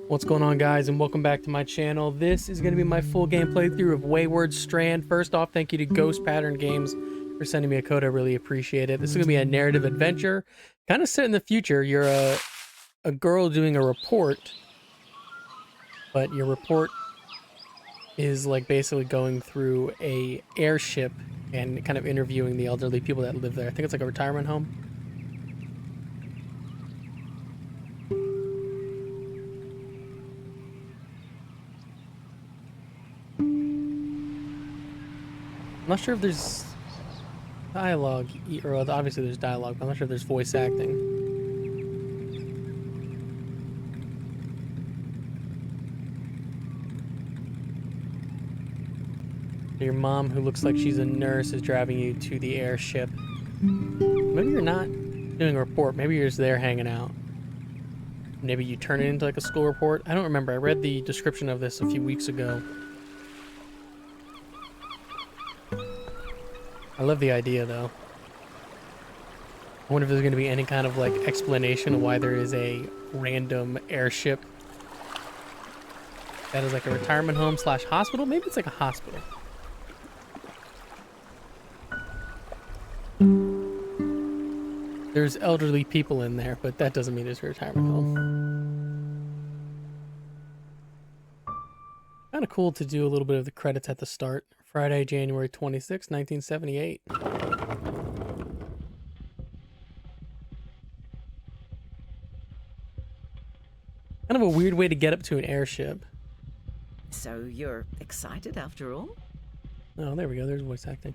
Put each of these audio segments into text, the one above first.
What's going on, guys, and welcome back to my channel. This is going to be my full game playthrough of Wayward Strand. First off, thank you to Ghost Pattern Games for sending me a code. I really appreciate it. This is going to be a narrative adventure, kind of set in the future. You're a girl doing a report, but your report is like basically going through a airship and kind of interviewing the elderly people that live there. I think it's like a retirement home. I'm not sure if there's dialogue, or obviously there's dialogue, but I'm not sure if there's voice acting. Your mom, who looks like she's a nurse, is driving you to the airship. Maybe you're not doing a report. Maybe you're just there hanging out. Maybe you turn it into like a school report. I don't remember. I read the description of this a few weeks ago. I love the idea, though. I wonder if there's going to be any kind of like explanation of why there is a random airship that is like a retirement home slash hospital. Maybe it's like a hospital. There's elderly people in there, but that doesn't mean it's a retirement home. Kind of cool to do a little bit of the credits at the start. Friday, January 26, 1978. Kind of a weird way to get up to an airship. So you're excited after all? Oh, there we go. There's voice acting.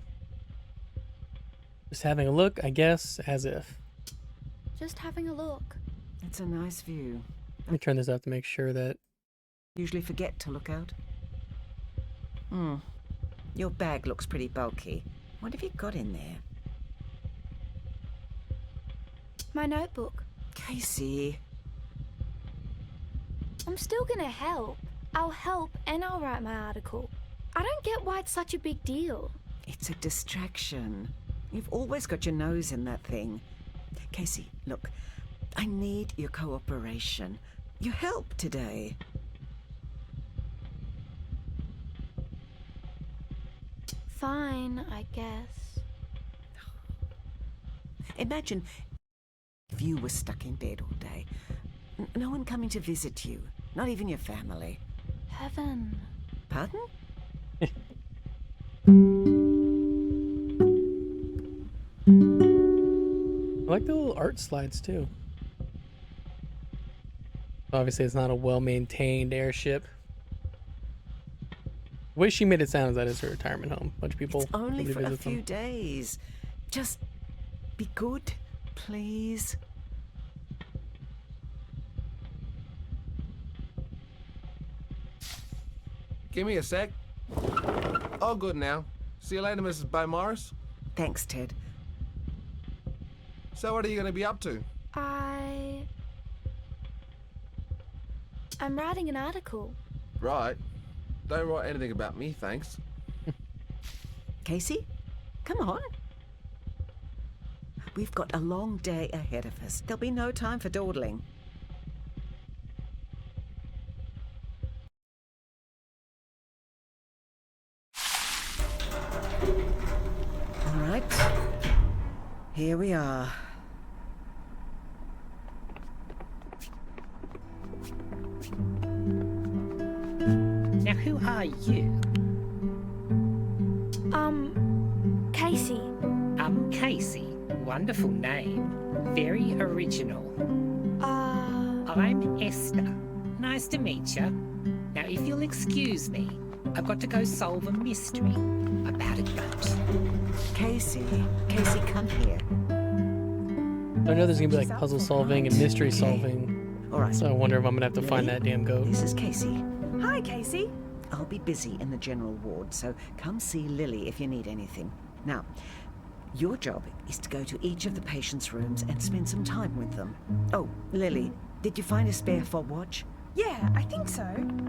Just having a look, I guess, as if. Just having a look. It's a nice view. Let me turn this up to make sure that... Usually forget to look out. Your bag looks pretty bulky. What have you got in there? My notebook. Casey. I'm still gonna help. I'll help and I'll write my article. I don't get why it's such a big deal. It's a distraction. You've always got your nose in that thing. Casey, look, I need your cooperation. Your help today. Fine, I guess. Imagine if you were stuck in bed all day. No one coming to visit you, not even your family. Heaven. Pardon? I like the little art slides, too. Obviously, it's not a well-maintained airship. The way she made it sound is that it's a retirement home. A bunch of people. It's only for a few them. days. Just be good, please. Give me a sec. All good now. See you later, Mrs. Beaumaris. Thanks, Ted. So what are you going to be up to? I'm writing an article. Right. Don't write anything about me, thanks. Casey, come on. We've got a long day ahead of us. There'll be no time for dawdling. All right. Here we are. Now, who are you? Casey. Casey. Wonderful name. Very original. I'm Esther. Nice to meet you. Now, if you'll excuse me, I've got to go solve a mystery about a goat. Casey, come here. I know there's gonna be like puzzle solving and mystery solving. All right. So I wonder if I'm gonna have to find that damn goat. This is Casey. Hi, Casey. I'll be busy in the general ward, so come see Lily if you need anything. Now, your job is to go to each of the patients' rooms and spend some time with them. Oh, Lily, did you find a spare fob watch? Yeah, I think so.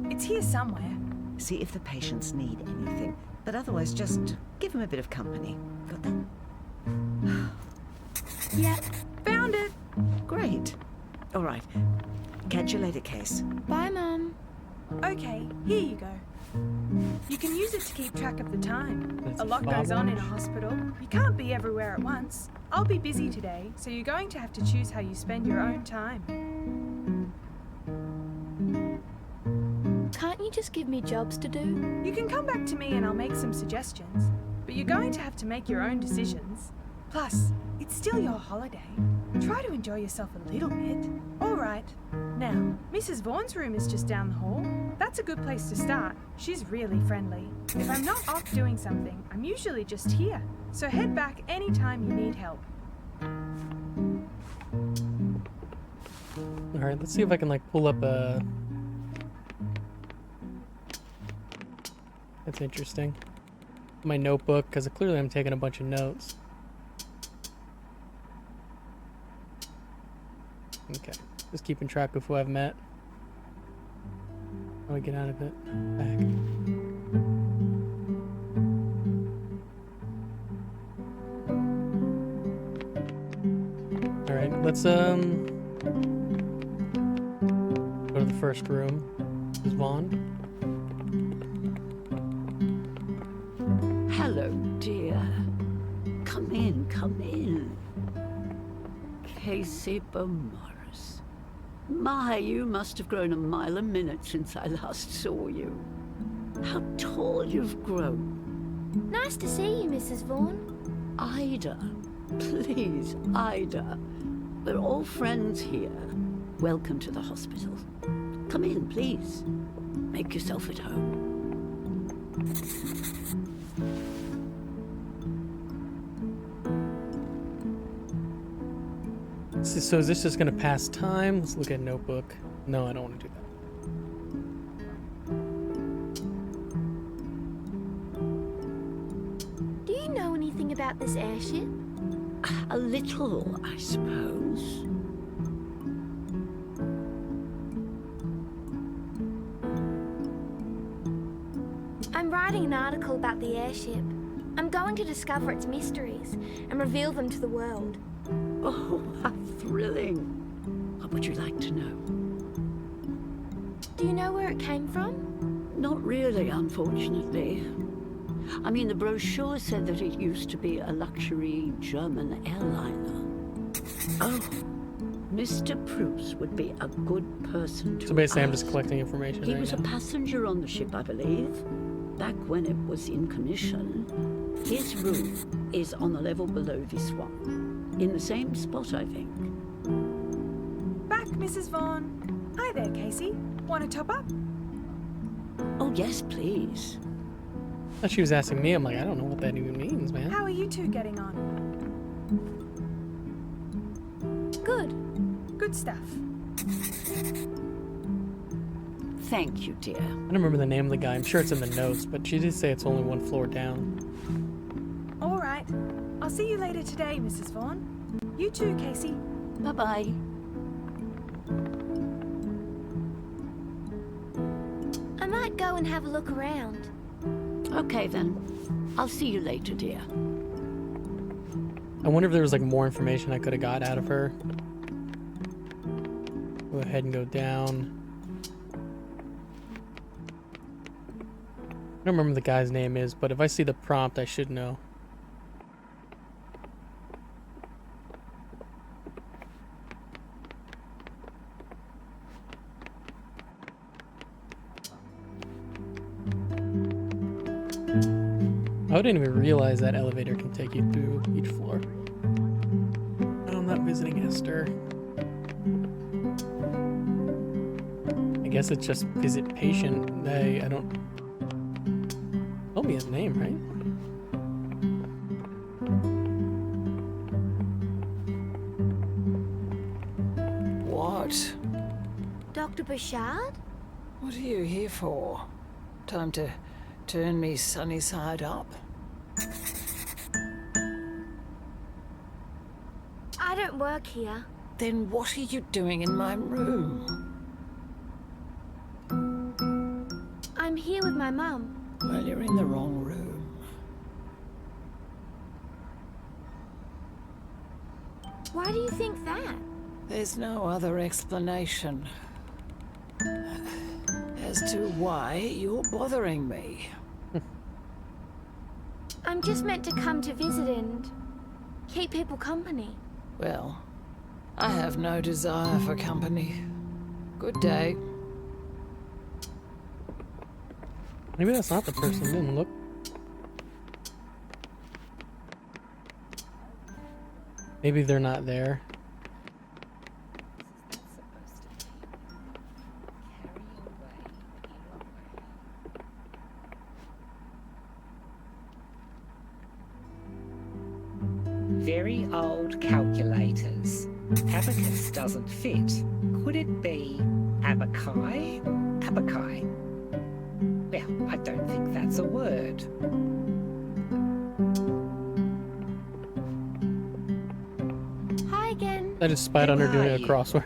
It's here somewhere. See if the patients need anything, but otherwise just give them a bit of company. Got that? Yeah, found it. Great. All right. Catch you later, Case. Bye, Mum. Okay, here you go. You can use it to keep track of the time. That's A lot a goes on in a watch. hospital. You can't be everywhere at once. I'll be busy today, so you're going to have to choose how you spend your own time. Can't you just give me jobs to do? You can come back to me and I'll make some suggestions, but you're going to have to make your own decisions. Plus, it's still your holiday. Try to enjoy yourself a little bit. All right. Now, Mrs. Vaughan's room is just down the hall. That's a good place to start. She's really friendly. If I'm not off doing something, I'm usually just here. So head back anytime you need help. All right, let's see if I can like pull up a. That's interesting. My notebook, because clearly I'm taking a bunch of notes. Okay, just keeping track of who I've met. How do I get out of it? Back. All right, let's go to the first room. This is Vaughn. Hello, dear. Come in, come in. Casey Beaumaris. My, you must have grown a mile a minute since I last saw you. How tall you've grown. Nice to see you, Mrs. Vaughan. Ida. Please, Ida. We're all friends here. Welcome to the hospital. Come in, please. Make yourself at home. So is this just gonna pass time? Let's look at notebook. No, I don't want to do that. Do you know anything about this airship? A little, I suppose. I'm writing an article about the airship. I'm going to discover its mysteries and reveal them to the world. Oh, how thrilling. What would you like to know? Do you know where it came from? Not really, unfortunately. I mean, the brochure said that it used to be a luxury German airliner. Oh, Mr. Bruce would be a good person to So basically, I'm ask. just collecting information He right was a now. passenger on the ship, I believe, back when it was in commission. His room is on the level below this one. In the same spot, I think. Back, Mrs. Vaughan. Hi there, Casey. Want to top up? Oh, yes, please. I thought she was asking me. I'm like, I don't know what that even means, man. How are you two getting on? Good. Good stuff. Thank you, dear. I don't remember the name of the guy. I'm sure it's in the notes, but she did say it's only one floor down. All right. I'll see you later today, Mrs. Vaughan. You too, Casey. Bye-bye. I might go and have a look around. Okay, then. I'll see you later, dear. I wonder if there was like more information I could have got out of her. Go ahead and go down. I don't remember what the guy's name is, but if I see the prompt, I should know. I didn't even realize that elevator can take you through each floor. No, I'm not visiting Esther. I guess it's just visit patient. I don't... Told me his name, right? What? Dr. Bouchard? What are you here for? Time to turn me sunny side up? I don't work here. Then what are you doing in my room? I'm here with my mum. Well, you're in the wrong room. Why do you think that? There's no other explanation. as to why you're bothering me. I'm just meant to come to visit and keep people company. Well, I have no desire for company. Good day. Maybe that's not the person. Didn't look. Maybe they're not there. Very old calculators. Abacus doesn't fit. Could it be abaci? Abaci. Well, I don't think that's a word. Hi again. I just spied on her doing a crossword.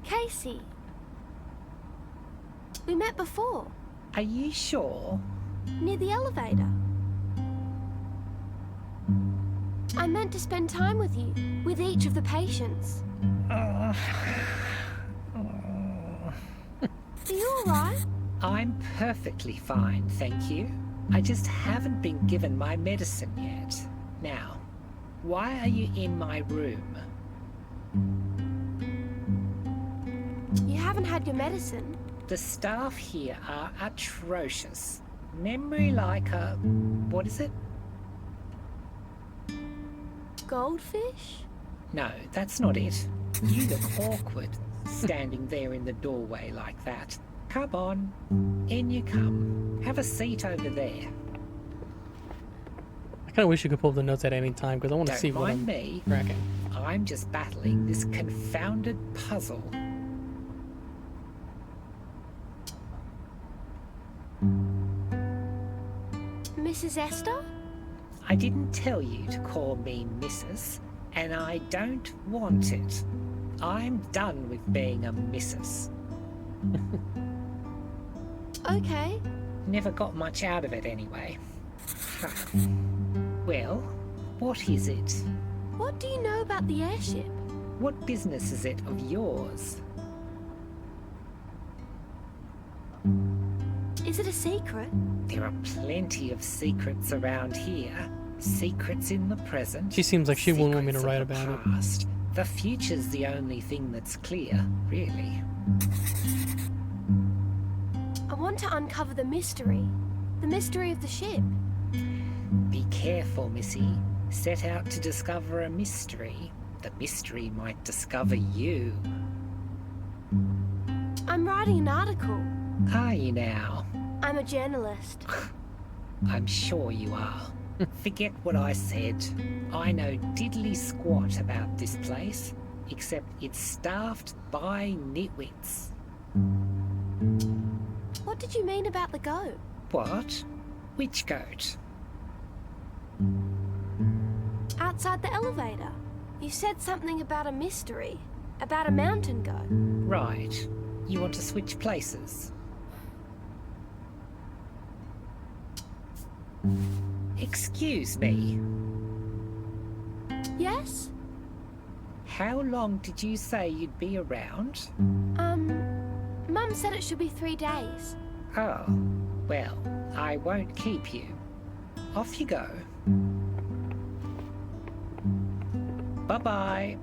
Casey. We met before, Are you sure? near the elevator. I meant to spend time with you, with each of the patients. Are you alright? I'm perfectly fine, thank you. I just haven't been given my medicine yet. Now, why are you in my room? You haven't had your medicine. The staff here are atrocious. Memory like a... what is it? Goldfish? No, that's not it. You look awkward, standing there in the doorway like that. Come on, in you come. Have a seat over there. I kind of wish you could pull the notes at any time because I want to see Don't what mind I'm me. cracking. I'm just battling this confounded puzzle. Mrs. Esther? I didn't tell you to call me Mrs., and I don't want it. I'm done with being a Mrs. Okay. Never got much out of it anyway. Well, what is it? What do you know about the airship? What business is it of yours? Is it a secret? There are plenty of secrets around here. Secrets in the present. She seems like she wouldn't want me to secrets write of the about it. past. The future's the only thing that's clear, really. I want to uncover the mystery. The mystery of the ship. Be careful, Missy. Set out to discover a mystery. The mystery might discover you. I'm writing an article. Are you now? I'm a journalist. I'm sure you are. Forget what I said. I know diddly squat about this place, except it's staffed by nitwits. What did you mean about the goat? What? Which goat? Outside the elevator. You said something about a mystery. About a mountain goat. Right. You want to switch places? Excuse me. Yes? How long did you say you'd be around? Mum said it should be 3 days. Oh, well, I won't keep you. Off you go. Bye-bye.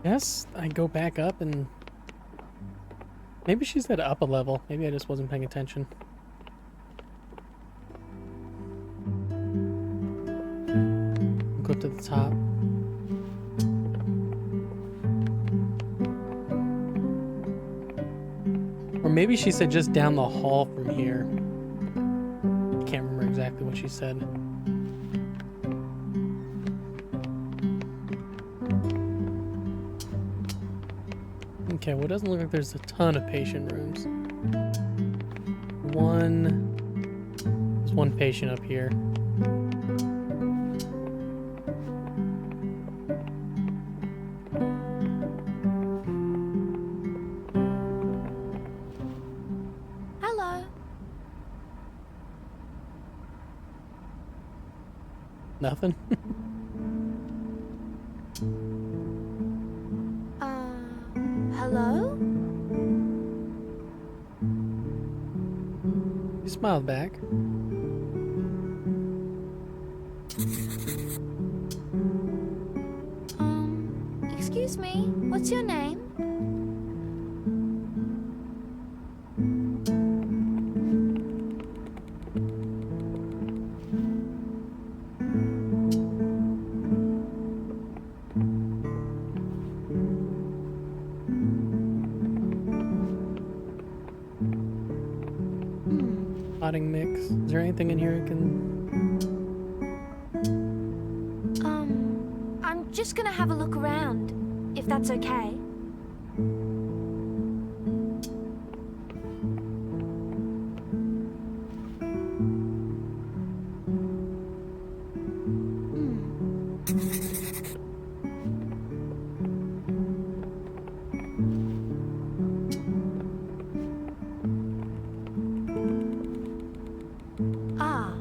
Yes, I go back up and... Maybe she's at up a level. Maybe I just wasn't paying attention. Go to the top. Or maybe she said just down the hall from here. I can't remember exactly what she said. Okay, well, it doesn't look like there's a ton of patient rooms. There's one patient up here. Hello. Nothing. Hello? He smiled back. Excuse me, what's your name? Potting mix. Is there anything in here I can... I'm just gonna have a look around, if that's okay. Ah,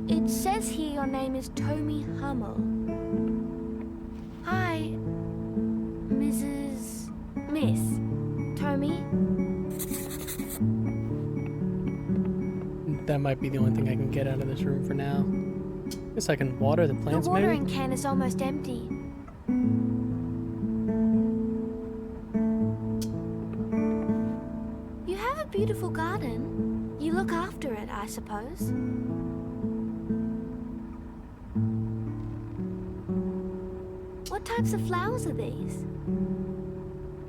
it says here your name is Tommy Hummel. Hi, Miss Tommy. That might be the only thing I can get out of this room for now. Guess I can water the plants, The maybe? watering can is almost empty. You have a beautiful garden. You look after it, I suppose. What types of flowers are these?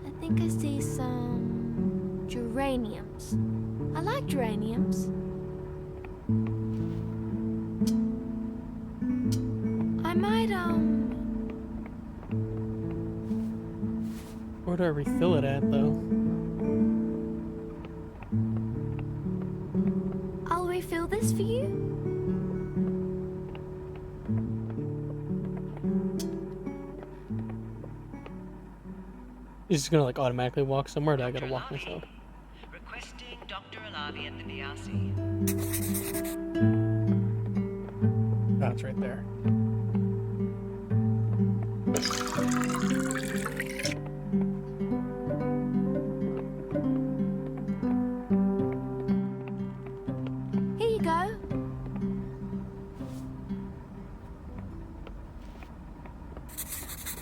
I think I see some geraniums. I like geraniums. I might, Where do I refill it at, though? I'll refill this for you. Is just gonna like automatically walk somewhere, or do I gotta walk myself? Requesting Dr. Alavi at the DRC. Oh, it's right there. Here you go.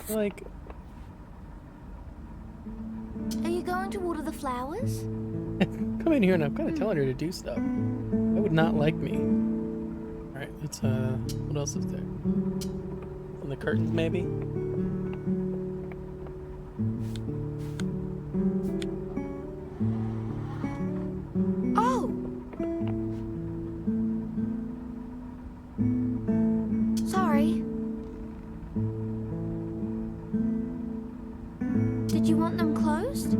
Like, Are you going to water the flowers? come in here and I'm kind of telling her to do stuff. That would not like me. Alright, let's, what else is there? On the curtains, maybe? Oh! Sorry. Did you want them closed?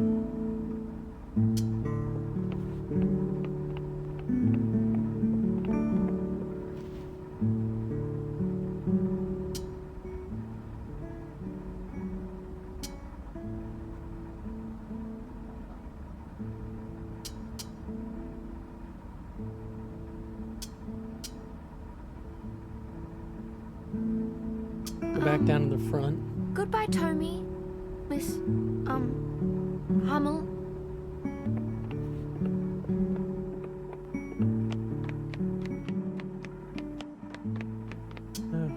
Go back down to the front. Goodbye, Tommy. Miss, Hummel. Oh.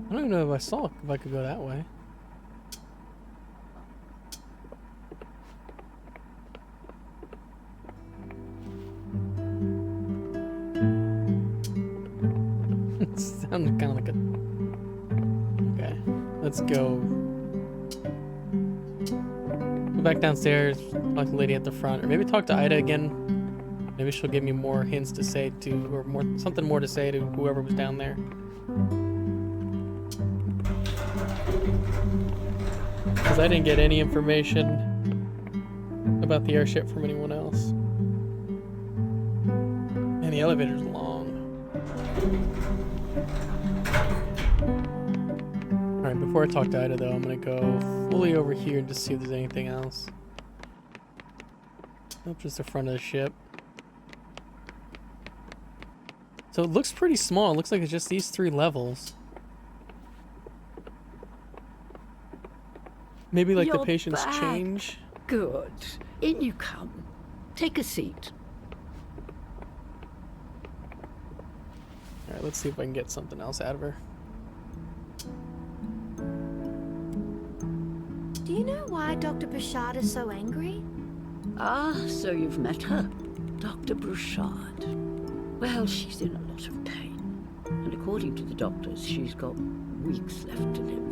I don't even know if I saw if I could go that way. It sounded kind of like a... Okay, let's go. Go back downstairs, talk to the lady at the front, or maybe talk to Ida again. Maybe she'll give me more hints to say to, or more, something more to say to whoever was down there. Because I didn't get any information about the airship from anyone else. And the elevator's long. Alright, before I talk to Ida though, I'm gonna go fully over here and just see if there's anything else. Nope, just the front of the ship. So it looks pretty small. It looks like it's just these 3 levels. Maybe like the You're patients back. change. Good. In you come. Take a seat. All right, let's see if I can get something else out of her. Do you know why Dr. Bouchard is so angry? Ah, so you've met her, Dr. Bouchard. Well, she's in a lot of pain. And according to the doctors, she's got weeks left to live.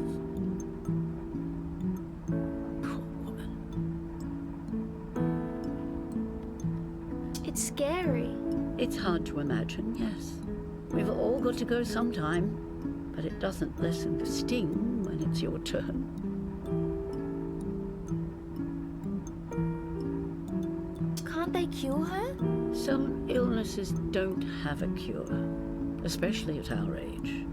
Poor woman. It's scary. It's hard to imagine, yes. We've all got to go sometime, but it doesn't lessen the sting when it's your turn. Can't they cure her? Some illnesses don't have a cure, especially at our age.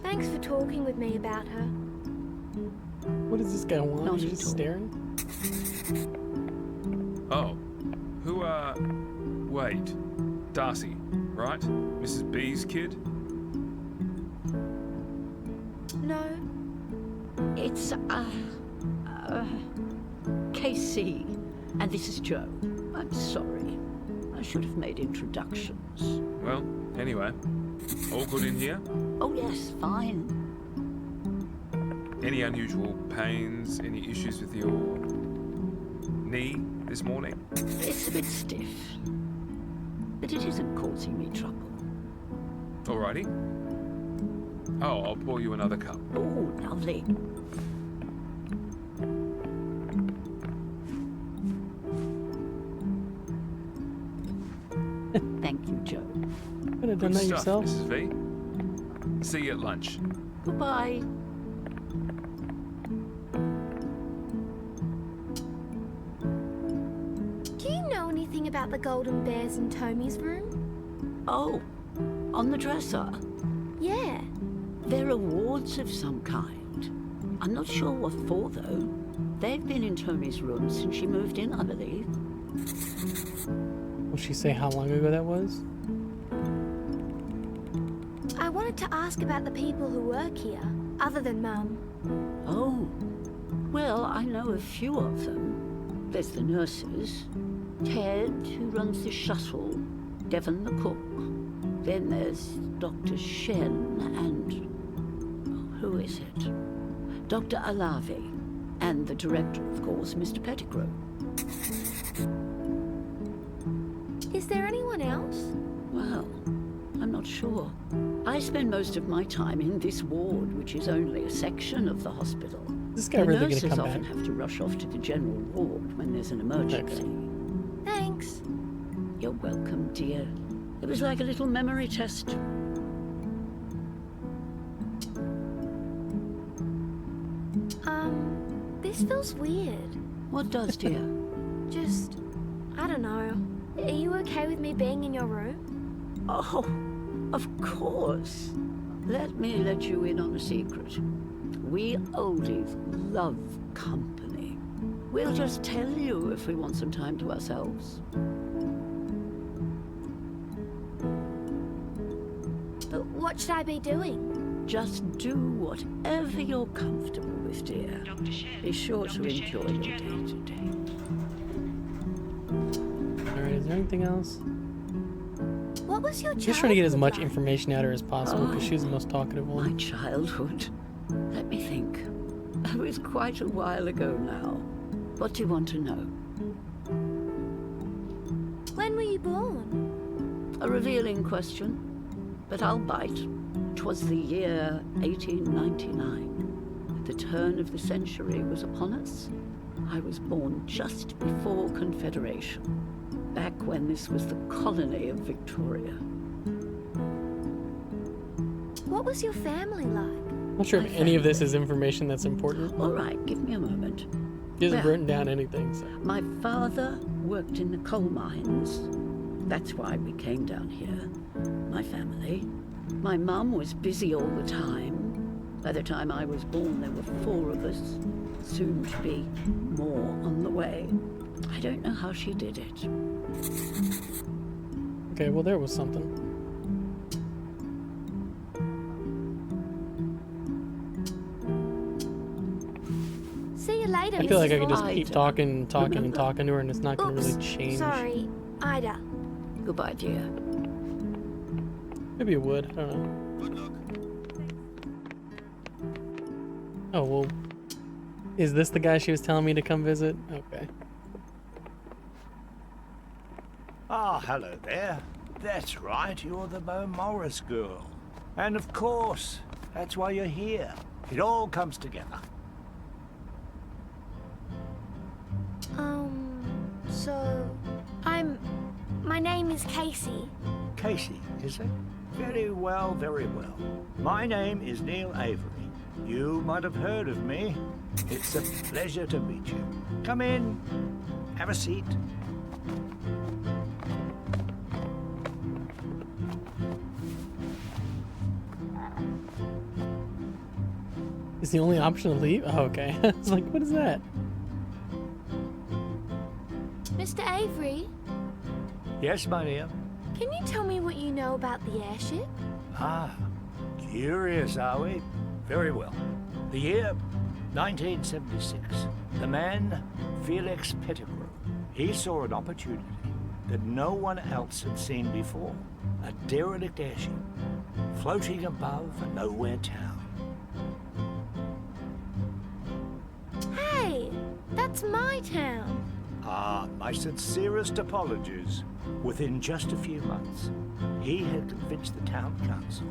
Thanks for talking with me about her. What does this guy want? Not He's at just all. staring. Oh, who, wait. Darcy, right? Mrs. B's kid? No. It's, KC, and this is Joe. I'm sorry. I should have made introductions. Well, anyway, all good in here? Oh, yes, fine. Any unusual pains, any issues with your knee this morning? It's a bit stiff, but it isn't causing me trouble. Alrighty. Oh, I'll pour you another cup. Oh, lovely. Thank you, Joe. Could have done Good that stuff, yourself. Mrs. V. See you at lunch. Goodbye. Do you know anything about the golden bears in Tommy's room? Oh, on the dresser. Yeah. They're awards of some kind. I'm not sure what for, though. They've been in Tony's room since she moved in, I believe. Will she say how long ago that was? I wanted to ask about the people who work here, other than Mum. Oh, well, I know a few of them. There's the nurses, Ted, who runs the shuttle, Devon the cook. Then there's Dr. Shen and... who is it? Dr. Alavi. And the director, of course, Mr. Pettigrew. Is there anyone else? Well, I'm not sure. I spend most of my time in this ward, which is only a section of the hospital. Is this guy The really gonna nurses come often back? have to rush off to the general ward when there's an emergency. Thanks. You're welcome, dear. It was like a little memory test. This feels weird. What does, dear? Just, I don't know. Are you okay with me being in your room? Oh, of course. Let me let you in on a secret. We oldies love company. We'll just tell you if we want some time to ourselves. But what should I be doing? Just do whatever you're comfortable with, dear. Dr. Shen. Be sure to Dr. enjoy Shen, your General. day-to-day. Alright, is there anything else? What was your Just trying to get as much childhood like? information out of her as possible because she's the most talkative My one. childhood. Let me think. It was quite a while ago now. What do you want to know? When were you born? A revealing question, but I'll bite. 'Twas the year 1899. The turn of the century was upon us. I was born just before Confederation, back when this was the colony of Victoria. What was your family like? I'm not sure if My any of this family. is information that's important. All right, give me a moment. She hasn't Well, written down anything, so. My father worked in the coal mines. That's why we came down here, my family. My mum was busy all the time. By the time I was born, there were 4 of us. Soon to be more on the way. I don't know how she did it. Okay, well, there was something. later, I feel like I Mrs. can just Vaughn. keep talking and talking and talking to her, and it's not going to really Oops, change. sorry, Ida. Goodbye, dear. Maybe it would. I don't know. Oh, well. Is this the guy she was telling me to come visit? Okay. Ah, hello there. That's right, you're the Bo Morris girl. And of course, that's why you're here. It all comes together. So... My name is Casey. Casey, is it? Very well, very well. My name is Neil Avery. You might have heard of me. It's a pleasure to meet you. Come in. Have a seat. Is the only option to leave? Oh, okay. It's like, what is that? Mr. Avery, Yes, my dear. can you tell me what you know about the airship? Ah, curious, are we? Very well. The year 1976. The man, Felix Pettigrew. He saw an opportunity that no one else had seen before. A derelict airship floating above a nowhere town. Hey, that's my town. Ah, my sincerest apologies. Within just a few months, he had convinced the town council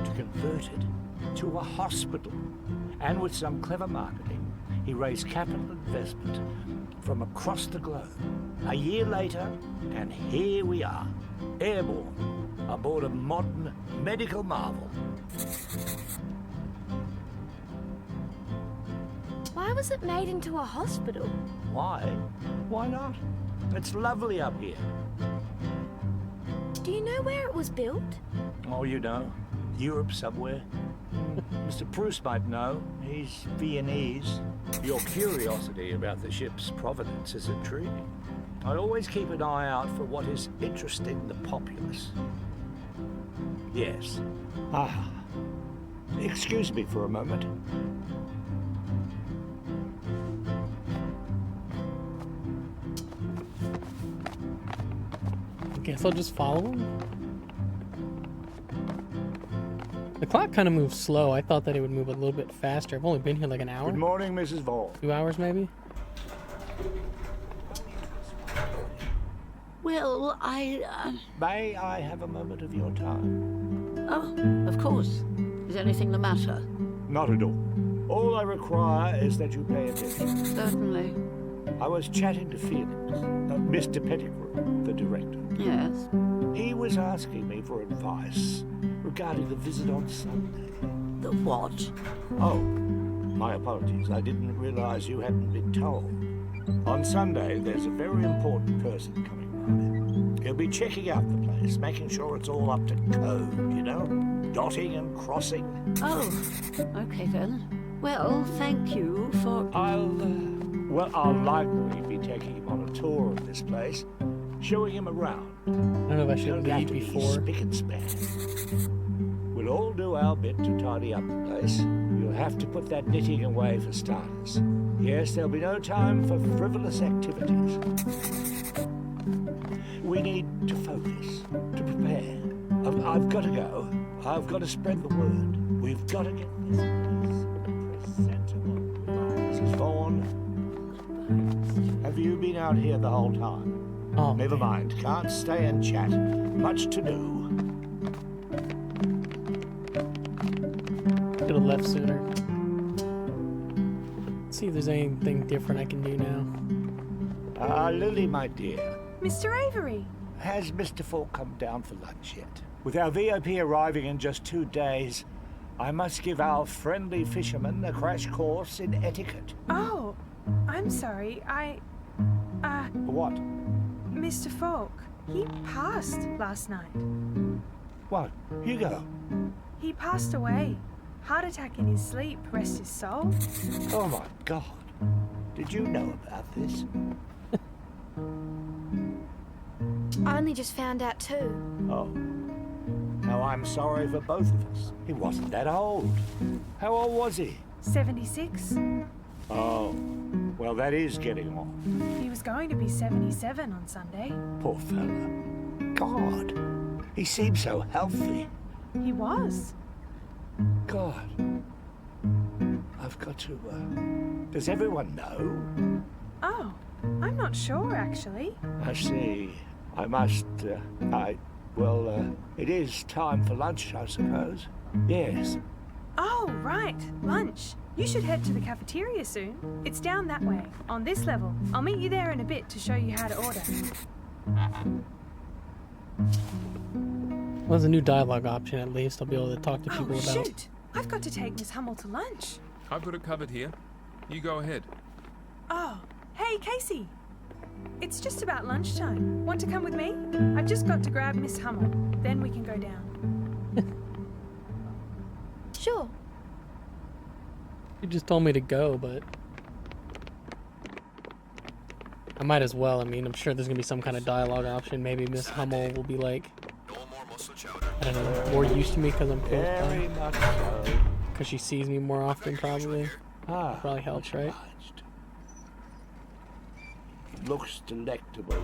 to convert it to a hospital. And with some clever marketing, he raised capital investment from across the globe. A year later, and here we are, airborne, aboard a modern medical marvel. Why was it made into a hospital? Why? Why not? It's lovely up here. Do you know where it was built? Oh, you know, Europe somewhere. Mr. Bruce might know. He's Viennese. Your curiosity about the ship's provenance is intriguing. I always keep an eye out for what is interesting the populace. Yes. Ah. Excuse me for a moment. I guess I'll just follow him. The clock kind of moves slow. I thought that it would move a little bit faster. I've only been here like an hour. Good morning, Mrs. Vaughn. 2 hours, maybe? Well, May I have a moment of your time? Oh, of course. Is anything the matter? Not at all. All I require is that you pay attention. Certainly. I was chatting to Felix, Mr. Pettigrew, the director. Yes. He was asking me for advice regarding the visit on Sunday. The what? Oh, my apologies. I didn't realize you hadn't been told. On Sunday, there's a very important person coming by. He'll be checking out the place, making sure it's all up to code, you know? Dotting and crossing. Oh, okay then. Well, thank you for... I'll likely be taking him on a tour of this place, showing him around. I don't know if I should Don't have leave to be before. spick and span. We'll all do our bit to tidy up the place. You'll have to put that knitting away for starters. Yes, there'll be no time for frivolous activities. We need to focus, to prepare. I've got to go. I've got to spread the word. We've got to get this place presentable. Mrs. Vaughn, have you been out here the whole time? Oh, Never man. mind. Can't stay and chat. Much to do. Could have left sooner. Let's see if there's anything different I can do now. Lily, my dear, Mr. Avery. has Mr. Falk come down for lunch yet? With our VIP arriving in just 2 days, I must give our friendly fisherman a crash course in etiquette. Oh, I'm sorry. What? Mr. Falk, he passed last night. What? Hugo? He passed away. Heart attack in his sleep, rest his soul. Oh my God. Did you know about this? I only just found out too. Oh. Now I'm sorry for both of us. He wasn't that old. How old was he? 76. Oh, well, that is getting on. He was going to be 77 on Sunday. Poor fella. God, he seems so healthy. He was. God, I've got to, does everyone know? Oh, I'm not sure, actually. I see. I must, well, it is time for lunch, I suppose. Yes. Oh, right. Lunch. You should head to the cafeteria soon. It's down that way, on this level. I'll meet you there in a bit to show you how to order. Well, there's a new dialogue option at least. I'll be able to talk to people about. Shoot! I've got to take Miss Hummel to lunch. I've got it covered here. You go ahead. Oh, hey, Casey. It's just about lunchtime. Want to come with me? I've just got to grab Miss Hummel. Then we can go down. Sure. You just told me to go, but I might as well. I mean, I'm sure there's gonna be some kind of dialogue option. Maybe Miss Hummel will be like, I don't know, more used to me because I'm close by. Because she sees me more often, probably. Probably helps, right? Looks delectable.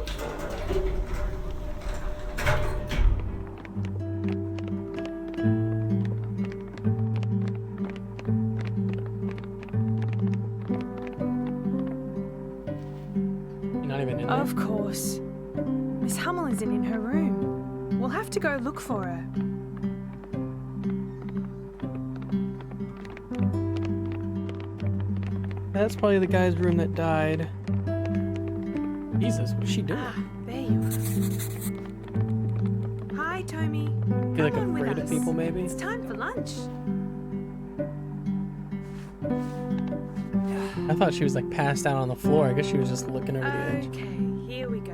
Of course. Miss Hummel isn't in her room. We'll have to go look for her. That's probably the guy's room that died. Jesus, what is she doing? Ah, there you are. Hi, Tommy. Feel like Come on afraid with of us. people, maybe? It's time for lunch. I thought she was like passed out on the floor. I guess she was just looking over the edge. Okay, here we go.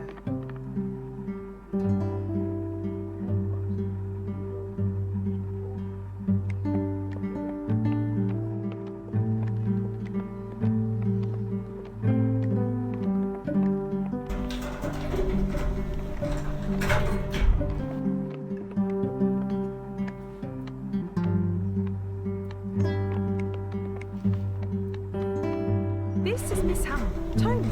This is Miss Hummel. Tony.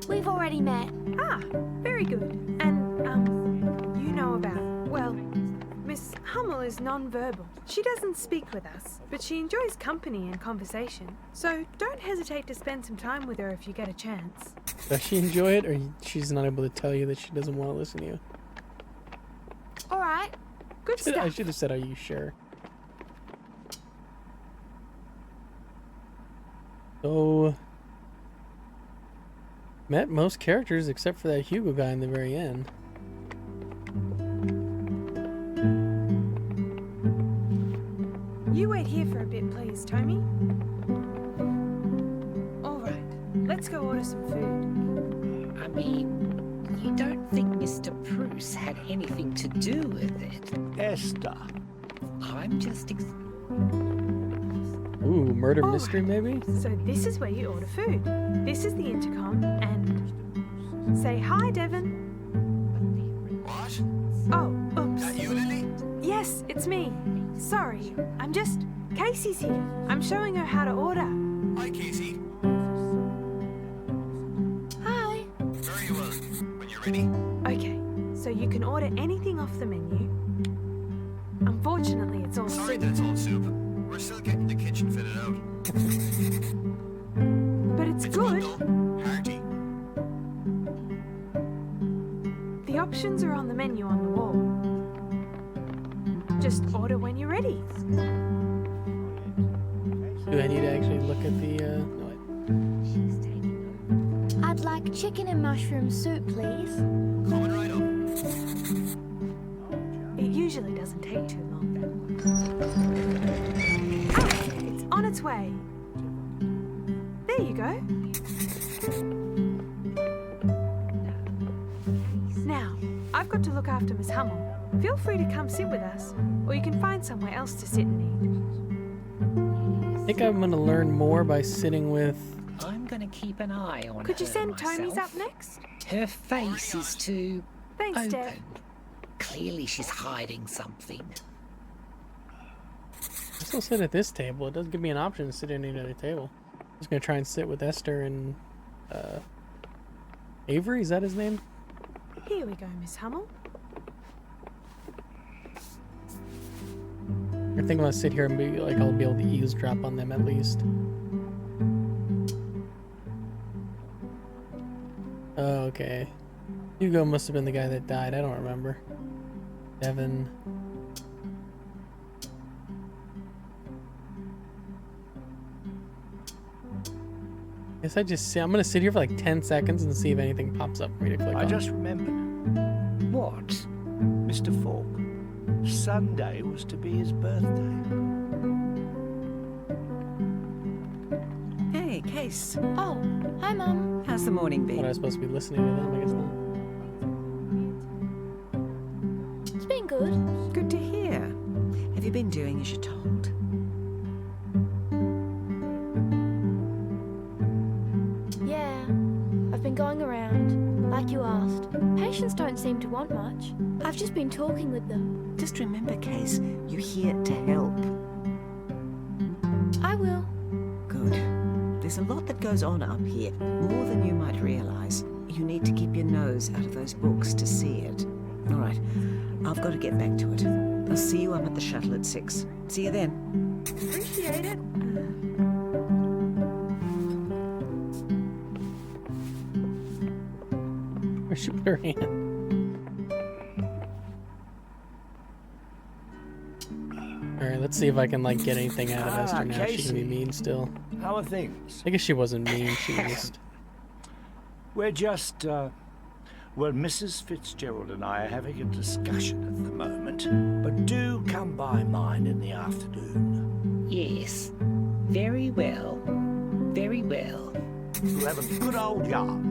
We've already met. Ah, very good. And, you know about, well, Miss Hummel is non-verbal. She doesn't speak with us, but she enjoys company and conversation. So don't hesitate to spend some time with her if you get a chance. Does she enjoy it, or she's not able to tell you that she doesn't want to listen to you? All right. Good I stuff. should have said, "Are you sure?" So, met most characters except for that Hugo guy in the very end. You wait here for a bit, please, Tommy. All right, let's go order some food. I mean, you don't think Mr. Bruce had anything to do with it? Esther. I'm just Ooh, murder All mystery, right. maybe? So this is where you order food. This is the intercom, and say hi, Devon. What? Oh, oops. That you, Lily? Yes, it's me. Sorry, I'm just... Casey's here. I'm showing her how to order. Hi, Casey. Hi. Very well. When you're ready. Okay, so you can order anything off the menu. Unfortunately, it's all Sorry soup. that it's all soup. We're still getting the kitchen fitted out. But it's good. though. Hearty. The options are on the menu on the wall. Just order when you're ready. Do I need to actually look at the, no, I'd like chicken and mushroom soup, please. Coming right up. It usually doesn't take too long. Ah, it's on its way. There you go. Now, I've got to look after Miss Hummel. Feel free to come sit with us, or you can find somewhere else to sit and I think I'm gonna learn more by sitting with... I'm gonna keep an eye on her. Could you send Tony's myself. up next? Her face is too Thanks, open. Dev. Clearly she's hiding something. guess I'll sit at this table. It doesn't give me an option to sit at any other table. I'm just gonna try and sit with Esther and Avery, is that his name? Here we go, Miss Hummel. I think I'm gonna sit here and be like, I'll be able to eavesdrop on them at least. Oh, okay. Hugo must have been the guy that died. I don't remember. Devin. Guess I just I'm gonna sit here for like 10 seconds and see if anything pops up for me to click on. I just remembered. What? Mr. Falk, Sunday was to be his birthday. Hey, Case. Oh, hi, Mum. How's the morning What, I been? was supposed to be listening to them? I guess not. It's been good. Good to hear. Have you been doing as you're told? Yeah, I've been going around, like you asked. Patients don't seem to want much. I've just been talking with them. Just remember, Case, you're here to help. I will. Good. There's a lot that goes on up here, more than you might realize. You need to keep your nose out of those books to see it. All right, I've got to get back to it. I'll see you up at the shuttle at 6. See you then. Appreciate it. Where she put her hand? Alright, let's see if I can like get anything out of Esther now. She can be Casey. mean still. How are things? I guess she wasn't mean, she was just We're just, well, Mrs. Fitzgerald and I are having a discussion at the moment, but do come by mine in the afternoon. Yes. Very well. Very well. We'll have a good old yarn.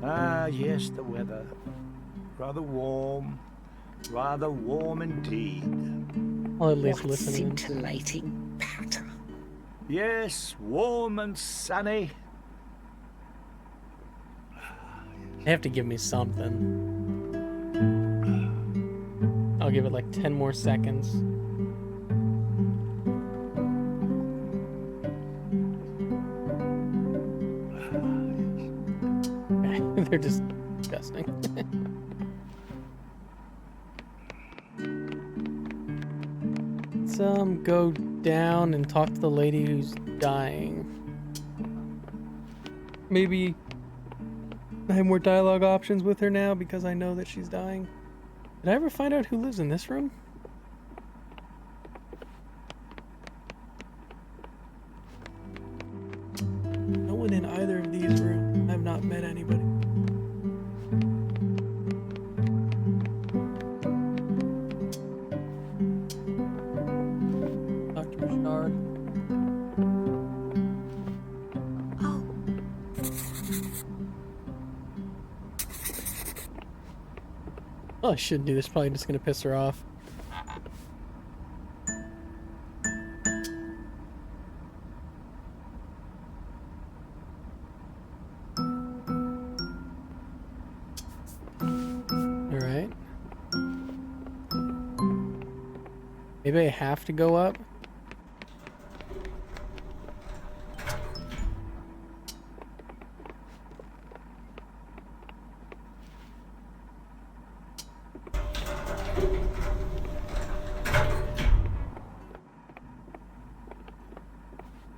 Ah, yes, the weather. Rather warm. Rather warm indeed. I'll at least What listen in. scintillating patter. Yes, warm and sunny. They have to give me something. I'll give it like 10 more seconds. They're just disgusting. Let's go down and talk to the lady who's dying. Maybe I have more dialogue options with her now because I know that she's dying. Did I ever find out who lives in this room? No one in either of these rooms. I've not met anybody. Dr. Bouchard. Oh, I shouldn't do this. Probably just gonna piss her off. Alright. Maybe I have to go up.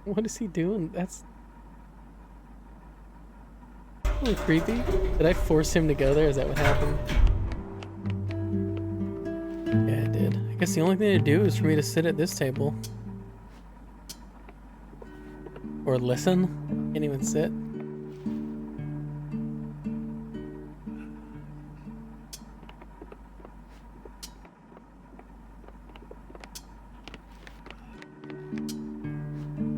What is he doing? That's a little creepy. Did I force him to go there? Is that what happened? Yeah, I did. I guess the only thing to do is for me to sit at this table. Or listen. Can't even sit.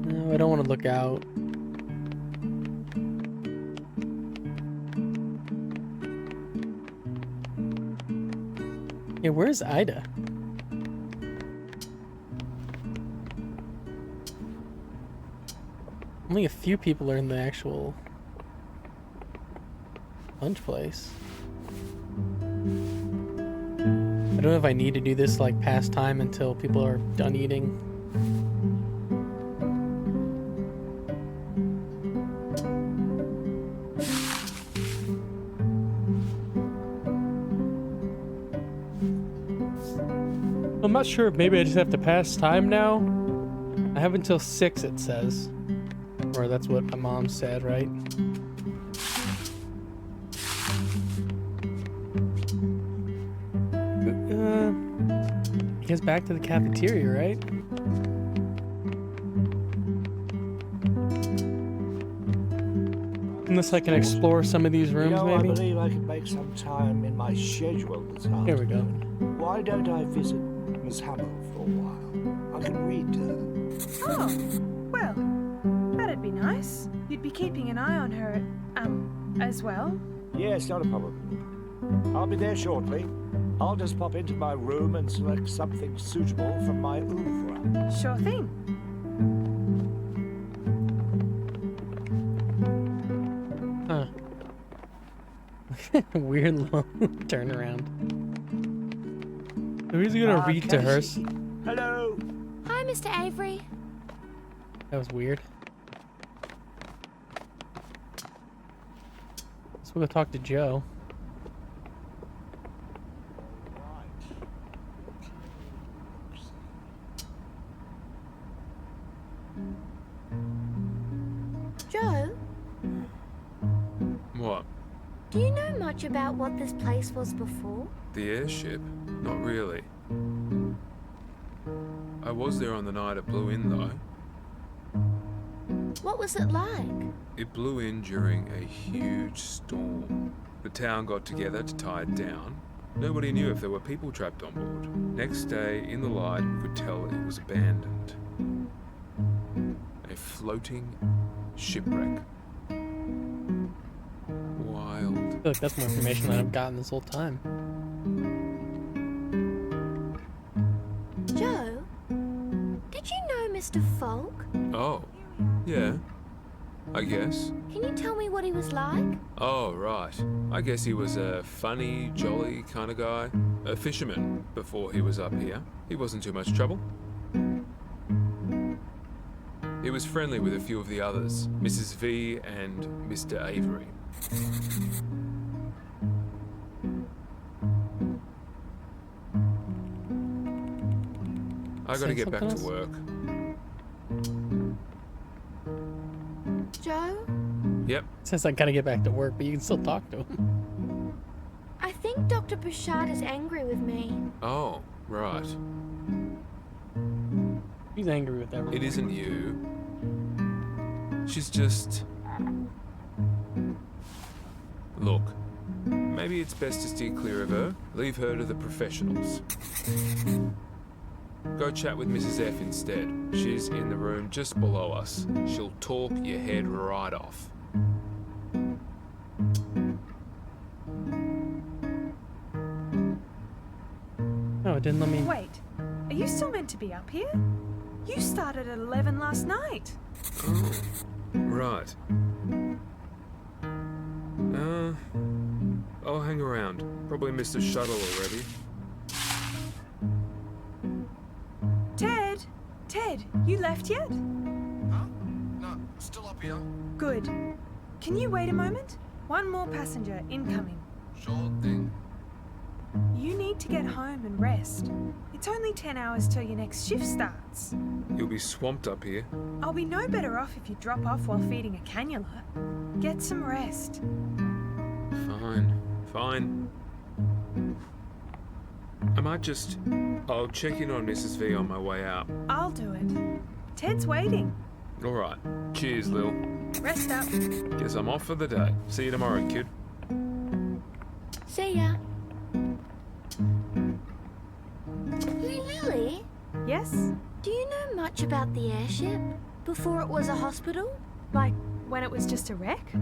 No, I don't want to look out. Yeah, where's Ida? Only a few people are in the actual lunch place. I don't know if I need to do this like past time until people are done eating. I'm not sure if maybe I just have to pass time now. I have until 6, it says. Or that's what my mom said, right? I guess back to the cafeteria, right? Unless I can explore some of these rooms, maybe? I believe I can make some time in my schedule this afternoon. Here we go. Why don't I visit Miss Hamill for a while? I can read to her. Oh, well, that'd be nice. You'd be keeping an eye on her, as well? Yes, not a problem. I'll be there shortly. I'll just pop into my room and select something suitable from my oeuvre. Sure thing. Huh. Weird little turnaround. So who's gonna read to her? Hello. Hi, Mr. Avery. That was weird. Let's go talk to Joe. Joe, What? do you know much about what this place was before? The airship? Not really. I was there on the night it blew in, though. What was it like? It blew in during a huge storm. The town got together to tie it down. Nobody knew if there were people trapped on board. Next day, in the light, we could tell it was abandoned. A floating shipwreck. Wild. I feel like that's more information than I've gotten this whole time. Joe, did you know Mr. Falk? Oh, yeah. I guess. Can you tell me what he was like? Oh, right. I guess he was a funny, jolly kind of guy. A fisherman before he was up here. He wasn't too much trouble. He was friendly with a few of the others, Mrs. V and Mr. Avery. I gotta get back to work. Joe? Yep. It says I gotta get back to work, but you can still talk to him. I think Dr. Bouchard is angry with me. Oh, right. He's angry with everyone. It isn't you. She's just... Look, maybe it's best to steer clear of her. Leave her to the professionals. Go chat with Mrs. F instead. She's in the room just below us. She'll talk your head right off. No, it didn't let me... Wait, are you still meant to be up here? You started at 11 last night. Oh, right. I'll hang around. Probably missed a shuttle already. Ted, you left yet? Huh? No, still up here. Good. Can you wait a moment? One more passenger incoming. Sure thing. You need to get home and rest. It's only 10 hours till your next shift starts. You'll be swamped up here. I'll be no better off if you drop off while feeding a cannula. Get some rest. Fine. I might just... I'll check in on Mrs. V on my way out. I'll do it. Ted's waiting. Alright. Cheers, Lil. Rest up. Guess I'm off for the day. See you tomorrow, kid. See ya. Hey, Lily? Yes? Do you know much about the airship? Before it was a hospital? Like when it was just a wreck?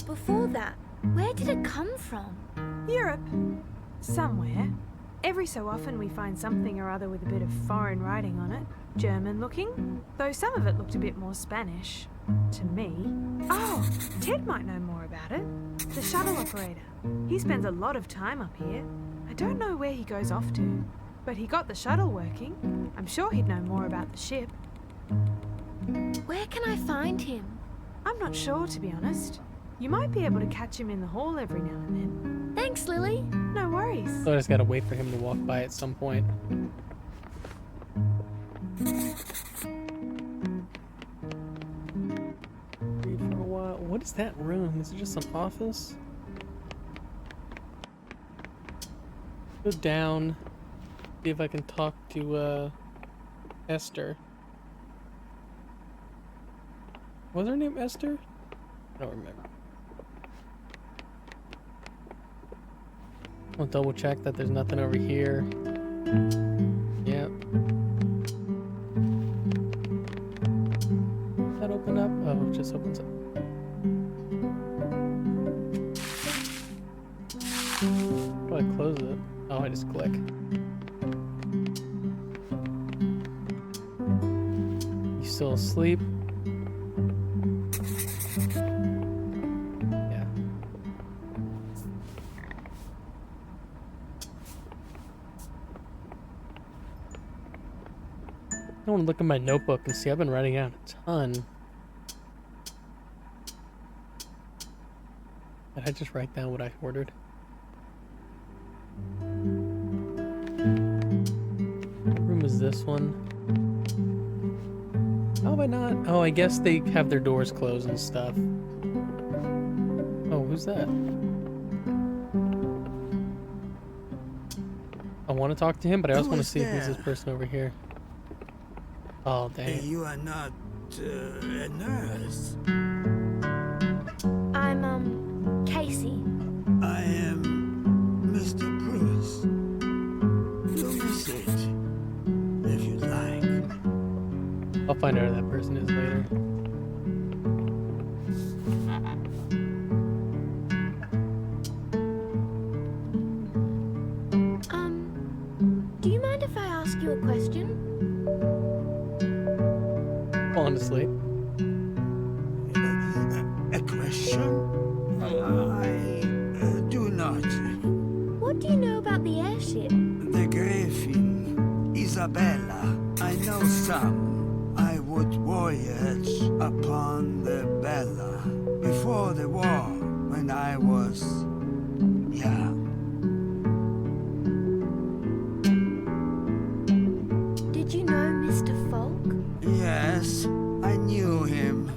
Before that, where did it come from? Europe. Somewhere. Every so often we find something or other with a bit of foreign writing on it. German looking. Though some of it looked a bit more Spanish. To me. Oh, Ted might know more about it. The shuttle operator. He spends a lot of time up here. I don't know where he goes off to, but he got the shuttle working. I'm sure he'd know more about the ship. Where can I find him? I'm not sure, to be honest. You might be able to catch him in the hall every now and then. Thanks, Lily. No worries. So I just gotta wait for him to walk by at some point. Wait for a while. What is that room? Is it just an office? Go down. See if I can talk to Esther. Was her name Esther? I don't remember. I'll double check that there's nothing over here. Yep. Does that open up? Oh, it just opens up. How do I close it? Oh, I just click. You still asleep? Yeah. I want to look at my notebook and see. I've been writing out a ton. Did I just write down what I ordered? What room is this one? How have I not? Oh, I guess they have their doors closed and stuff. Oh, who's that? I want to talk to him, but I also want to see who's this person over here. Oh, dang. You are not a nurse. I'm, Casey. I am Mr. Bruce. You may sit, if you'd like. I'll find out who that person is later. Do you mind if I ask you a question? Falling asleep. A question? I do not. What do you know about the airship? The Gräfin Isabella. I know some. I would voyage upon the Bella before the war when I was young. Did you know Mr. Falk? Yes, I knew him.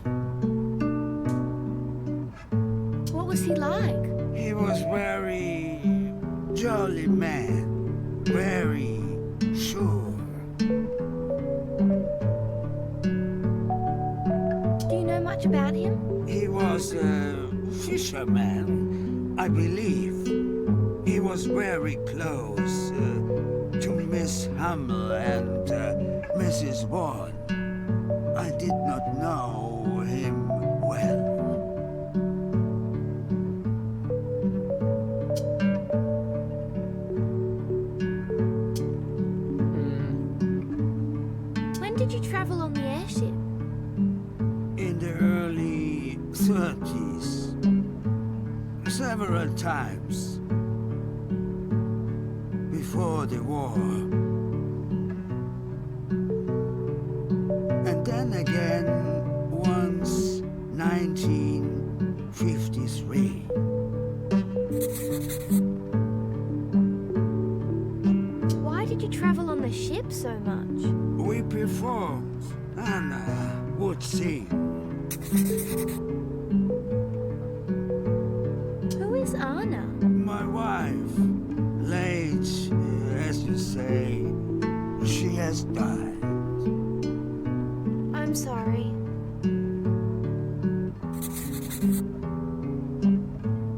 What was he like? He was very jolly man, very sure. Do you know much about him? He was a fisherman, I believe. He was very close to Miss Hummel and Mrs. Vaughn. I did not know him well. When did you travel on the airship? In the early 30s. Several times. Before the war. And then again, once 1953. Why did you travel on the ship so much? We performed. Anna would sing. Who is Anna? My wife, late, as you say, she has died. I'm sorry.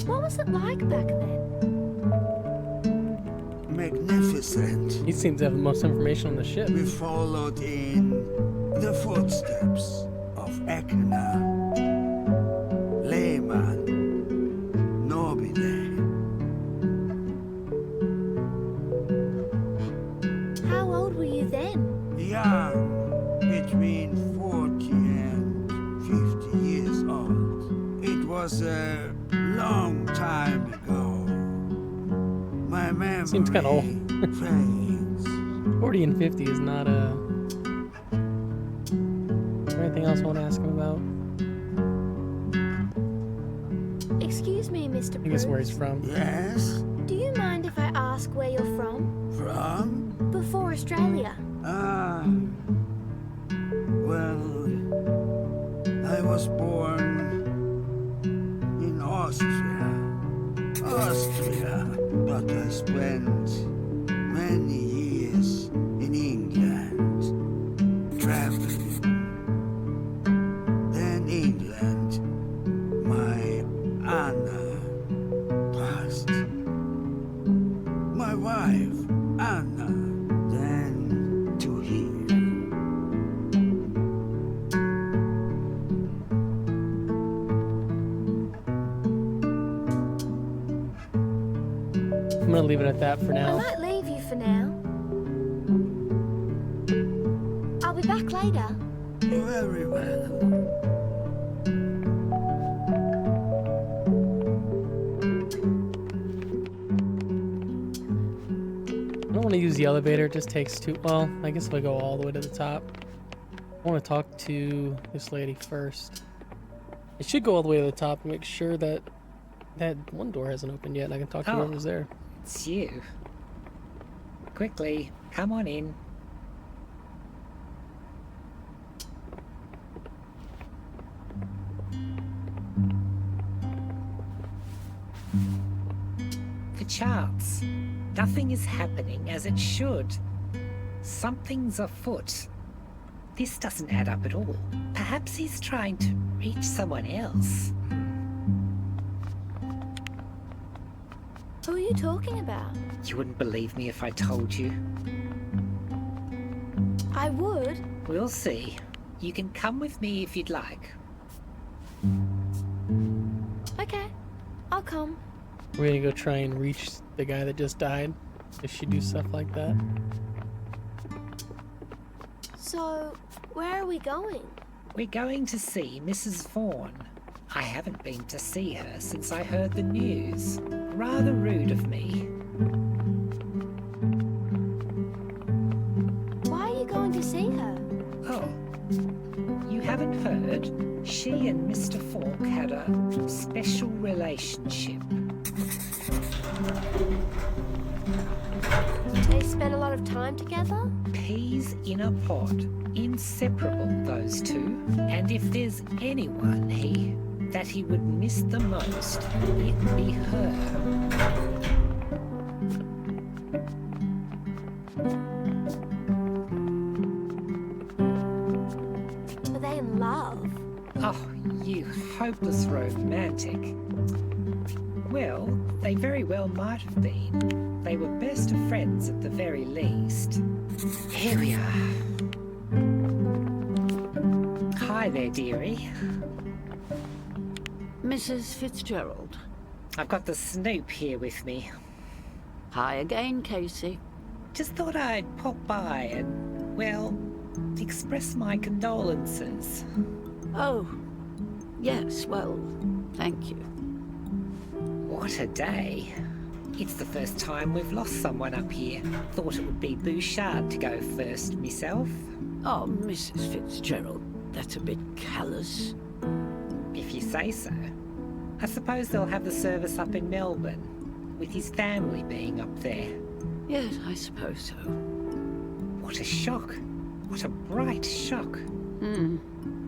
What was it like back then? Magnificent. He seems to have the most information on the ship. We followed in the footsteps of Ekna, Lehman, Nobile. How old were you then? Young, between 40 and 50 years old. It was a long time ago. My memory Seems kind of old. fades. 40 and 50 is not a... Is there anything else I want to ask him about? Excuse me, Mr. I think it's where he's Bruce. from. Yes? Do you mind if I ask where you're from? From? Before Australia. Ah. Well, I was born in Austria. But I spent many years in England, traveling. Then England, my Anna passed. My wife, Anna, then to here. I'm gonna leave it at that for I now. might leave you for now. I'll be back later. Very well. I don't want to use the elevator. It just takes too... Well, I guess if I go all the way to the top. I want to talk to this lady first. I should go all the way to the top and make sure that that one door hasn't opened yet and I can talk to whoever's there. It's you. Quickly, come on in. The charts. Nothing is happening as it should. Something's afoot. This doesn't add up at all. Perhaps he's trying to reach someone else. Who are you talking about? You wouldn't believe me if I told you. I would. We'll see. You can come with me if you'd like. Okay, I'll come. We're gonna go try and reach the guy that just died. If she do stuff like that. So, where are we going? We're going to see Mrs. Vaughan. I haven't been to see her since I heard the news. Rather rude of me. Why are you going to see her? Oh, you haven't heard? She and Mr. Falk had a special relationship. They spent a lot of time together? Peas in a pod. Inseparable, those two. And if there's anyone that he would miss the most, it'd be her. Are they in love? Oh, you hopeless romantic. Well, they very well might have been. They were best of friends at the very least. Here we are. Hi there, dearie. Mrs. Fitzgerald. I've got the Snoop here with me. Hi again, Casey. Just thought I'd pop by and, well, express my condolences. Oh, yes, well, thank you. What a day. It's the first time we've lost someone up here. Thought it would be Bouchard to go first, myself. Oh, Mrs. Fitzgerald, that's a bit callous. If you say so. I suppose they'll have the service up in Melbourne, with his family being up there. Yes, I suppose so. What a shock. What a bright shock.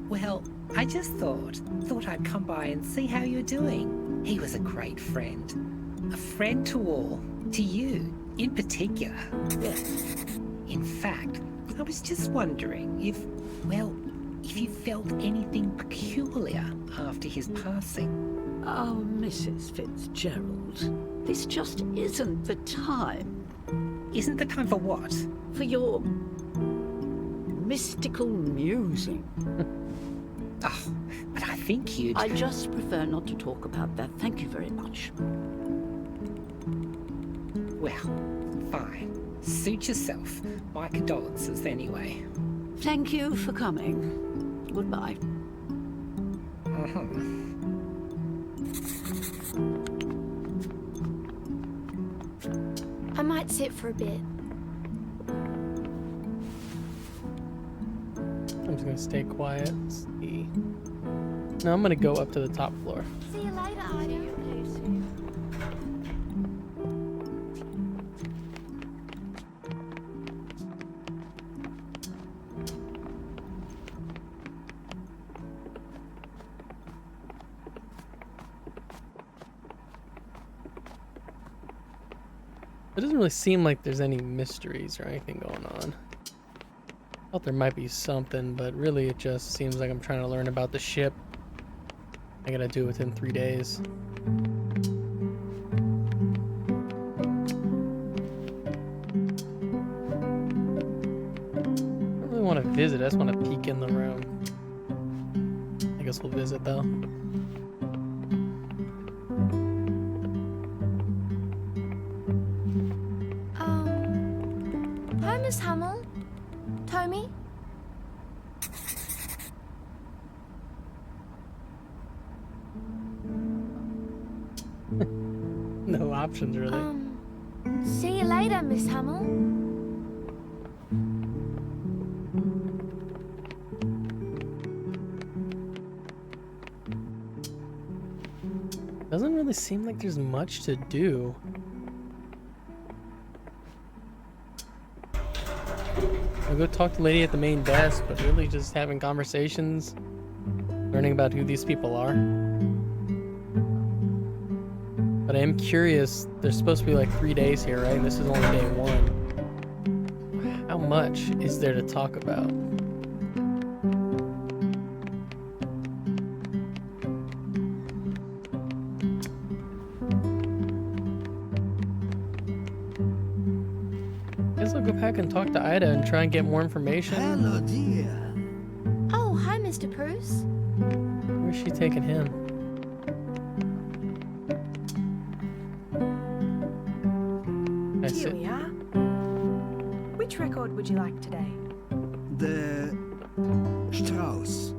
Well, I just thought I'd come by and see how you're doing. He was a great friend. A friend to all. To you, in particular. Yes. In fact, I was just wondering if you felt anything peculiar after his passing. Oh, Mrs. Fitzgerald, this just isn't the time. Isn't the time for what? For your mystical musing. Oh, but I think you'd... I just prefer not to talk about that. Thank you very much. Well, fine. Suit yourself. My condolences anyway. Thank you for coming. Goodbye. I might sit for a bit. I'm just gonna stay quiet. Let's see. No, I'm gonna go up to the top floor. See you later, Ida. It doesn't really seem like there's any mysteries or anything going on. I thought there might be something, but really it just seems like I'm trying to learn about the ship. I gotta do it within 3 days. I don't really want to visit, I just want to peek in the room. I guess we'll visit though. Hi, Miss Hummel. Tommy? No options, really. See you later, Miss Hummel. Doesn't really seem like there's much to do. I'll go talk to the lady at the main desk, but really just having conversations, learning about who these people are. But I am curious, there's supposed to be like 3 days here, right? And this is only day 1. How much is there to talk about? I guess I'll go back and talk to Ida and try and get more information. Hello, dear. Oh, hi, Mr. Bruce. Where's she taking him? Here we are. Which record would you like today? The Strauss.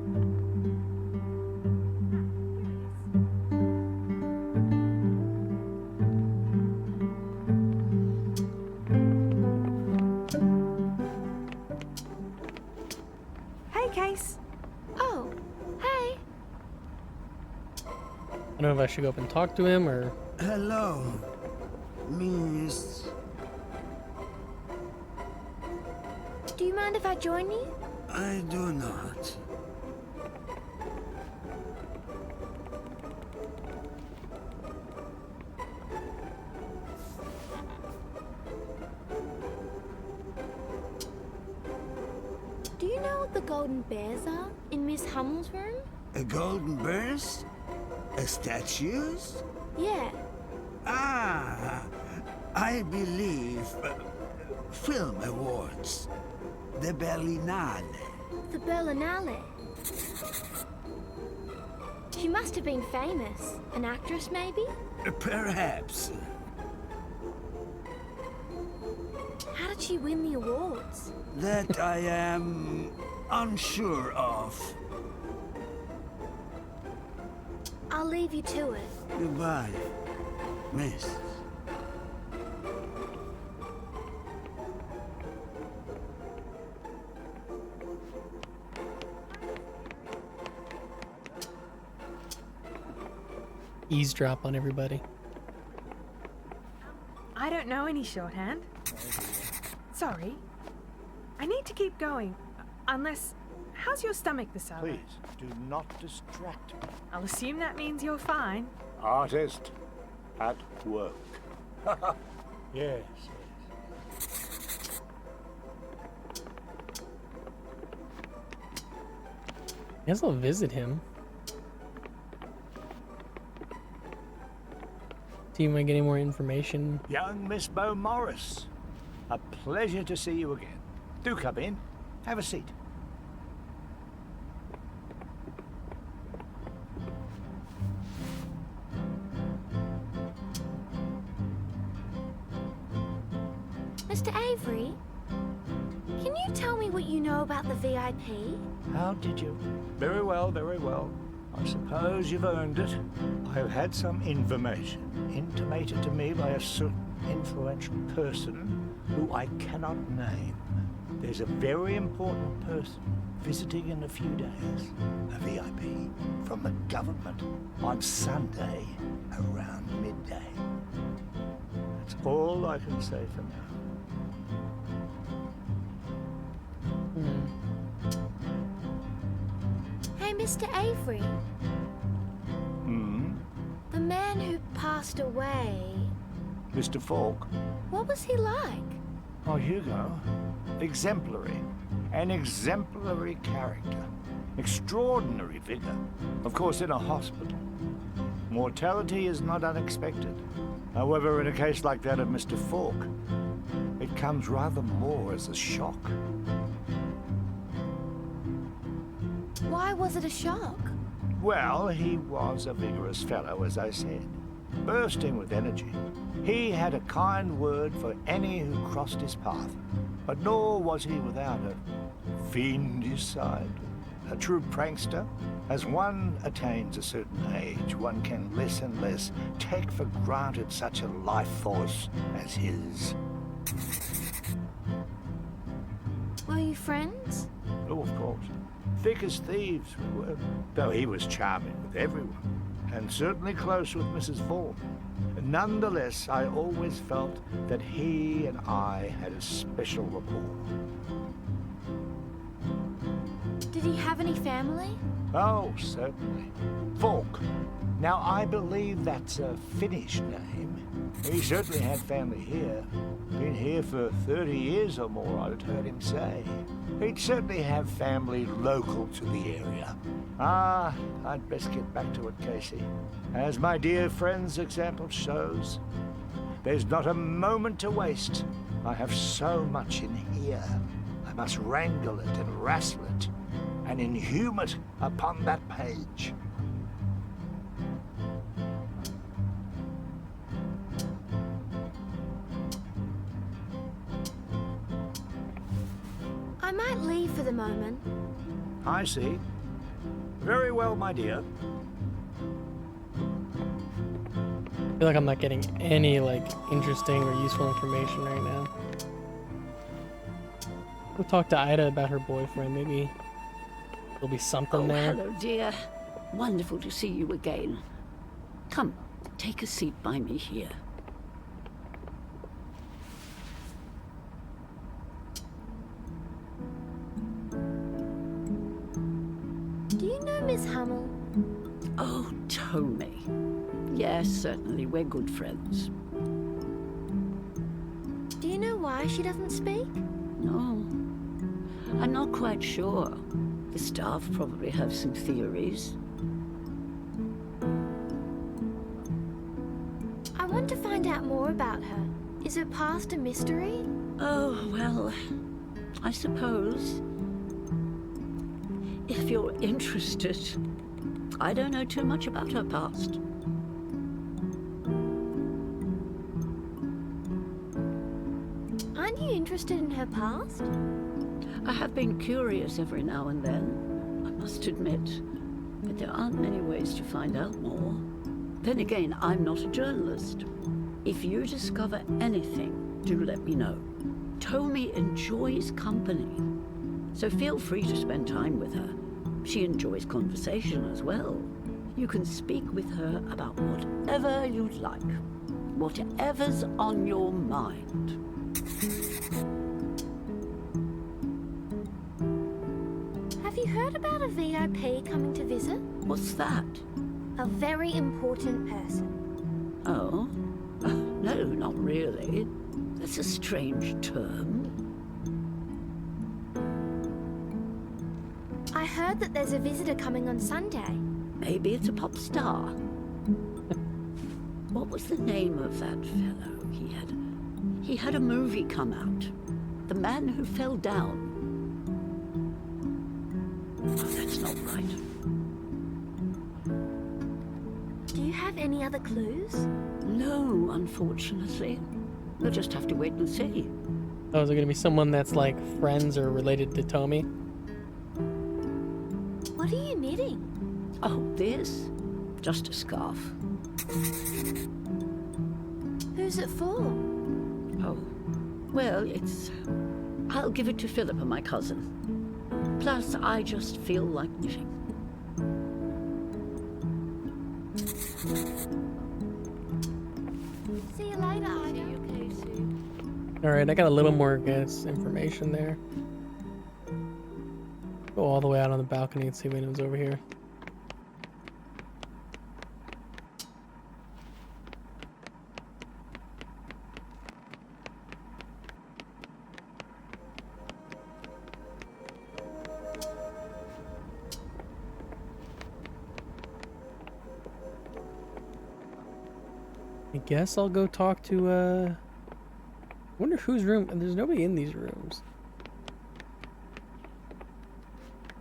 Hey, Case. Oh, hey. I don't know if I should go up and talk to him or... Hello, Miss. Do you mind if I join you? I do not. Do you know what the golden bears are in Miss Hummel's room? A golden burst? A statues? Yeah. Ah, I believe film awards. The Berlinale. The Berlinale. She must have been famous. An actress, maybe? Perhaps. How did she win the awards? That I am unsure of. I'll leave you to it. Goodbye, Miss. eavesdrop on everybody. I don't know any shorthand. Sorry. I need to keep going. Unless... How's your stomach this hour? Please, do not distract me. I'll assume that means you're fine. Artist at work. Yes, I guess I'll visit him. See if I get any more information. Young Miss Beau Morris. A pleasure to see you again. Do come in. Have a seat. Mr. Avery, can you tell me what you know about the VIP? How did you? Very well, very well. I suppose you've earned it. I've had some information intimated to me by a certain influential person who I cannot name. There's a very important person visiting in a few days, a VIP from the government on Sunday around midday. That's all I can say for now. Hey, Mr. Avery. The man who passed away, Mr. Falk? what was he like? Oh, Hugo. Exemplary. An exemplary character. Extraordinary vigor. Of course, in a hospital. Mortality is not unexpected. However, in a case like that of Mr. Falk, it comes rather more as a shock. Why was it a shock? Well, he was a vigorous fellow, as I said, bursting with energy. He had a kind word for any who crossed his path, but nor was he without a fiendish side. A true prankster. As one attains a certain age, one can less and less take for granted such a life force as his. Were you friends? Oh, of course. Thick as thieves we were, though he was charming with everyone, and certainly close with Mrs. Vaughan. Nonetheless, I always felt that he and I had a special rapport. Did he have any family? Oh, certainly. Falk. Now, I believe that's a Finnish name. He certainly had family here. Been here for 30 years or more, I'd heard him say. He'd certainly have family local to the area. Ah, I'd best get back to it, Casey. As my dear friend's example shows, there's not a moment to waste. I have so much in here. I must wrangle it and wrestle it and inhume it upon that page. I might leave for the moment. I see. Very well, my dear. I feel like I'm not getting any like interesting or useful information right now. We'll talk to Ida about her boyfriend. Maybe there'll be something there. Hello, dear. Wonderful to see you again. Come, take a seat by me here. Do you know Miss Hummel? Oh, Tommy. Yes, certainly. We're good friends. Do you know why she doesn't speak? No. I'm not quite sure. The staff probably have some theories. I want to find out more about her. Is her past a mystery? Oh, well, I suppose. If you're interested, I don't know too much about her past. Aren't you interested in her past? I have been curious every now and then, I must admit, but there aren't many ways to find out more. Then again, I'm not a journalist. If you discover anything, do let me know. Tommy enjoys company, so feel free to spend time with her. She enjoys conversation as well. You can speak with her about whatever you'd like, whatever's on your mind. Have you heard about a VIP coming to visit? What's that? A very important person. Oh? No, not really. That's a strange term. I heard that there's a visitor coming on Sunday. Maybe it's a pop star. What was the name of that fellow? He had a movie come out. The Man Who Fell Down. Oh, that's not right. Do you have any other clues? No, unfortunately. We'll just have to wait and see. Oh, is it gonna be someone that's like friends or related to Tommy? What are you knitting? Oh, this? Just a scarf. Who's it for? Oh, well, I'll give it to Philippa, my cousin. Plus, I just feel like knitting. See you later, Ida. Casey. Alright, I got a little more, guess, information there. Go all the way out on the balcony and see if anyone's over here. I guess I'll go talk to, I wonder whose room, there's nobody in these rooms.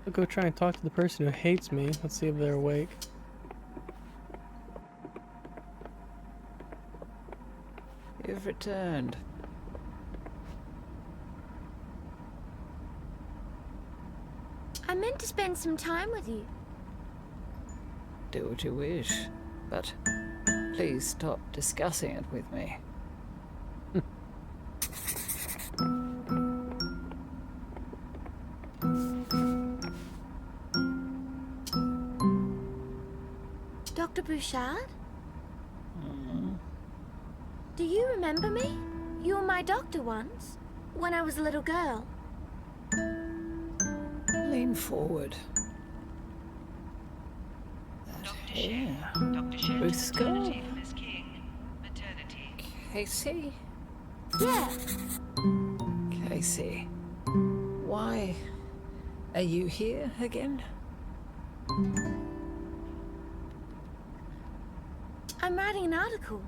I'll go try and talk to the person who hates me. Let's see if they're awake. You've returned. I meant to spend some time with you. Do what you wish, but please stop discussing it with me. Dr. Bouchard? Do you remember me? You were my doctor once, when I was a little girl. Lean forward. That hair. Ruth's girl. Casey? Yeah. Casey. Why are you here again? I'm writing an article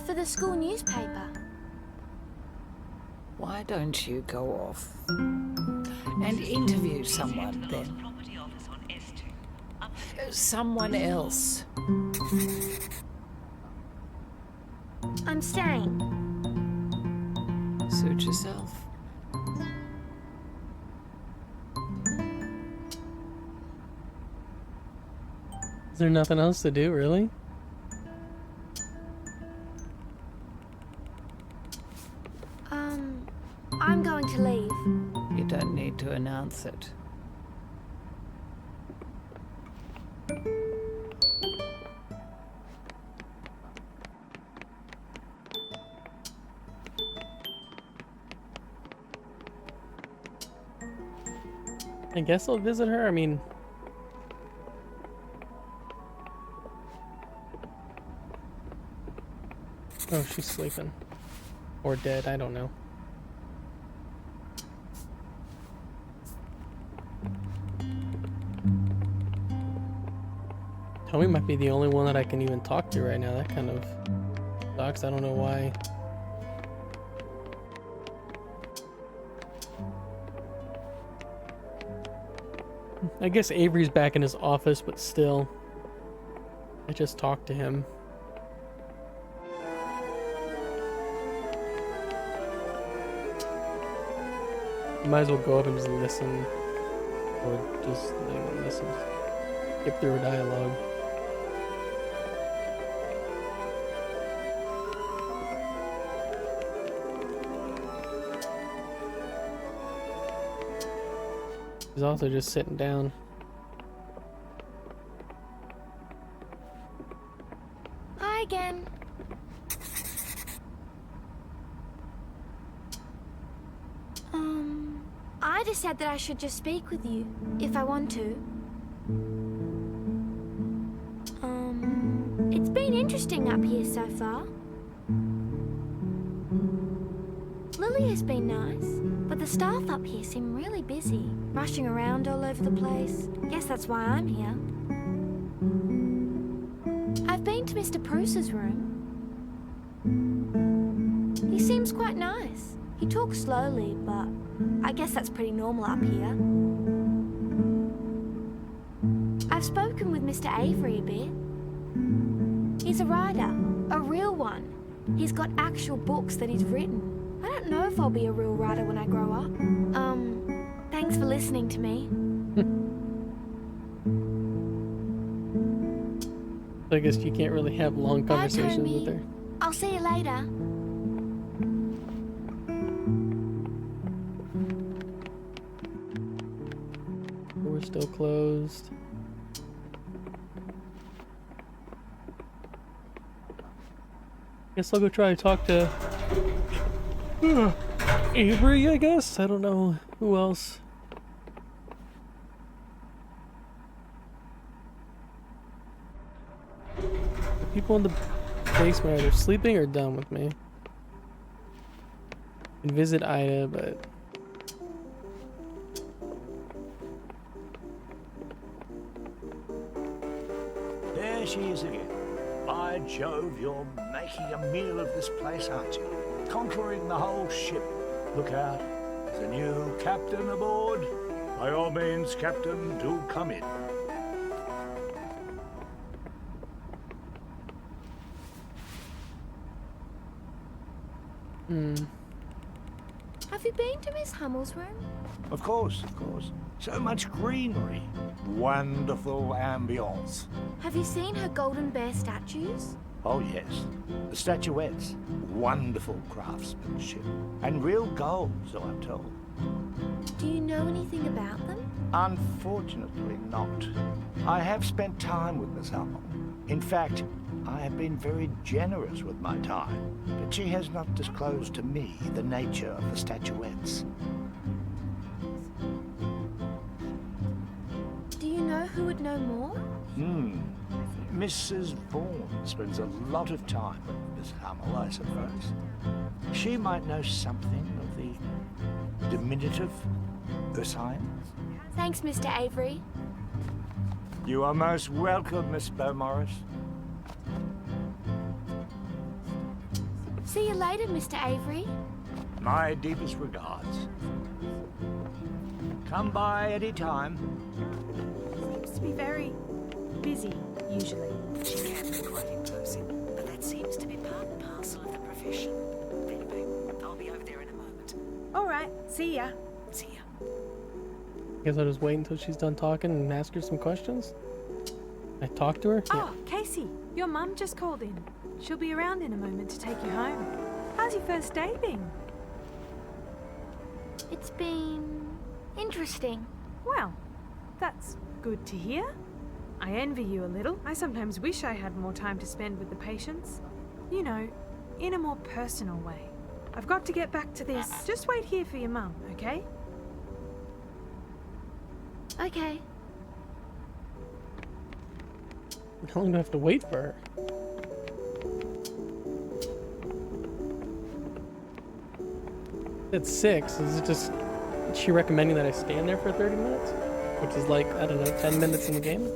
for the school newspaper. Why don't you go off and interview someone then? Someone else. I'm staying. Suit yourself. Is there nothing else to do, really? I'm going to leave. You don't need to announce it. I guess I'll visit her. I mean, oh, she's sleeping. Or dead, I don't know. Tommy might be the only one that I can even talk to right now. That kind of sucks. I don't know why. I guess Avery's back in his office, but still. I just talked to him. Might as well go up and just listen. Or just listen. Skip through a dialogue. He's also just sitting down. Hi again. I just said that I should just speak with you, if I want to. It's been interesting up here so far. Lily has been nice, but the staff up here seem really busy, rushing around all over the place. Guess that's why I'm here. I've been to Mr. Bruce's room. He seems quite nice. He talks slowly, but I guess that's pretty normal up here. I've spoken with Mr. Avery a bit. He's a writer, a real one. He's got actual books that he's written. I don't know if I'll be a real writer when I grow up. Thanks for listening to me. I guess you can't really have long conversations Tommy. with her. I'll see you later. Door's still closed. Guess I'll go try to talk to Avery, I guess? I don't know who else. The people in the basement are either sleeping or done with me. I can visit Ida, but... There she is again. By Jove, you're making a meal of this place, aren't you? Conquering the whole ship. Look out, there's a new captain aboard. By all means, Captain, do come in. Have you been to Miss Hummel's room? Of course, of course. So much greenery. Wonderful ambience. Have you seen her golden bear statues? Oh, yes. The statuettes. Wonderful craftsmanship. And real gold, so I'm told. Do you know anything about them? Unfortunately not. I have spent time with Miss Hummel. In fact, I have been very generous with my time, but she has not disclosed to me the nature of the statuettes. Do you know who would know more? Mrs. Vaughan spends a lot of time with Miss Hummel, I suppose. She might know something of the diminutive, the sign. Thanks, Mr. Avery. You are most welcome, Miss Beaumaris. See you later, Mr. Avery. My deepest regards. Come by any time. Seems to be very busy, usually. She can be quite imposing, but that seems to be part and parcel of the profession. Anyway, I'll be over there in a moment. All right, see ya. See ya. Guess I'll just wait until she's done talking and ask her some questions. I talk to her? Oh, Casey, your mum just called in. She'll be around in a moment to take you home. How's your first day been? It's been interesting. Well, that's good to hear. I envy you a little. I sometimes wish I had more time to spend with the patients. You know, in a more personal way. I've got to get back to this. Just wait here for your mum, okay? Okay. How long do I have to wait for her? It's 6. Is it just... Is she recommending that I stand there for 30 minutes? Which is like, I don't know, 10 minutes in the game?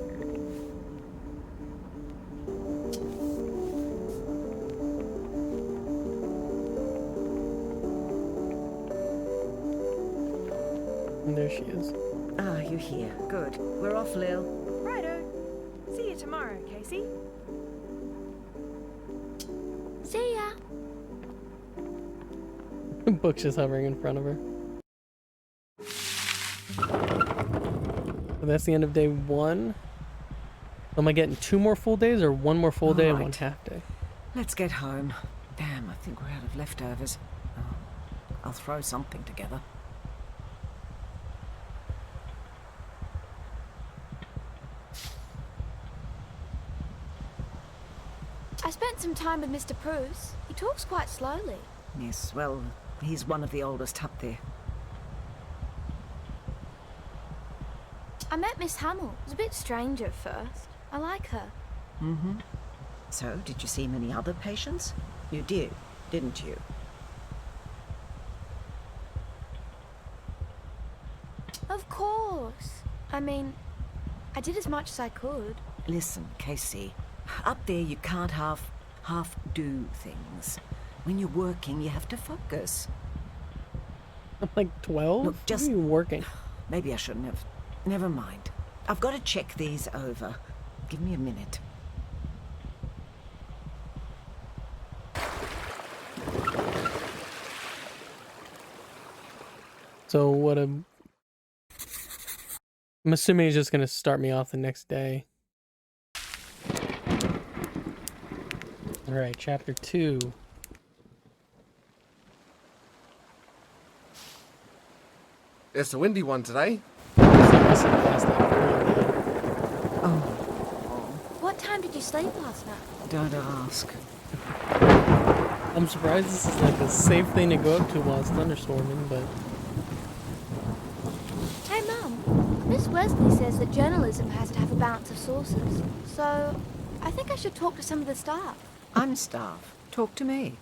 And there she is. Ah, you're here. Good. We're off, Lil. Righto. See you tomorrow, Casey. See ya. Book's just hovering in front of her. So that's the end of day 1. Am I getting 2 more full days or 1 more full day and 1 half day? Let's get home. Damn, I think we're out of leftovers. Oh, I'll throw something together. I spent some time with Mr. Bruce. He talks quite slowly. Yes, well, he's one of the oldest up there. I met Miss Hummel. It was a bit strange at first. I like her. Mm-hmm. So, did you see many other patients? You did, didn't you? Of course. I mean, I did as much as I could. Listen, Casey. Up there you can't half do things. When you're working, you have to focus. I'm like 12? Look, just... What are you working? Maybe I shouldn't have. Never mind. I've got to check these over. Give me a minute. So what a... I'm assuming he's just going to start me off the next day. Alright, chapter 2. It's a windy one today. Listen fast. Don't ask. I'm surprised this is like a safe thing to go up to while it's thunderstorming, but... Hey, Mum. Miss Wesley says that journalism has to have a balance of sources. So, I think I should talk to some of the staff. I'm staff. Talk to me.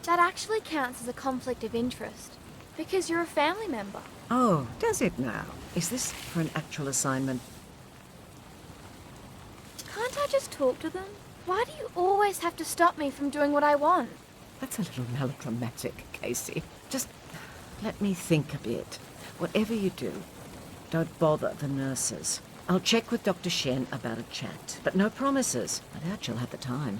That actually counts as a conflict of interest. Because you're a family member. Oh, does it now? Is this for an actual assignment? Can't I just talk to them? Why do you always have to stop me from doing what I want? That's a little melodramatic, Casey. Just let me think a bit. Whatever you do, don't bother the nurses. I'll check with Dr. Shen about a chat, but no promises. I doubt she'll have the time.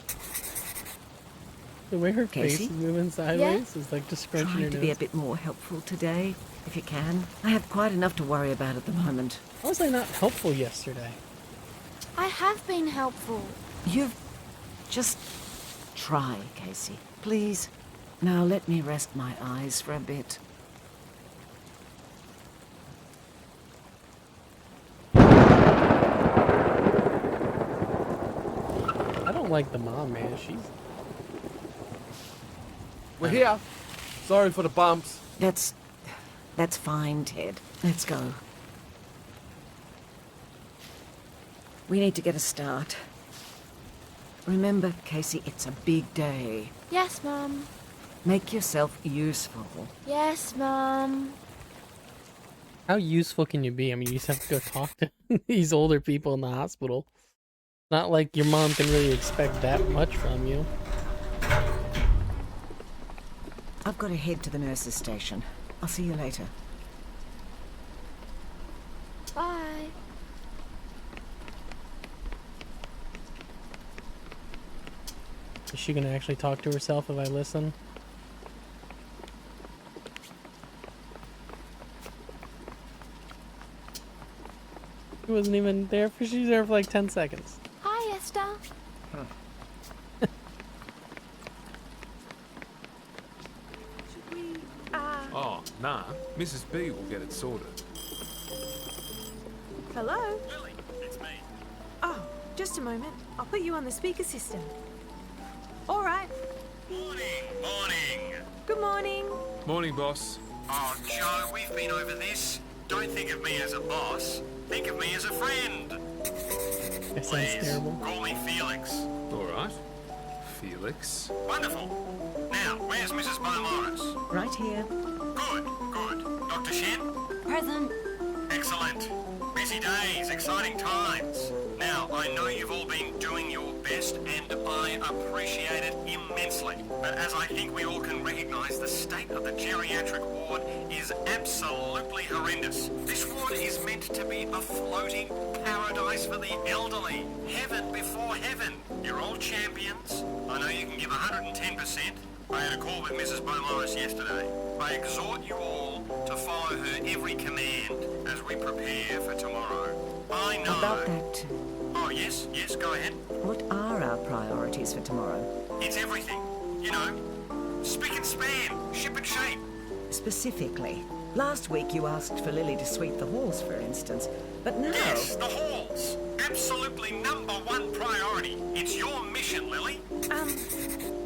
The way her face Casey? is moving sideways is like just scrunching her Try to be a nose. bit more helpful today, if you can. I have quite enough to worry about at the moment. How was I not helpful yesterday? I have been helpful. You've just try, Casey. Please. Now let me rest my eyes for a bit. I don't like the mom, man. She's... We're here. Sorry for the bumps. That's fine, Ted. Let's go. We need to get a start. Remember, Casey, it's a big day. Yes, Mum. Make yourself useful. Yes, Mum. How useful can you be? I mean, you just have to go talk to these older people in the hospital. Not like your mom can really expect that much from you. I've got to head to the nurse's station. I'll see you later. Bye. Is she gonna actually talk to herself if I listen? She wasn't even there for, she's there for like 10 seconds. Hi, Esther. Oh, nah. Mrs. B will get it sorted. Hello? Lily, it's me. Oh, just a moment. I'll put you on the speaker system. All right. Morning. Good morning. Morning, boss. Oh, Joe, we've been over this. Don't think of me as a boss. Think of me as a friend. That sounds Please, terrible. call me Felix. All right. Felix. Wonderful. Now, where's Mrs. Beaumaris? Right here. Good. Dr. Shen? Present. Excellent. Busy days, exciting times. Now, I know you've all been doing your best, and I appreciate it immensely. But as I think we all can recognize, the state of the geriatric ward is absolutely horrendous. This ward is meant to be a floating paradise for the elderly. Heaven before heaven. You're all champions. I know you can give 110%. I had a call with Mrs. Beaumaris yesterday. I exhort you all to follow her every command as we prepare for tomorrow. I know... About that, Oh, yes, go ahead. what are our priorities for tomorrow? It's everything. You know, spick and span, ship and shape. Specifically, last week you asked for Lily to sweep the halls, for instance, but now... Yes, the halls. Absolutely #1 priority. It's your mission, Lily.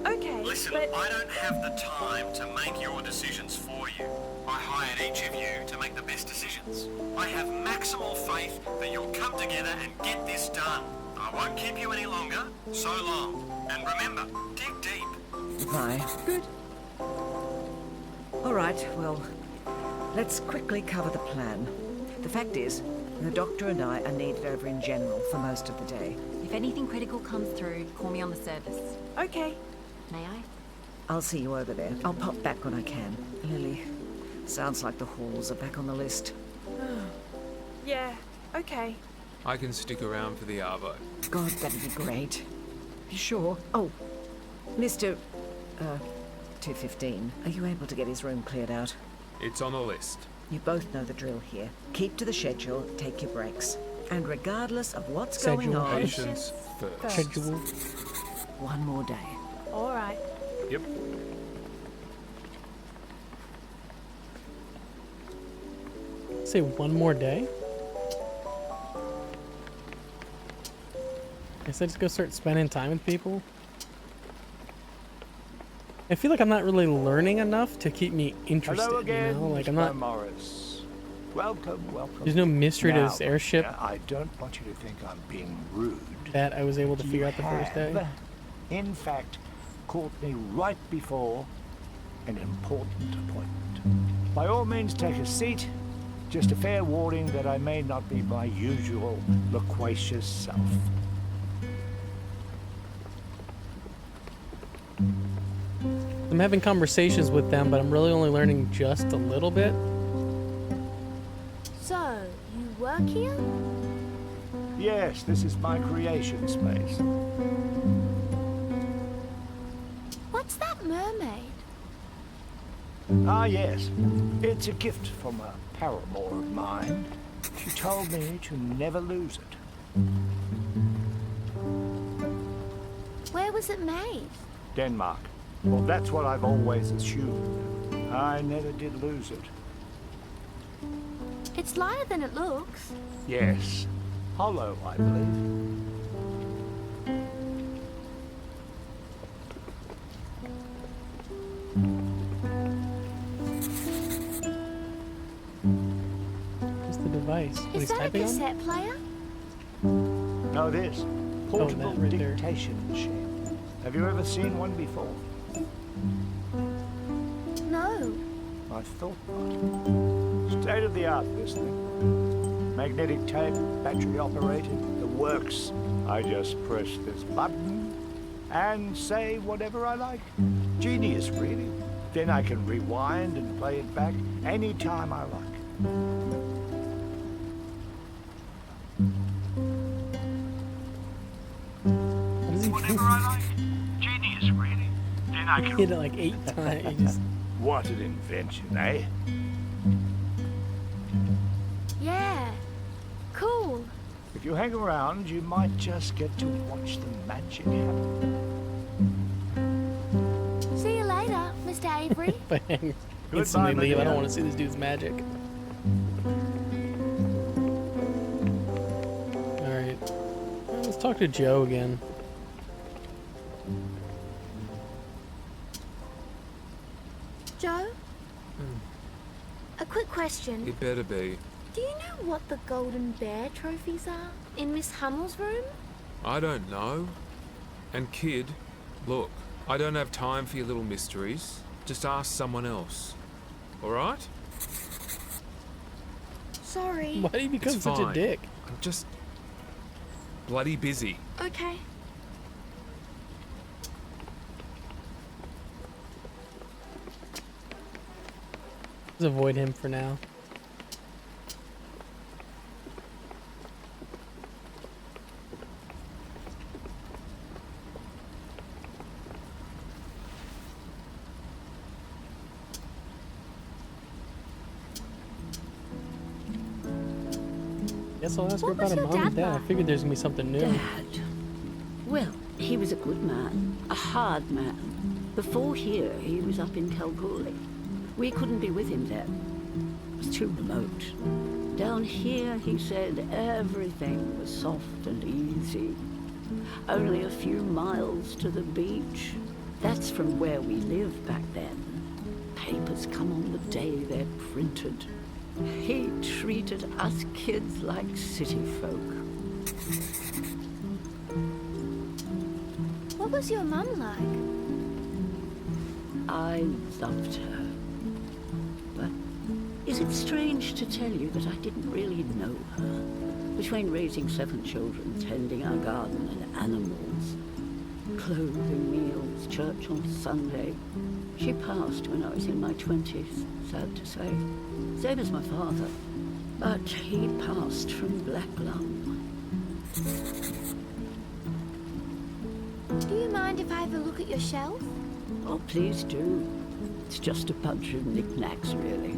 Okay, Listen, but... I don't have the time to make your decisions for you. I hired each of you to make the best decisions. I have maximal faith that you'll come together and get this done. I won't keep you any longer. So long. And remember, dig deep. Bye. Good. All right, well, let's quickly cover the plan. The fact is, the doctor and I are needed over in general for most of the day. If anything critical comes through, call me on the service. Okay. May I? I'll see you over there. I'll pop back when I can. Lily, sounds like the halls are back on the list. Yeah, okay. I can stick around for the Arvo. God, that'd be great. You sure? Oh, Mr. 215, are you able to get his room cleared out? It's on the list. You both know the drill here. Keep to the schedule, take your breaks. And regardless of what's Schedule. going on... Patience first. Schedule. One more day. All right. Yep. Say one more day? guess I just go start spending time with people. I feel like I'm not really learning enough to keep me interested. Hello again, you know? Like I'm Mr. not. Morris. Welcome, welcome. There's no mystery to this Now, airship. I don't want you to think I'm being rude. That I was able to You figure out the first day. have, in fact, caught me right before an important appointment. By all means, take a seat. Just a fair warning that I may not be my usual loquacious self. I'm having conversations with them, but I'm really only learning just a little bit. So, you work here? Yes, this is my creation space. What's that mermaid? Ah, yes. It's a gift from a paramour of mine. She told me to never lose it. Where was it made? Denmark. Well, that's what I've always assumed. I never did lose it. It's lighter than it looks. Yes. Hollow, I believe. What's the device? What Is he's that a typing on? cassette player? No, this. Portable that right there. dictation machine. Have you ever seen one before? No. I thought not. State of the art, this thing. Magnetic tape, battery operated, the works. I just press this button and say whatever I like. Genius, really. Then I can rewind and play it back anytime I like. What is he Whatever doing? I like. Genius, really. Then I can Hit it like 8 times. What an invention, eh? Yeah. Cool. If you hang around, you might just get to watch the magic happen. See you later, Mr. Avery. If I hang instantly Goodbye, leave, I don't Lydia. want to see this dude's magic. Alright. Let's talk to Joe again. Joe? A quick question. It better be. Do you know what the Golden Bear trophies are in Miss Hummel's room? I don't know. And kid, look, I don't have time for your little mysteries. Just ask someone else. Alright? Sorry. Why do you become It's such a fine. dick? I'm just bloody busy. Okay. Let's avoid him for now. Guess I'll ask her What about was her your mom and dad dad. I like? figured there's gonna be something new. Dad. Well, he was a good man, a hard man. Before here, he was up in Kalgoorlie. We couldn't be with him then. It was too remote. Down here, he said, everything was soft and easy. Only a few miles to the beach. That's from where we lived back then. Papers come on the day they're printed. He treated us kids like city folk. What was your mum like? I loved her. But is it strange to tell you that I didn't really know her? Between raising 7 children, tending our garden and animals, clothing, meals, church on Sunday, she passed when I was in my 20s, sad to say. Same as my father. But he passed from black lung. Do you mind if I have a look at your shelf? Oh, please do. It's just a bunch of knickknacks, really.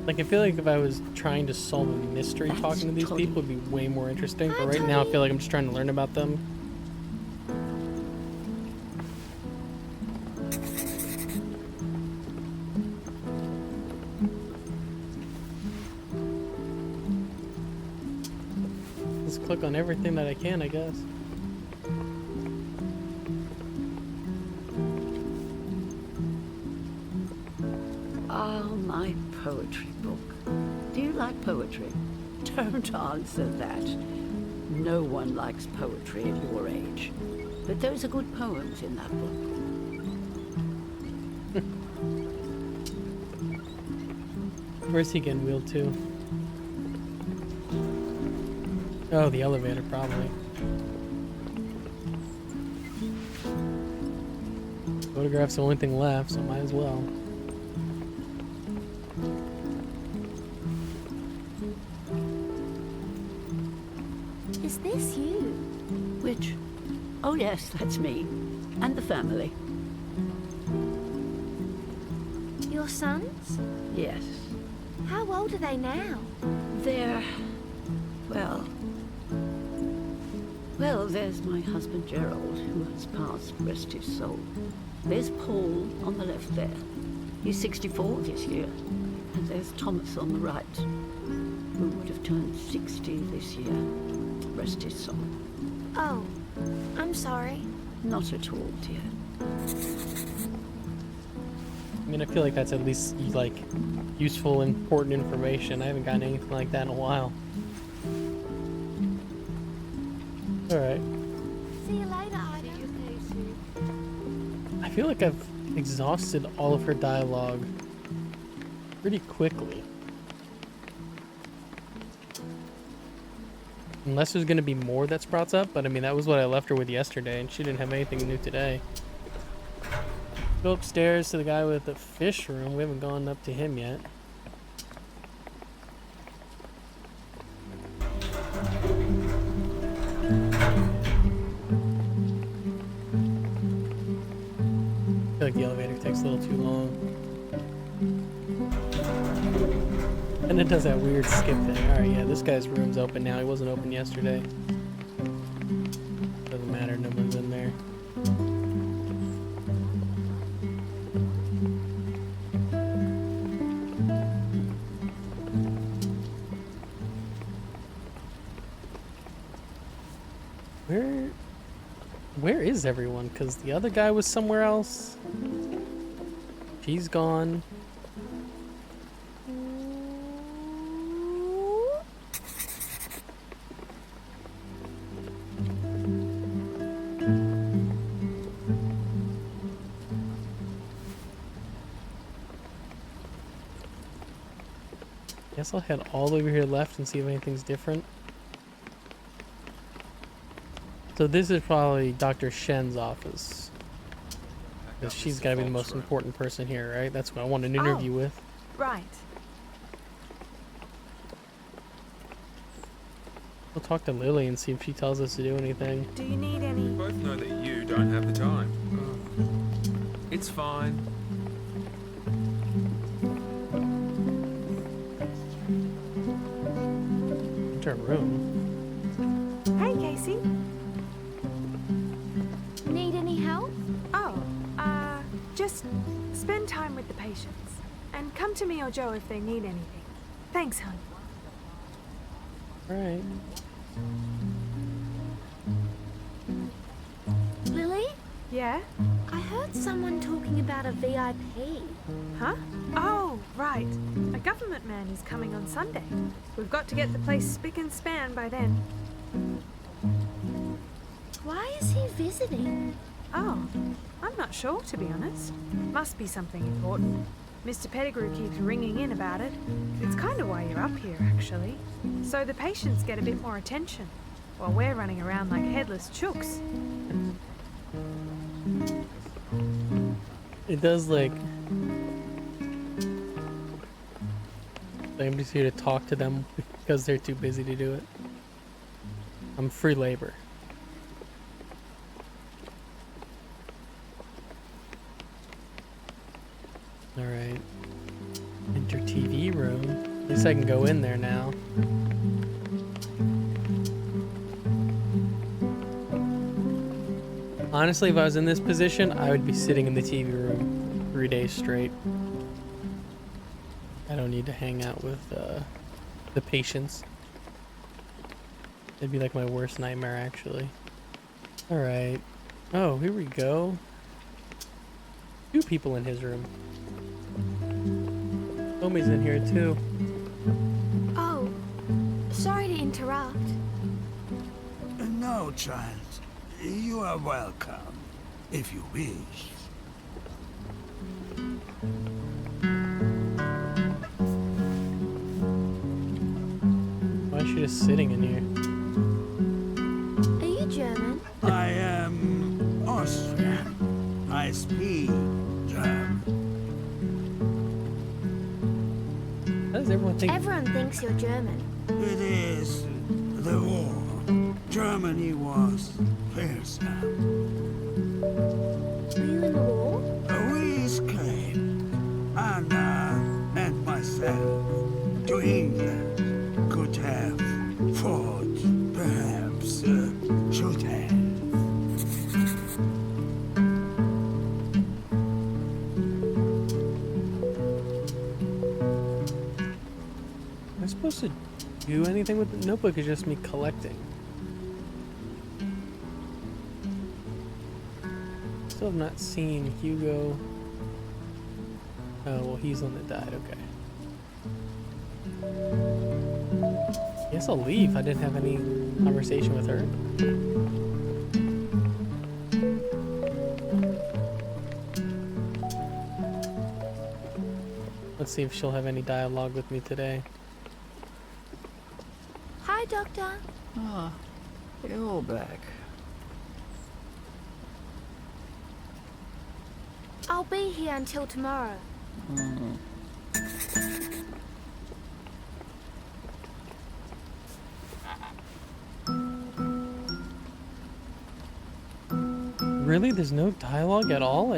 Like, I feel like if I was trying to solve a mystery That's talking to these Toddy. people would be way more interesting. Hi, But right now I Toddy. feel like I'm just trying to learn about them. click on everything that I can, I guess. Oh, my poetry book. Do you like poetry? Don't answer that. No one likes poetry at your age. But those are good poems in that book. Where's he getting wheeled to? Oh, the elevator, probably. Photograph's the only thing left, so might as well. Is this you? Which? Oh yes, that's me. And the family. Your sons? Yes. How old are they now? They're... well, there's my husband Gerald, who has passed, rest his soul. There's Paul on the left there. He's 64 this year. And there's Thomas on the right, who would have turned 60 this year. Rest his soul. Oh, I'm sorry. Not at all, dear. I mean, I feel like that's at least, like, useful, important information. I haven't gotten anything like that in a while. Alright. See you later, Ida. I feel like I've exhausted all of her dialogue pretty quickly. Unless there's going to be more that sprouts up, but I mean, that was what I left her with yesterday, and she didn't have anything new today. Go upstairs to the guy with the fish room. We haven't gone up to him yet. I feel like the elevator takes a little too long. And it does that weird skip thing. Alright, yeah, this guy's room's open now. He wasn't open yesterday. Doesn't matter, no one's in there. Where is everyone? Because the other guy was somewhere else. She's gone. Guess I'll head all the way over here left and see if anything's different. So this is probably Dr. Shen's office. Because she's got to be the most important person here, right? That's what I want an interview with. Right. We'll talk to Lily and see if she tells us to do anything. Do you need any? We both know that you don't have the time. It's fine. It's her room. Hey, Casey. Need any help? Oh, just spend time with the patients. And come to me or Joe if they need anything. Thanks, hon. Alright. Lily? Yeah? I heard someone talking about a VIP. Huh? Oh, right. A government man is coming on Sunday. We've got to get the place spick and span by then. Why is he visiting? Oh, I'm not sure, to be honest. Must be something important. Mr. Pettigrew keeps ringing in about it. It's kind of why you're up here, actually. So the patients get a bit more attention, while we're running around like headless chooks. It does, like... I'm just here to talk to them because they're too busy to do it. I'm free labor. Alright. Enter TV room. At least I can go in there now. Honestly, if I was in this position, I would be sitting in the TV room 3 days straight. I don't need to hang out with the patients. It'd be like my worst nightmare, actually. Alright. Oh, here we go. 2 people in his room. Tommy's in here, too. Oh, sorry to interrupt. No, child. You are welcome, if you wish. Why is she just sitting in here? Are you German? I am Austrian. I speak German. How does everyone think? Everyone thinks you're German. It is the war. Germany was fearsome. Were you in the war? We escaped, Anna and myself, to England. Could have fought, perhaps should have. Am I supposed to do anything with the notebook? Is just me collecting? Still have not seen Hugo. Oh, well, he's the one that died. Okay. Guess I'll leave. I didn't have any conversation with her. Let's see if she'll have any dialogue with me today. Hi, Doctor. Ah, you're back. I'll be here until tomorrow. Really? There's no dialogue at all?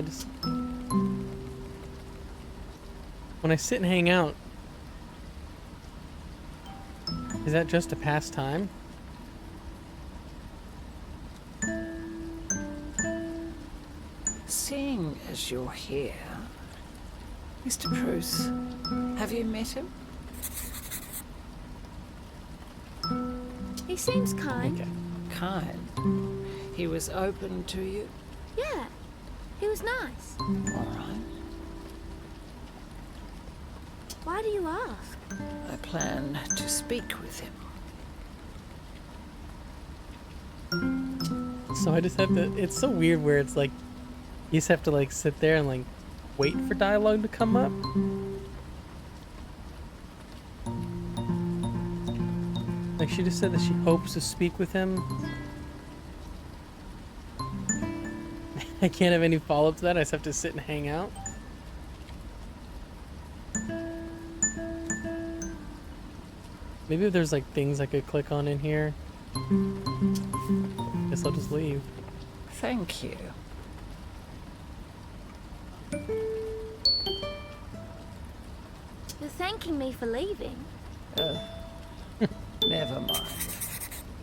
When I sit and hang out, is that just to pass time? Seeing as you're here, Mr. Bruce, have you met him? He seems kind. Okay. Kind. He was open to you? Yeah, he was nice. All right. Why do you ask? I plan to speak with him. So I just have to, it's so weird where it's like, you just have to like sit there and like wait for dialogue to come up. Like she just said that she hopes to speak with him. I can't have any follow-up to that, I just have to sit and hang out. Maybe if there's like things I could click on in here. Guess I'll just leave. Thank you. You're thanking me for leaving. Never mind.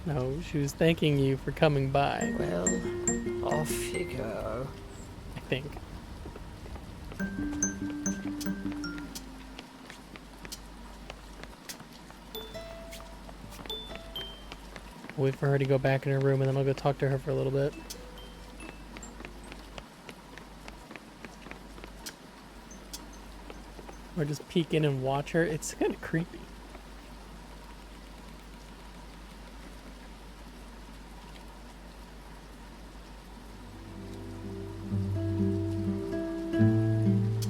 No, she was thanking you for coming by. Well, off you go. I think. Wait for her to go back in her room and then I'll go talk to her for a little bit. Or just peek in and watch her. It's kind of creepy.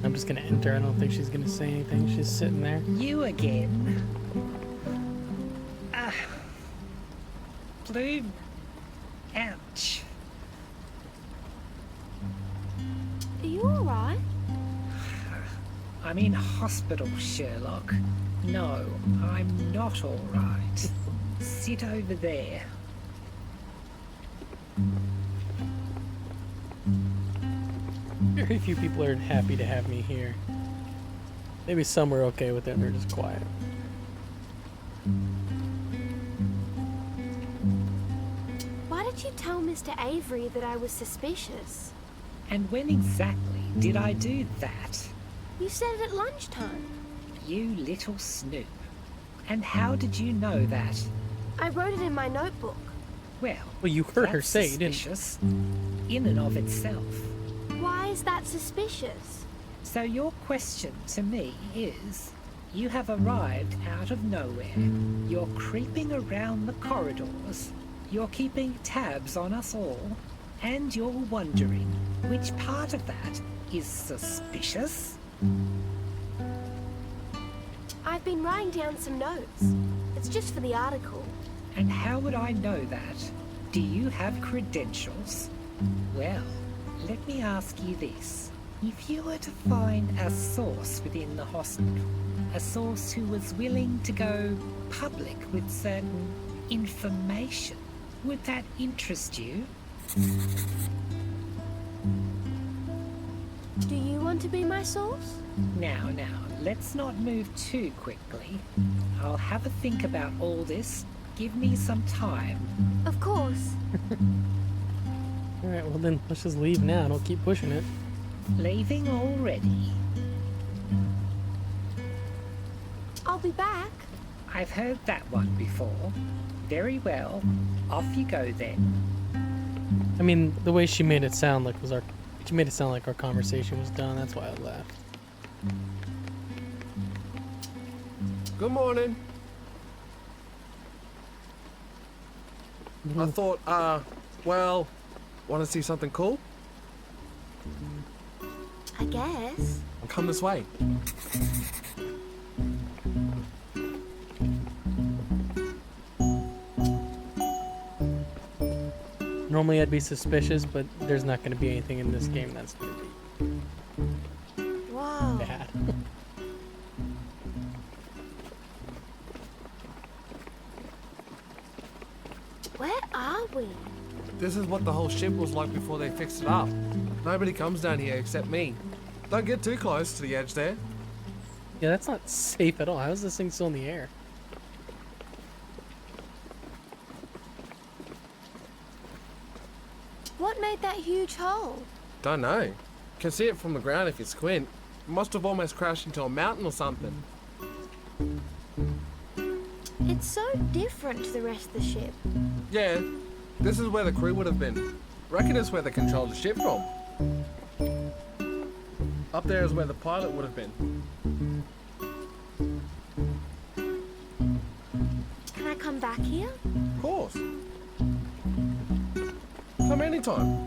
I'm just gonna enter. I don't think she's gonna say anything. She's sitting there. You again. Blue. Ouch. Are you alright? I'm in hospital, Sherlock. No, I'm not alright. Sit over there. Very few people are happy to have me here. Maybe some are okay with it and they're just quiet. Why did you tell Mr. Avery that I was suspicious? And when exactly did I do that? You said it at lunchtime. You little snoop. And how did you know that? I wrote it in my notebook. Well, you heard her that's say, didn't you? suspicious in and of itself. Why is that suspicious? So your question to me is, you have arrived out of nowhere. You're creeping around the corridors. You're keeping tabs on us all. And you're wondering which part of that is suspicious? I've been writing down some notes. It's just for the article. And how would I know that? Do you have credentials? Well, let me ask you this. If you were to find a source within the hospital, a source who was willing to go public with certain information, would that interest you? Do you want to be my source? Now, let's not move too quickly. I'll have a think about all this. Give me some time. Of course. Alright, well then, let's just leave now. Don't keep pushing it. Leaving already? I'll be back. I've heard that one before. Very well. Off you go then. I mean, the way she made it sound like she made it sound like our conversation was done. That's why I left. Good morning. I thought, well, want to see something cool? I guess. Come this way. Normally I'd be suspicious, but there's not going to be anything in this game that's going to be Whoa. bad. Where are we? This is what the whole ship was like before they fixed it up. Nobody comes down here except me. Don't get too close to the edge there. Yeah, that's not safe at all. How is this thing still in the air? What made that huge hole? Don't know. Can see it from the ground if you squint. Must have almost crashed into a mountain or something. It's so different to the rest of the ship. Yeah, this is where the crew would have been. Reckon it's where they controlled the ship from. Up there is where the pilot would have been. Can I come back here? Of course. Come anytime.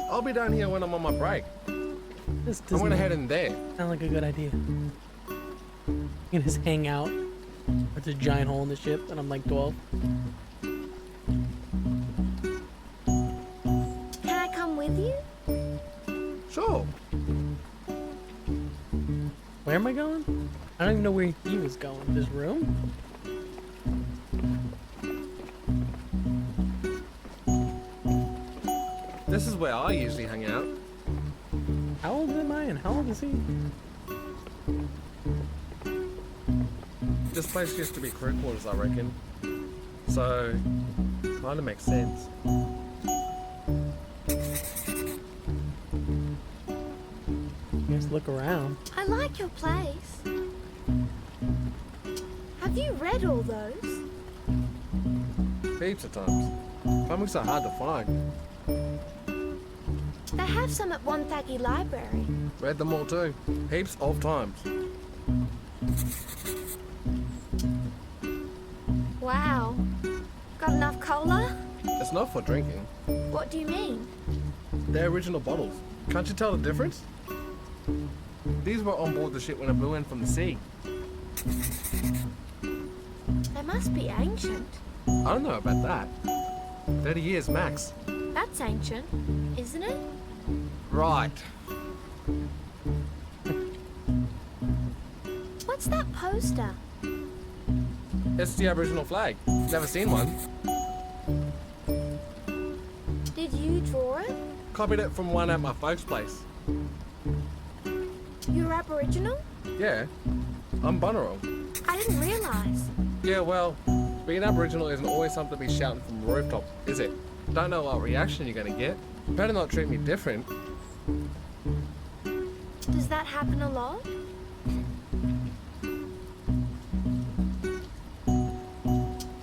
I'll be down here when I'm on my break. This I'm gonna head in there. Sound like a good idea. You can just hang out. There's a giant hole in the ship, and I'm like 12. Can I come with you? Sure. Where am I going? I don't even know where he was going. This room? This is where I usually hang out. How old am I and how old is he? This place used to be crew quarters, I reckon. So, kinda makes sense. Just look around. I like your place. Have you read all those? Heaps of times. Comics are hard to find. They have some at Wonthaggi Library. Read them all too. Heaps of times. Wow. Got enough cola? It's not for drinking. What do you mean? They're original bottles. Can't you tell the difference? These were on board the ship when it blew in from the sea. They must be ancient. I don't know about that. 30 years max. That's ancient, isn't it? Right. What's that poster? It's the Aboriginal flag. Never seen one. Did you draw it? Copied it from one at my folks' place. You're Aboriginal? Yeah. I'm Bunurong. I didn't realise. Yeah, well, being Aboriginal isn't always something to be shouting from the rooftop, is it? Don't know what reaction you're gonna get. Better not treat me different. Does that happen a lot?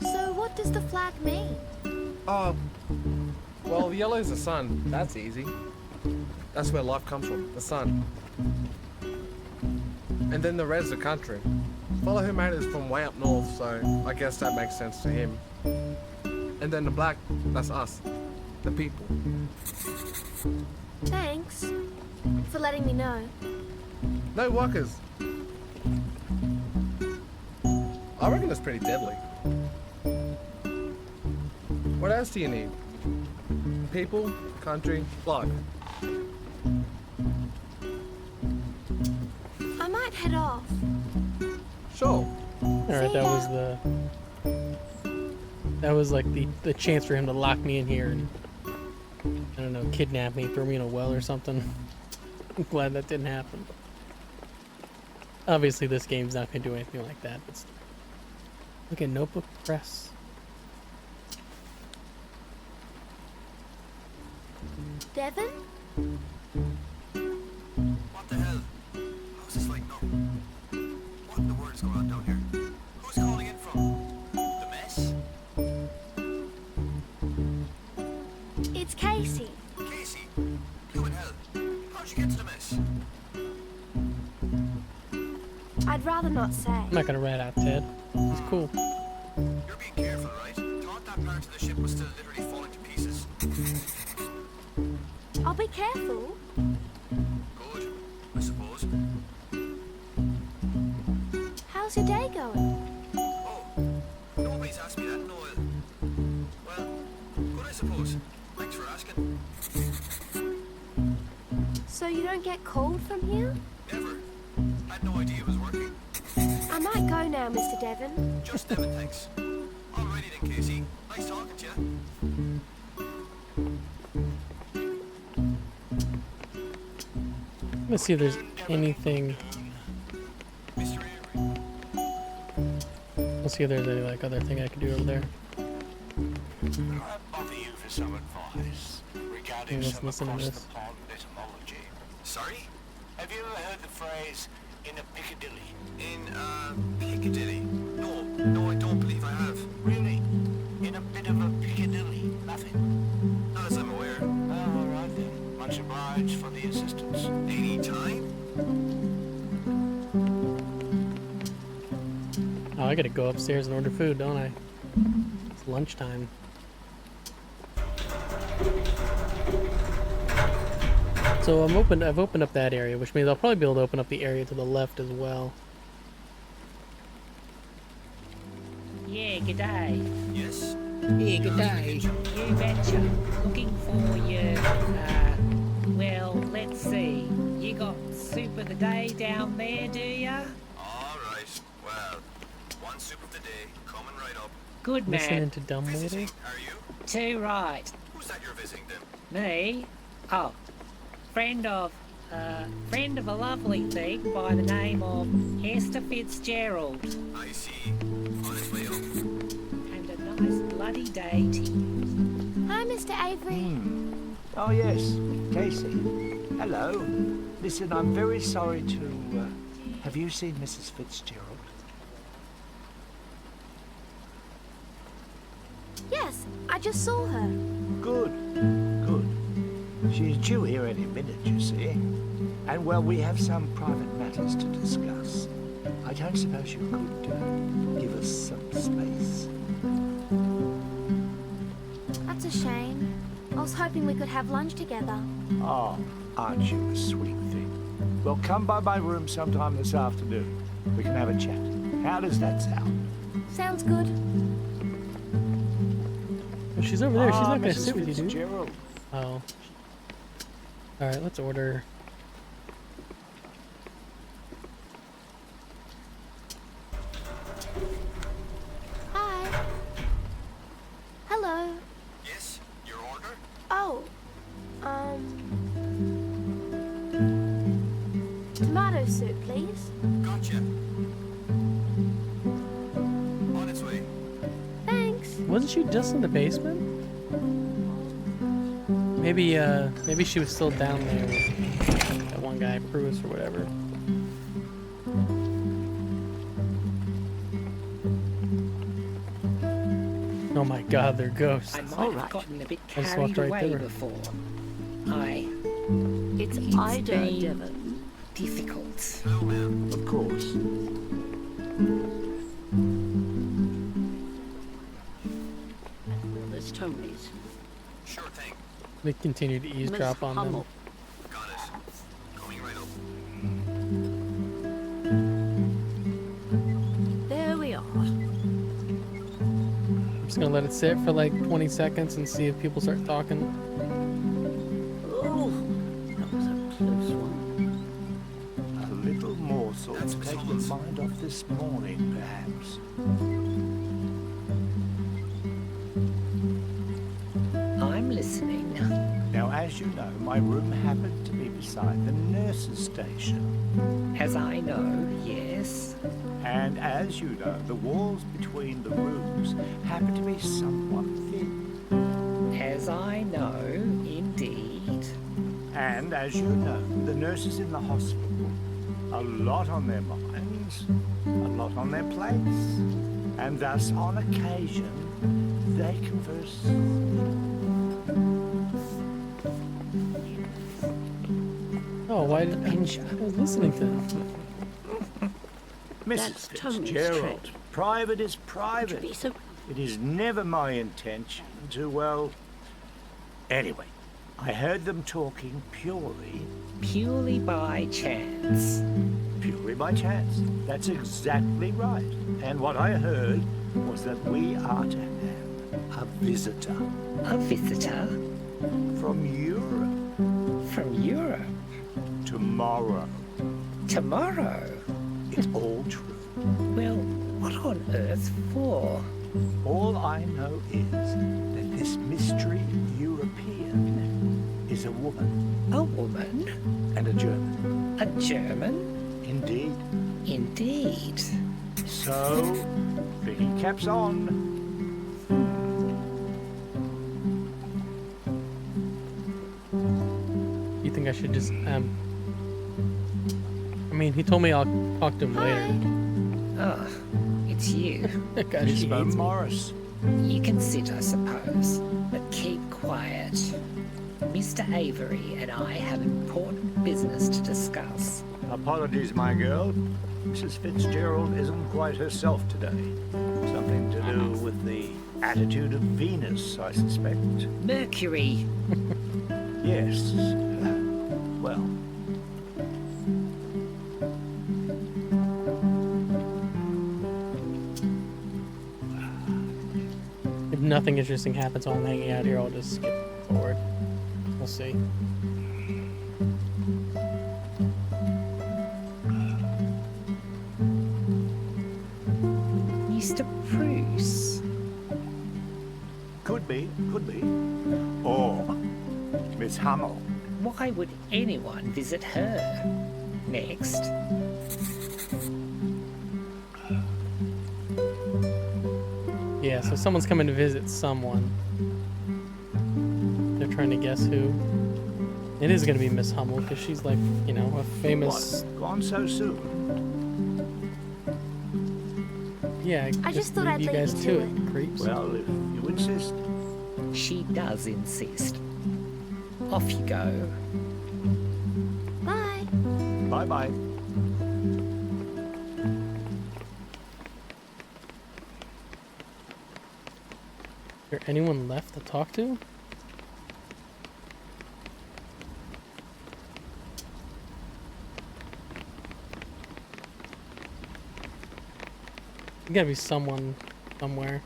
So what does the flag mean? Oh, well, the yellow's the sun. That's easy. That's where life comes from, the sun. And then the red's the country. Fellow who made it is from way up north, so I guess that makes sense to him. And then the black, that's us, the people. Thanks for letting me know. No workers. I reckon it's pretty deadly. What else do you need? People, country, life. I might head off. Sure. Alright, that was like the chance for him to lock me in here and, I don't know, kidnap me, throw me in a well or something. I'm glad that didn't happen. Obviously this game's not gonna do anything like that, but still. Look at Notebook Press. Devin? What the hell? How's this like no? What in the world is going on down here? Who's calling in from? The mess? It's Casey. Casey? You in hell? How'd you get to the mess? I'd rather not say. I'm not gonna rat out Ted. He's cool. You're being careful, right? Thought that part of the ship was still literally falling to pieces. I'll be careful. Good, I suppose. How's your day going? Oh, nobody's asked me that, Noel. Well, good, I suppose. Thanks for asking. So you don't get cold from here? Never. Had no idea it was working. I might go now, Mr. Devon. Just Devin, thanks. Alrighty then, Casey. Nice talking to you. Let's see if there's anything. Let's see if there's any like other thing I can do over there. I bother you for some advice regarding Let's some listen to across this. the pond etymology. Sorry? Have you ever heard the phrase in a Piccadilly? In, Piccadilly? No, I don't believe I have. Really? In a bit of a Piccadilly? Nothing? Not as I'm aware. Oh, all right then. Much obliged for the assistance. Any time? Oh, I gotta go upstairs and order food, don't I? It's lunchtime. So I've opened up that area, which means I'll probably be able to open up the area to the left as well. Yeah, g'day. Yes? Yeah, g'day. You betcha. Looking for you. Well, let's see. You got soup of the day down there, do ya? Alright. Well, one soup of the day, coming right up. Good man. Listening to Dumbwaiter? Visiting, are you? Too right. Who's that you're visiting then? Me? Oh, friend of a lovely thing by the name of Hester Fitzgerald. I see. On his way up. And a nice bloody day to you. Hi, Mr. Avery. Oh, yes. Casey. Hello. Listen, I'm very sorry to... have you seen Mrs. Fitzgerald? Yes, I just saw her. Good. Good. She's due here any minute, you see. And, well, we have some private matters to discuss. I don't suppose you could give us some space. That's a shame. I was hoping we could have lunch together. Oh, aren't you a sweet thing? Well, come by my room sometime this afternoon. We can have a chat. How does that sound? Sounds good. Well, she's over there. She's not gonna Mrs. sit with you, dude. Fitzgerald. Oh. Alright, let's order. Hi. Hello. Yes? Your order? Oh, tomato soup, please. Gotcha. On its way. Thanks. Wasn't she just in the basement? Maybe she was still down there with that one guy, Bruce or whatever. Oh my god, they're ghosts. I might All have right. gotten a bit I just carried walked right away through. before. It's It's Ida been Devon. difficult. Of course. There's Tony's. Sure thing. They continue to eavesdrop on them. Hummel. Got it. Coming right over. There we are. I'm just gonna let it sit for like 20 seconds and see if people start talking. Oh, that was a close one. A little morsel to take the mind off this morning, perhaps. I'm listening. Now, as you know, my room happened to be beside the nurse's station. As I know, yes. And as you know, the walls between the rooms happen to be somewhat thin. As I know, indeed. And as you know, the nurses in the hospital, a lot on their minds, a lot on their plates. And thus, on occasion, they converse. Oh, why did I was listening to them? Mrs. That's Tony's Fitzgerald, trick. private is private. Be so It is never my intention to, well... Anyway, I heard them talking Purely by chance. Purely by chance. That's exactly right. And what I heard was that we are to have a visitor. A visitor? From Europe. From Europe? Tomorrow. Tomorrow? It's all true. Well, what on earth for? All I know is that this mystery European is a woman. A woman? And a German. A German? Indeed. Indeed. So, Vicky caps on. You think I should just I mean, he told me I'll talk to him later. Oh, it's you. Gosh, he Miss hates me. Morris. You can sit, I suppose, but keep quiet. Mr. Avery and I have important business to discuss. Apologies, my girl. Mrs. Fitzgerald isn't quite herself today. Something to do with the attitude of Venus, I suspect. Mercury. Yes. Well. If nothing interesting happens while I'm hanging out here, I'll just skip forward. We'll see. Mr. Bruce. Could be. Or Miss Hummel. Why would anyone visit her? Next. Yeah, so someone's coming to visit someone. They're trying to guess who. It is going to be Miss Hummel because she's like, you know, a famous. What? Gone so soon? Yeah, I just thought I'd leave you leave guys you to to it, creeps. Well, if you insist. She does insist. Off you go. Bye. Bye-bye. Is there anyone left to talk to? There's gotta be someone somewhere.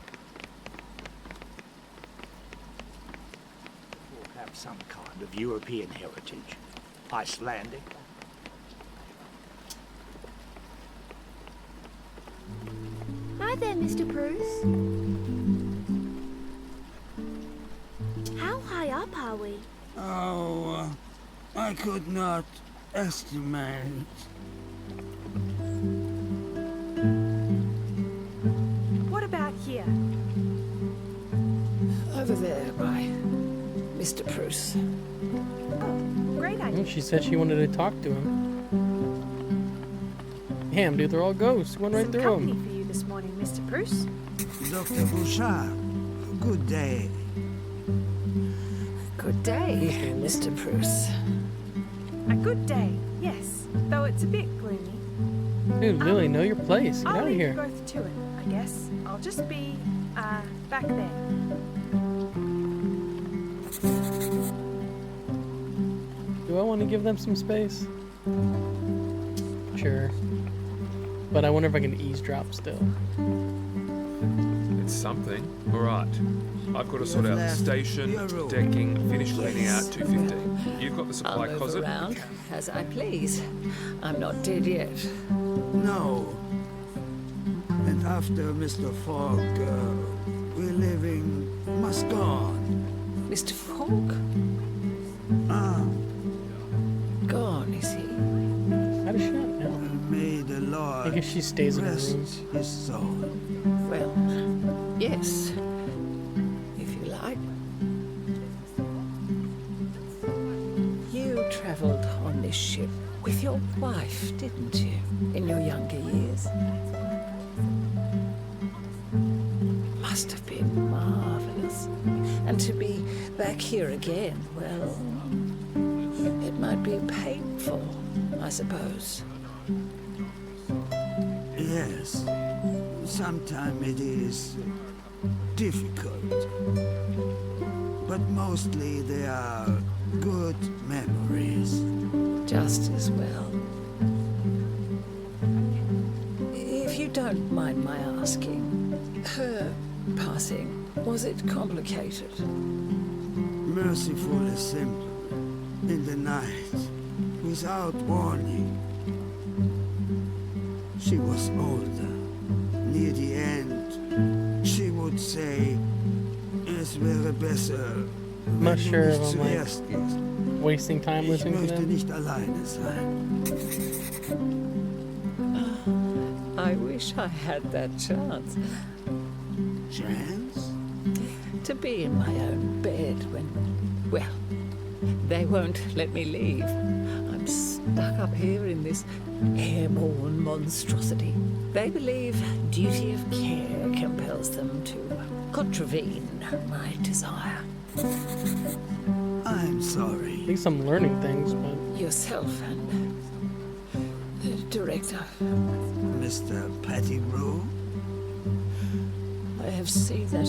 We'll have some kind of European heritage. Icelandic. Hi there, Mr. Bruce. How high up are we? Oh, I could not estimate. What about here? Over there by Mr. Bruce. Great idea. She said she wanted to talk to him. Damn, dude, they're all ghosts. Went right Some through company them. for you this morning, Mr. Bruce. Dr. Bouchard, Good day. Good day, Mr. Bruce. A good day, yes, though it's a bit gloomy. Dude, Lily, know your place. Get I'll out of leave here. you both to it, I guess. I'll just be, back there. Do I want to give them some space? Sure. But I wonder if I can eavesdrop still. It's something. All right. I've got to sort out the station, decking, finish cleaning out 215. You've got the supply I'll move closet. around as I please. I'm not dead yet. No. And after Mr. Fogg, we're leaving must go on. Mr. Fogg? Gone, is he? How does she not know? May the Lord I guess she stays in her rest room. his soul. Well, yes. If you like. You travelled on this ship with your wife, didn't you? In your younger years? Must have been marvellous. And to be back here again, well, it might be painful, I suppose. Yes. Sometimes it is difficult. But mostly they are good memories. Just as well. If you don't mind my asking, her passing, was it complicated? Mercifully simple. In the night, without warning. She was older. Near the end, she would say, es wäre besser, I'm not sure if I'm zuerst like wasting time Ich listening to möchte them. nicht alleine sein. I wish I had that chance. Chance? To be in my own bed when, well, they won't let me leave. I'm stuck up here in this airborne monstrosity. They believe duty of care compels them to contravene my desire. I'm sorry. At least I'm learning things, but Yourself and the director. Mr. Pettigrew? I have seen that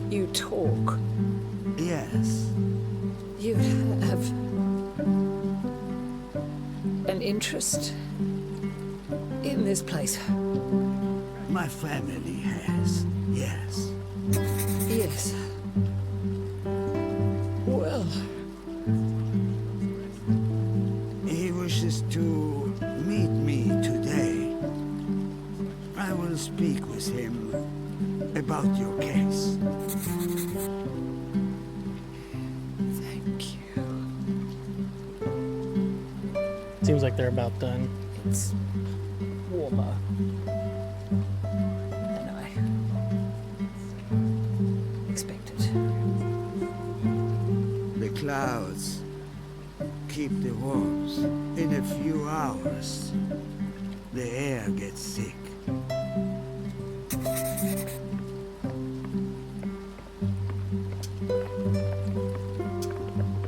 you talk. Yes. You have an interest in this place. My family has, yes. Yes. Well, He wishes to meet me today. I will speak with him about your case. thank you. seems like they're about done. It's warmer than I expected. The clouds keep the warmth. In a few hours, the air gets thick.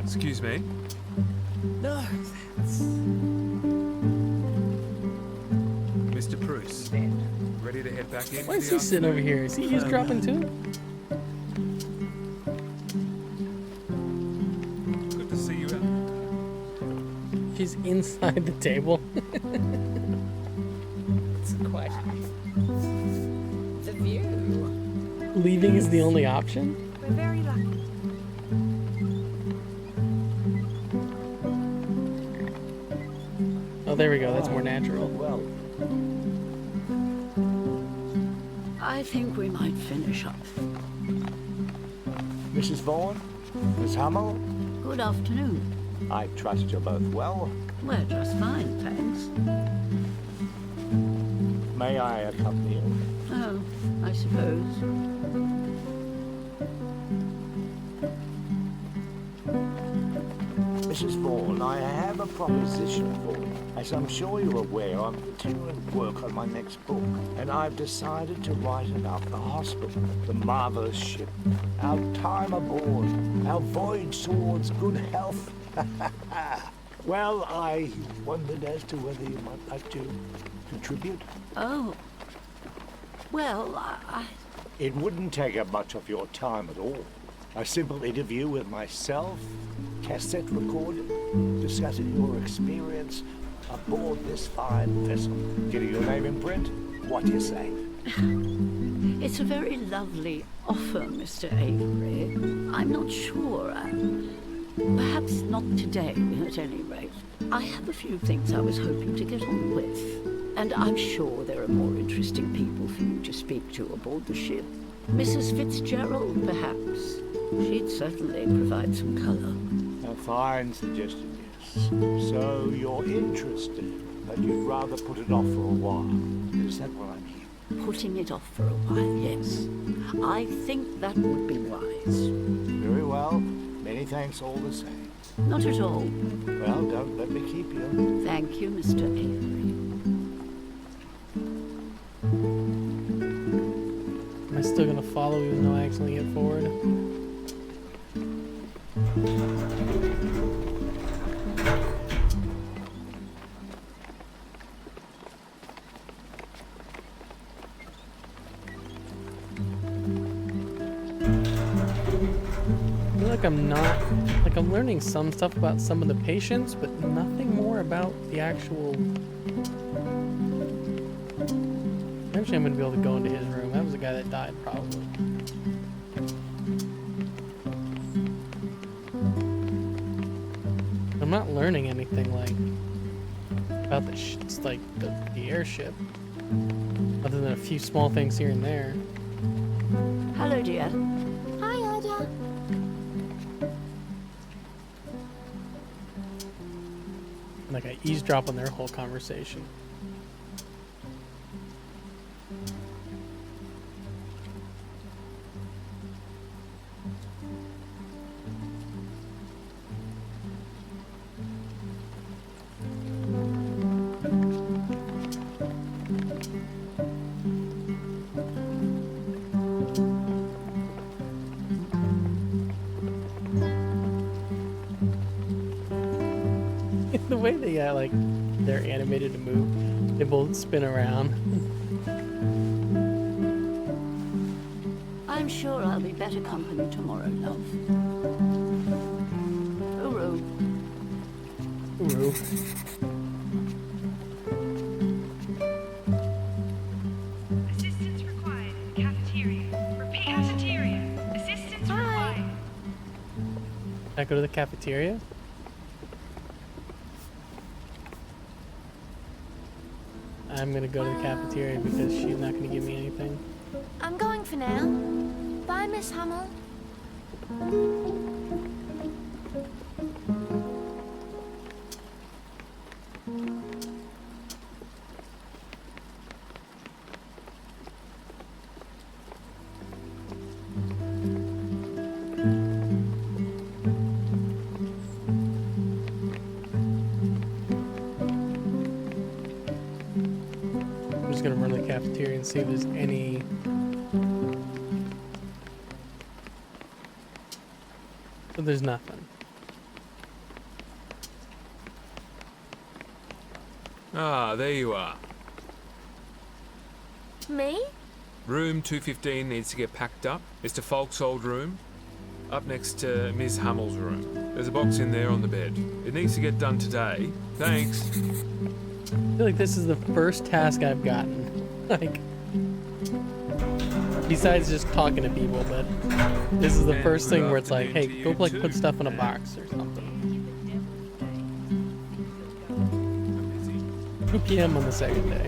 Excuse me. No, that's... Mr. Bruce. Ready to head back in? Why is he sitting over here? Is he eavesdropping too? Good to see you out. She's inside the table. It's quite... the view. Leaving is the only option? We're very lucky. Oh, there we go. That's more natural. Well, I think we might finish up. Mrs. Vaughan, Miss Hummel, Good afternoon. I trust you're both well. We're just fine, thanks. May I accompany you? Oh, I suppose. Mrs. Vaughan, I have a proposition for you. As I'm sure you're aware, I'm continuing work on my next book, and I've decided to write about the hospital, the marvelous ship, our time aboard, our voyage towards good health. Well, I wondered as to whether you might like to contribute. Oh. Well, It wouldn't take up much of your time at all. A simple interview with myself, cassette recorded, discussing your experience aboard this fine vessel. Getting your name in print? What do you say? It's a very lovely offer, Mr. Avery. I'm not sure. Perhaps not today, at any rate. I have a few things I was hoping to get on with. And I'm sure there are more interesting people for you to speak to aboard the ship. Mrs. Fitzgerald, perhaps. She'd certainly provide some colour. A fine suggestion, yes. So you're interested, but you'd rather put it off for a while. Is that what I'm hearing? Putting it off for a while, yes. I think that would be wise. Very well. Many thanks all the same. Not at all. Well, don't let me keep you. Thank you, Mr. Avery. Am I still gonna follow even though I accidentally hit forward? I feel like I'm learning some stuff about some of the patients, but nothing more about the actual. Eventually I'm gonna be able to go into his room. That was the guy that died, probably. I'm not learning anything like about the airship, other than a few small things here and there. Hello, dear. Hi, Ada. Like I eavesdrop on their whole conversation. The way they they're animated to move, they both spin around. I'm sure I'll be better company tomorrow, love. Uru. Uru. Assistance required in the cafeteria. Repeat, cafeteria. Assistance required. Can I go to the cafeteria? I'm gonna go to the cafeteria because she's not gonna give me anything. I'm going for now. Bye, Miss Hummel. I'm just gonna run to the cafeteria and see if there's any. So there's nothing. Ah, there you are. Me? Room 215 needs to get packed up. Mr. Falk's old room. Up next to Ms. Hummel's room. There's a box in there on the bed. It needs to get done today. Thanks. I feel like this is the first task I've gotten. Like, besides just talking to people, but this is the first thing where it's like, hey, go put stuff in a box or something. 2 p.m. on the second day.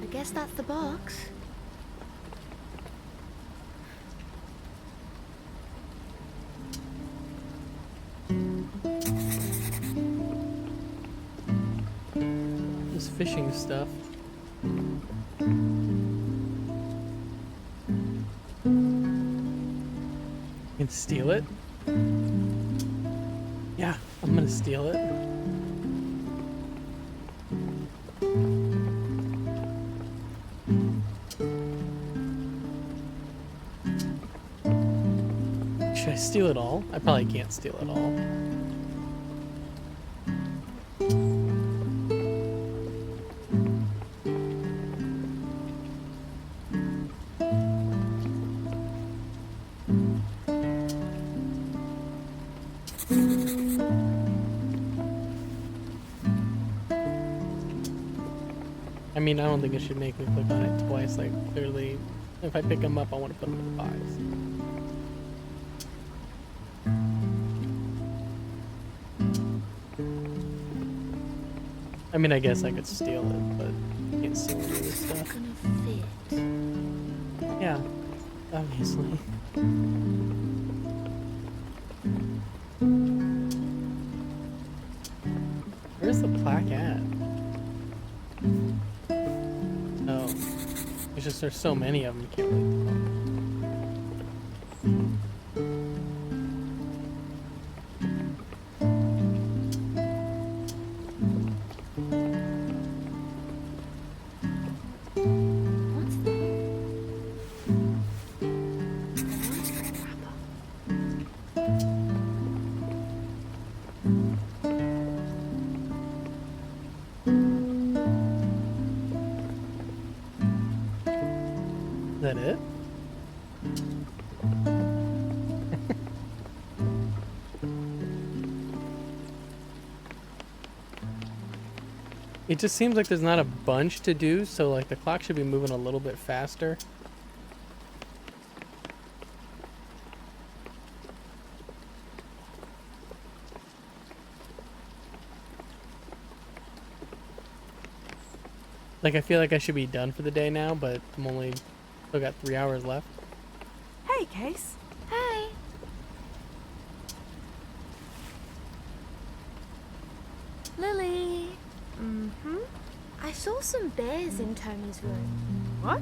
I guess that's the box. fishing stuff. You can steal it? Yeah, I'm gonna steal it. Should I steal it all? I probably can't steal it all. I mean, I don't think it should make me click on it twice. Like, clearly, if I pick them up, I want to put them in the box. I mean, I guess I could steal it, but I can't steal any of this stuff. Yeah, obviously. Where's the plaque at? Oh, it's just there's so many of them. You can't really tell. Is that it? It just seems like there's not a bunch to do, so like the clock should be moving a little bit faster. Like I feel like I should be done for the day now, but I'm only still got 3 hours left. Hey, Case. Hey. Lily. Mm-hmm. I saw some bears in Tony's room. What?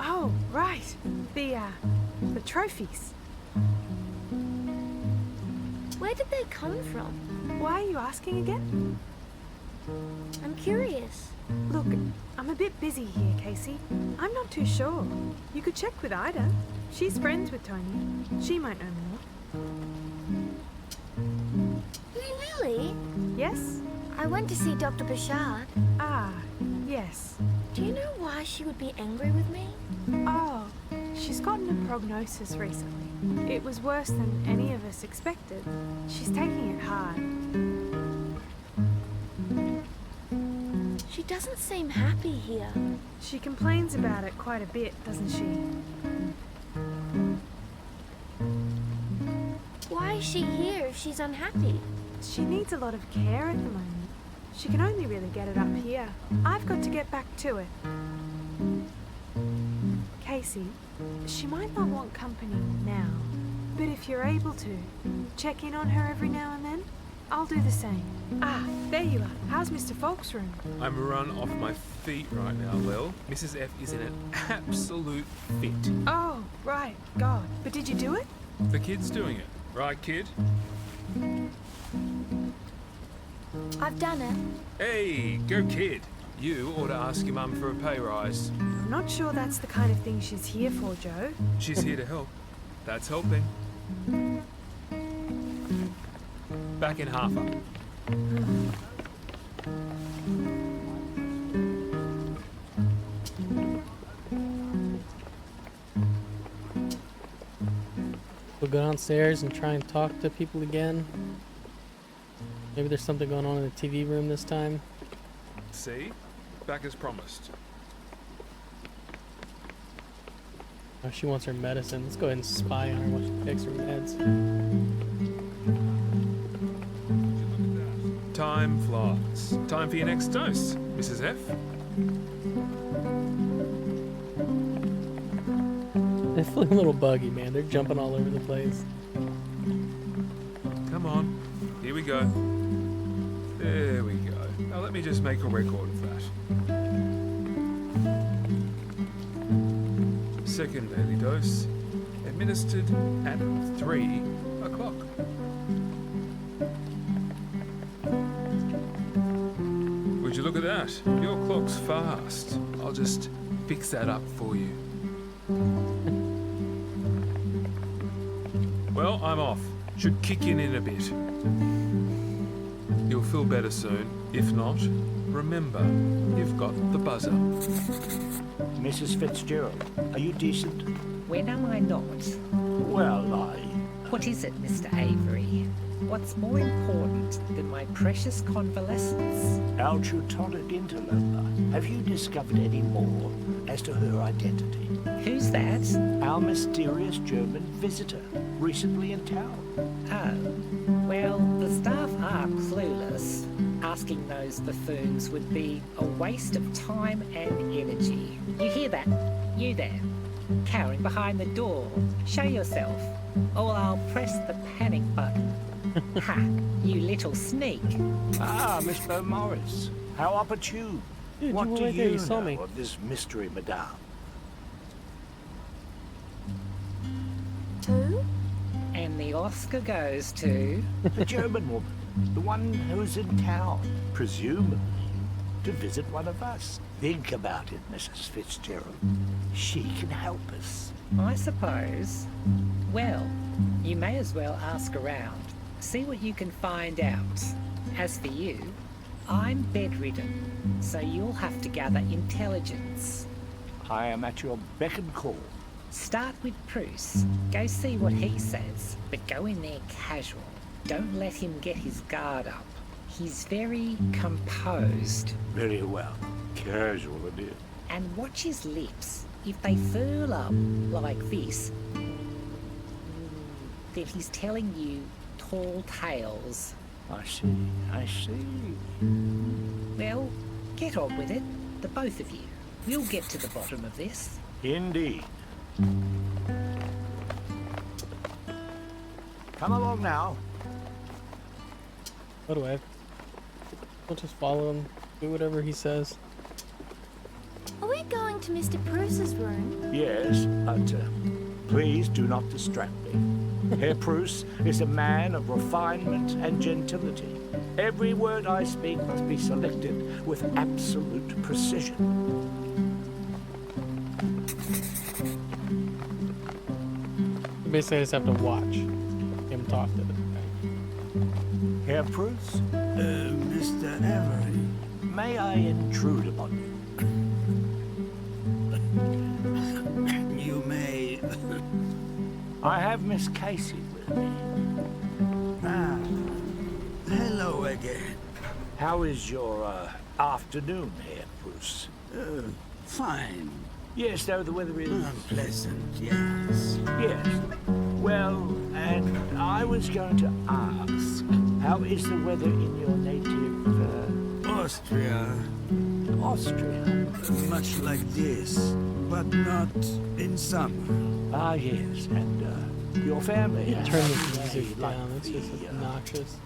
Oh, right. The trophies. Where did they come from? Why are you asking again? I'm curious. Look, I'm a bit busy here, Casey. I'm not too sure. You could check with Ida. She's friends with Tony. She might know more. Hey, Lily. Yes? I went to see Dr. Bashard. Ah, yes. Do you know why she would be angry with me? Oh, she's gotten a prognosis recently. It was worse than any of us expected. She's taking it hard. She doesn't seem happy here. She complains about it quite a bit, doesn't she? Why is she here if she's unhappy? She needs a lot of care at the moment. She can only really get it up here. I've got to get back to it. Casey, she might not want company now, but if you're able to, check in on her every now and then. I'll do the same. Ah, there you are. How's Mr. Falk's room? I'm run off my feet right now, Lil. Mrs. F is in an absolute fit. Oh, right. God. But did you do it? The kid's doing it. Right, kid? I've done it. Hey, go kid. You ought to ask your mum for a pay rise. I'm not sure that's the kind of thing she's here for, Joe. She's here to help. That's helping. Back in half up. We'll go downstairs and try and talk to people again. Maybe there's something going on in the TV room this time. See? Back as promised. Oh, she wants her medicine. Let's go ahead and spy on her while she takes her meds. Time flies. Time for your next dose, Mrs. F. They're feeling a little buggy, man. They're jumping all over the place. Come on. Here we go. There we go. Now let me just make a record of that. Second daily dose, administered at 3 o'clock. Would you look at that? Your clock's fast. I'll just fix that up for you. Well, I'm off. Should kick in a bit. You'll feel better soon. If not, remember, you've got the buzzer. Mrs. Fitzgerald, are you decent? When am I not? Well, What is it, Mr. Avery? What's more important than my precious convalescence? Our Teutonic interloper. Have you discovered any more as to her identity? Who's that? Our mysterious German visitor, recently in town. Oh, well, the staff are clueless. Asking those buffoons would be a waste of time and energy. You hear that? You there, cowering behind the door. Show yourself, or I'll press the panic button. Ha! You little sneak. Ah, Miss Beaumaris. How opportune. Dude, What you were do right there, you you saw know me. of this mystery, madame? Two? And the Oscar goes to... The German woman. The one who's in town, presumably, to visit one of us. Think about it, Mrs. Fitzgerald. She can help us. I suppose. Well, you may as well ask around. See what you can find out. As for you, I'm bedridden, so you'll have to gather intelligence. I am at your beck and call. Start with Bruce. Go see what he says, but go in there casual. Don't let him get his guard up. He's very composed. Very well. Casual, dear. And watch his lips. If they furl up like this, then he's telling you tall tales. I see. Well, get on with it, the both of you. We'll get to the bottom of this. Indeed. Come along now. What do I have? I'll just follow him, do whatever he says. Are we going to Mr. Bruce's room? Yes, but please do not distract me. Herr Bruce is a man of refinement and gentility. Every word I speak must be selected with absolute precision. Basically, I just have to watch him talk to them. Herr Bruce? Mr. Avery. May I intrude upon you? You may. I have Miss Casey with me. Ah, hello again. How is your afternoon, Herr Bruce? Fine. Yes, though the weather is... Unpleasant, yes. Yes. Well, and I was going to ask, how is the weather in your native... Austria. Austria? Much like this, but not in summer. Ah, yes, and your family... Turn the music down, it's just obnoxious.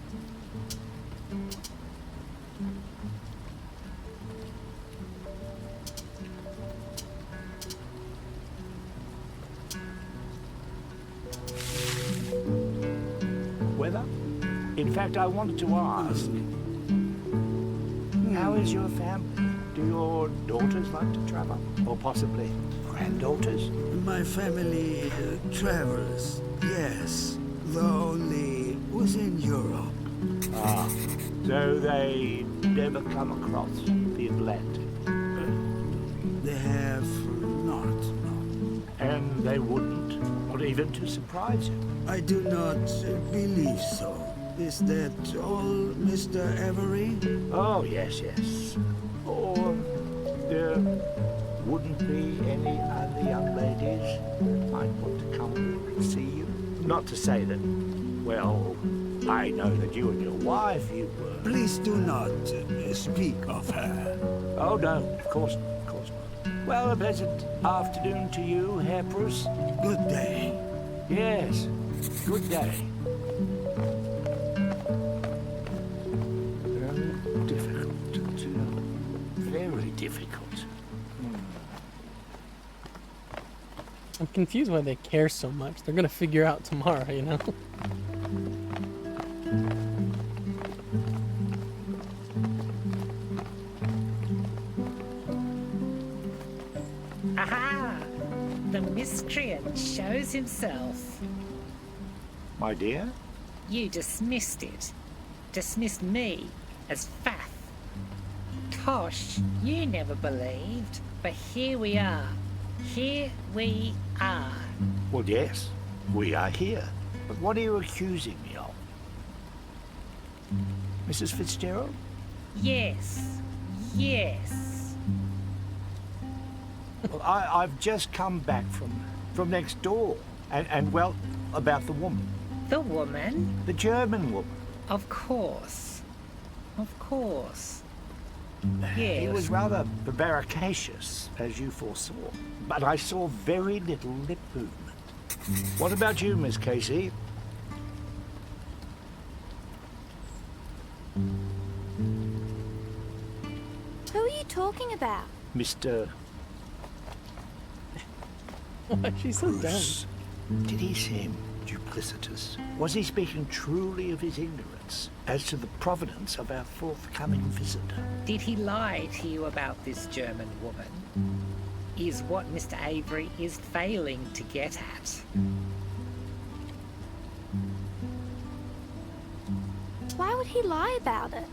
Weather? In fact, I wanted to ask, how is your family? Do your daughters like to travel? Or possibly granddaughters? My family travels, yes, though only within Europe. Ah, so they never come across the Atlantic? They have not, no. And they wouldn't? Not even to surprise you? I do not believe so. Is that all, Mr. Avery? Oh, yes, yes. Or there wouldn't be any other young ladies might want to come and see you? Not to say that, well, I know that you and your wife, you were... Please do not speak of her. Oh, no, of course not, of course not. Well, a pleasant afternoon to you, Herr Bruce. Good day. Yes, good day. Very difficult to... Very I'm confused why they care so much. They're gonna figure out tomorrow, you know? Aha! The miscreant shows himself. My dear? You dismissed it. Dismissed me as faff. Tosh, you never believed, but here we are. Here we are. Well, yes, we are here. But what are you accusing me of? Mrs. Fitzgerald? Yes. Yes. Well, I've just come back from next door. And well, about the woman. The woman? The German woman. Of course. Of course. He Yes. was rather prevaricacious, as you foresaw. But I saw very little lip movement. What about you, Miss Casey? Who are you talking about? Mr. Why is she so dumb? Bruce. Did he seem duplicitous? Was he speaking truly of his ignorance as to the provenance of our forthcoming visitor? Did he lie to you about this German woman? Is what Mr. Avery is failing to get at. Why would he lie about it?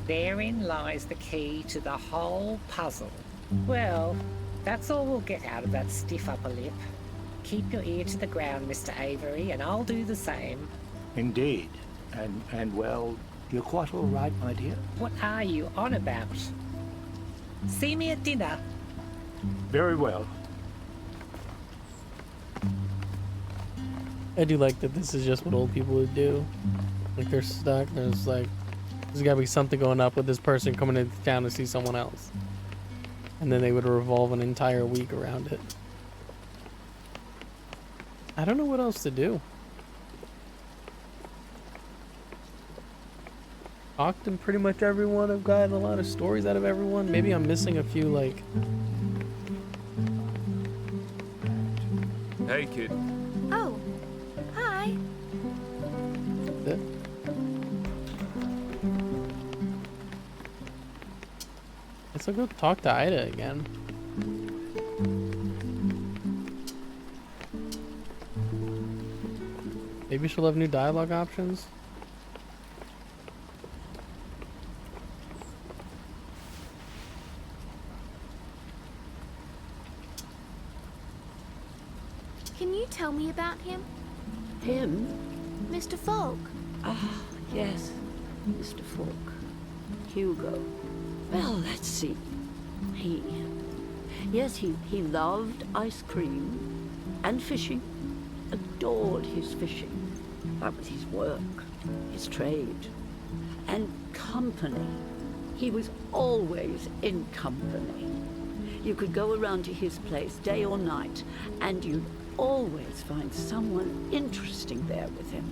Therein lies the key to the whole puzzle. Well, that's all we'll get out of that stiff upper lip. Keep your ear to the ground, Mr. Avery, and I'll do the same. Indeed. And well, you're quite all right, my dear. What are you on about? See me at dinner. Very well. I do like that this is just what old people would do. Like they're stuck. There's gotta be something going up with this person coming into town to see someone else. And then they would revolve an entire week around it. I don't know what else to do. Talked to pretty much everyone. I've got a lot of stories out of everyone. Maybe I'm missing a few, like... Hey, kid. Oh, hi. That. Guess I'll go talk to Ida again. Maybe she'll have new dialogue options. Can you tell me about him? Him? Mr. Falk? Ah, yes, Mr. Falk. Hugo. Well, let's see. He loved ice cream and fishing. Adored his fishing. That was his work, his trade. And company. He was always in company. You could go around to his place day or night, and you'd always find someone interesting there with him.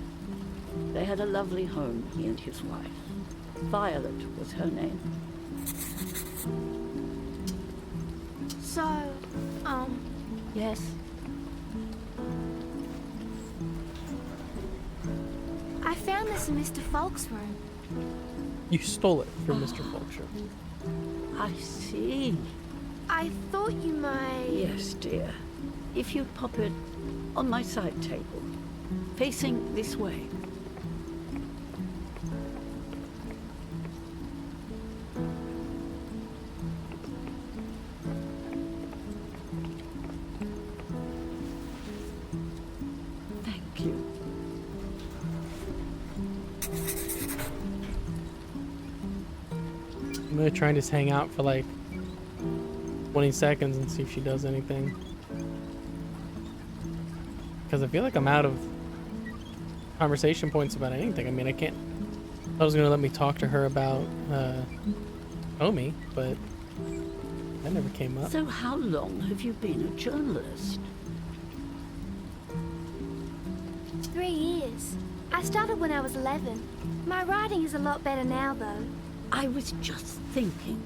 They had a lovely home, he and his wife. Violet was her name. So, Yes? I found this in Mr. Falk's room. You stole it from Mr. Falk's room. I see. I thought you might... Yes, dear. If you'd pop it on my side table, facing this way. Thank you. I'm gonna try and just hang out for like 20 seconds and see if she does anything. Because I feel like I'm out of conversation points about anything. I mean, I can't... I was gonna let me talk to her about Omi, but that never came up. So how long have you been a journalist? 3 years. I started when I was 11. My writing is a lot better now, though. I was just thinking.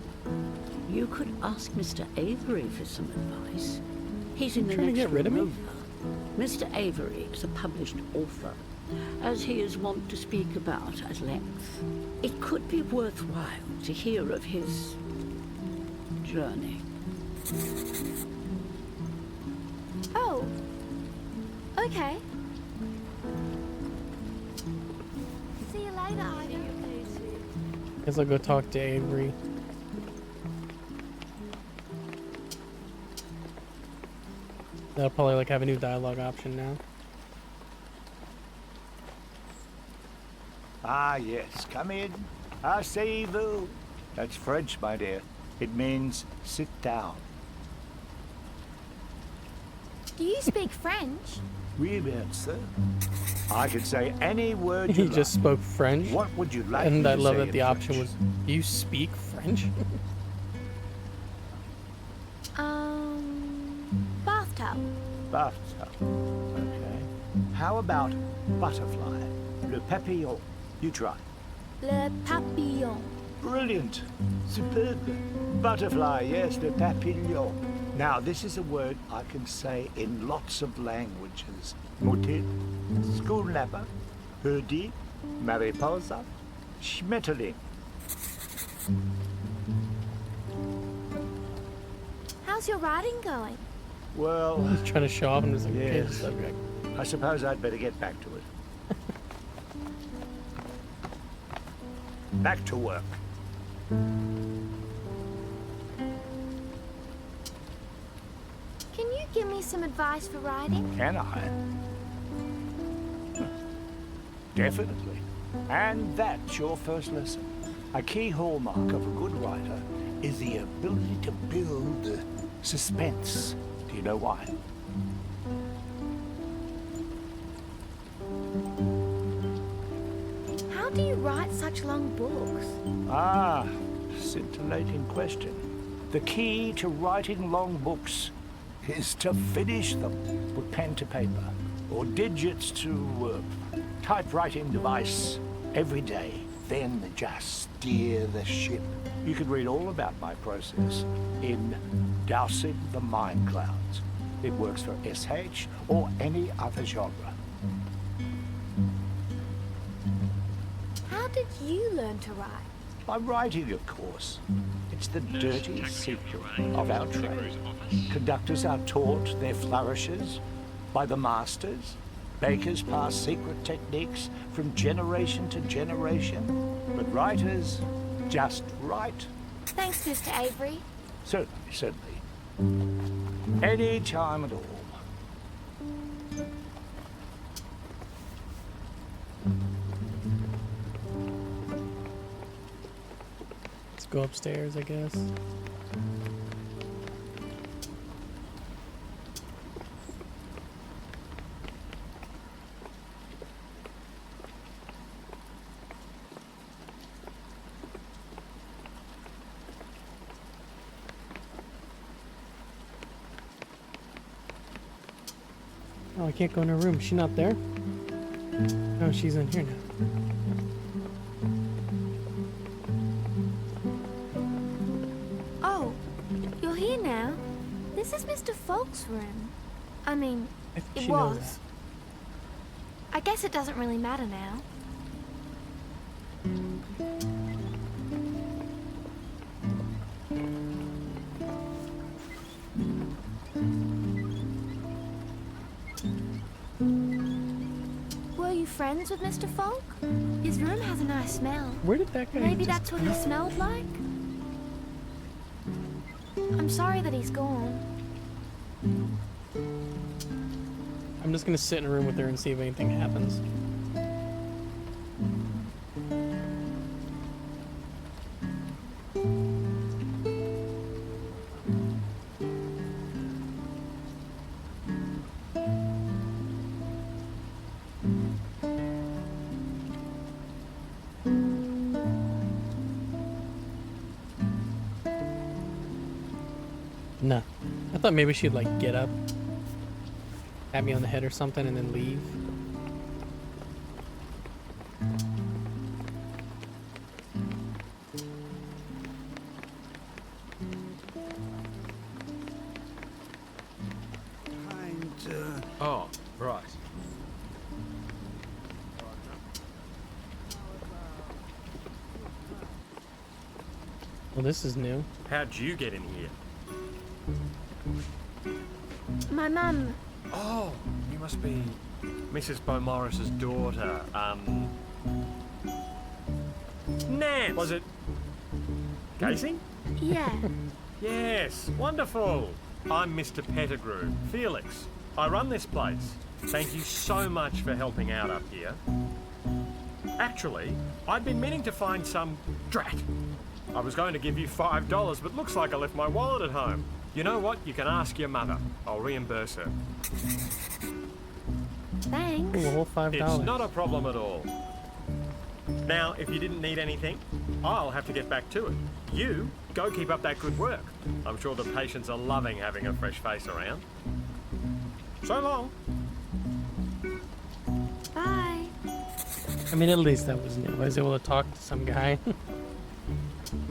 You could ask Mr. Avery for some advice. He's in the trying to next get rid of me? room over. Mr. Avery is a published author, as he is wont to speak about at length. It could be worthwhile to hear of his journey. Oh. Okay. See you later, Ida. Guess I'll go talk to Avery. They'll probably like have a new dialogue option now. Ah, yes, come in. Asseyez-vous. That's French, my dear. It means sit down. Do you speak French? Oui, bien sûr. I could say any word He you just like. spoke French. What would you like And me I to love say that in the option French? was, do you speak French? Bathtub. Bathtub. Okay. How about butterfly? Le papillon. You try. Le papillon. Brilliant. Superb. Butterfly, yes, le papillon. Now, this is a word I can say in lots of languages. Motel, schoolnapper, hoodie, mariposa, schmetterling. How's your writing going? Well, He's trying to show off and was like, okay, yes. subject. I suppose I'd better get back to it. Back to work. Can you give me some advice for writing? Can I? Definitely. And that's your first lesson. A key hallmark of a good writer is the ability to build suspense. Do you know why? How do you write such long books? Ah, scintillating question. The key to writing long books is to finish them with pen to paper or digits to typewriting device every day. Then just steer the ship. You could read all about my process in Dousing the Mind Clouds. It works for SH or any other genre. How did you learn to write? By writing, of course. It's the dirty secret of our trade. Conductors are taught their flourishes by the masters. Bakers pass secret techniques from generation to generation. But writers just write. Thanks, Mr. Avery. Certainly, certainly. Any time at all. Let's go upstairs, I guess. Oh, I can't go in her room. She's not there? Oh, she's in here now. Oh, you're here now. This is Mr. Falk's room. I mean, it she knows was. I guess it doesn't really matter now. Were you friends with Mr. Falk? His room has a nice smell. Where did that guy Maybe just that's what he smelled like? I'm sorry that he's gone. I'm just gonna sit in a room with her and see if anything happens. No. I thought maybe she'd like get up, pat me on the head or something, and then leave. Kind Oh, right. Well, this is new. How'd you get in here? My mum. Oh, you must be Mrs. Beaumaris's daughter. Nance! Was it Casey? Yeah. Yes, wonderful. I'm Mr. Pettigrew, Felix. I run this place. Thank you so much for helping out up here. Actually, I'd been meaning to find some drat. I was going to give you $5, but looks like I left my wallet at home. You know what? You can ask your mother. I'll reimburse her. Thanks. Ooh, a whole $5. It's not a problem at all. Now, if you didn't need anything, I'll have to get back to it. You, go keep up that good work. I'm sure the patients are loving having a fresh face around. So long. Bye. I mean, at least that was new. I was able to talk to some guy.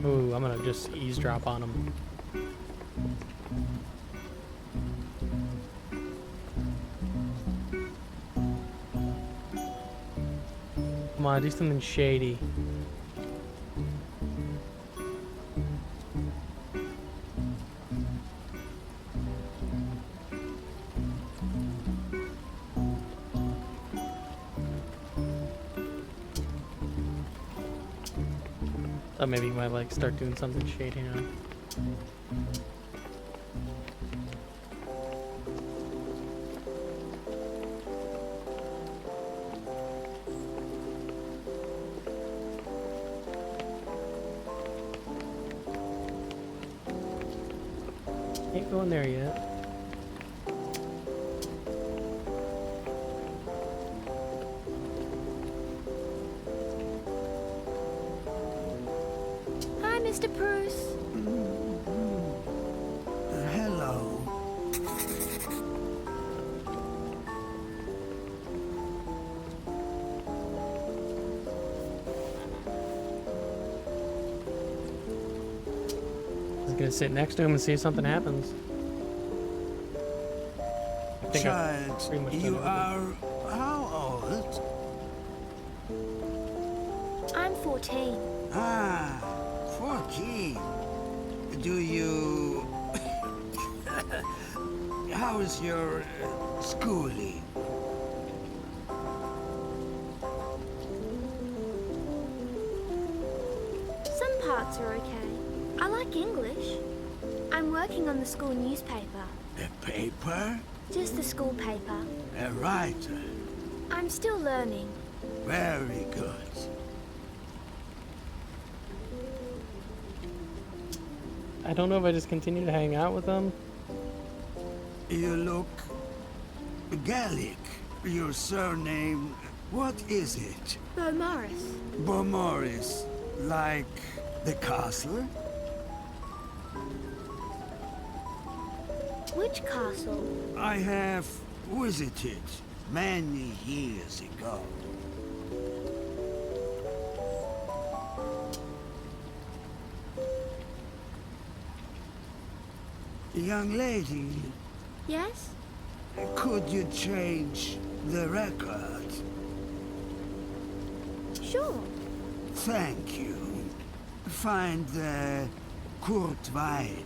Ooh, I'm gonna just eavesdrop on him. Come on, do something shady. Thought maybe you might like start doing something shady now. Can't go in there yet. Hi, Mr. Bruce. Hello. I was gonna sit next to him and see if something happens. I think I've Child, pretty much done you everything. are how old? I'm 14. Ah, 14. Do you... How is your schooling? Some parts are okay. I like English. I'm working on the school newspaper. A paper? Just the school paper. A writer? I'm still learning. Very good. I don't know if I just continue to hang out with them. You look Gallic. Your surname, what is it? Beaumaris. Beaumaris, like the castle? Which castle? I have visited many years ago. Young lady, Yes? could you change the record? Sure. Thank you. Find the Kurt Weill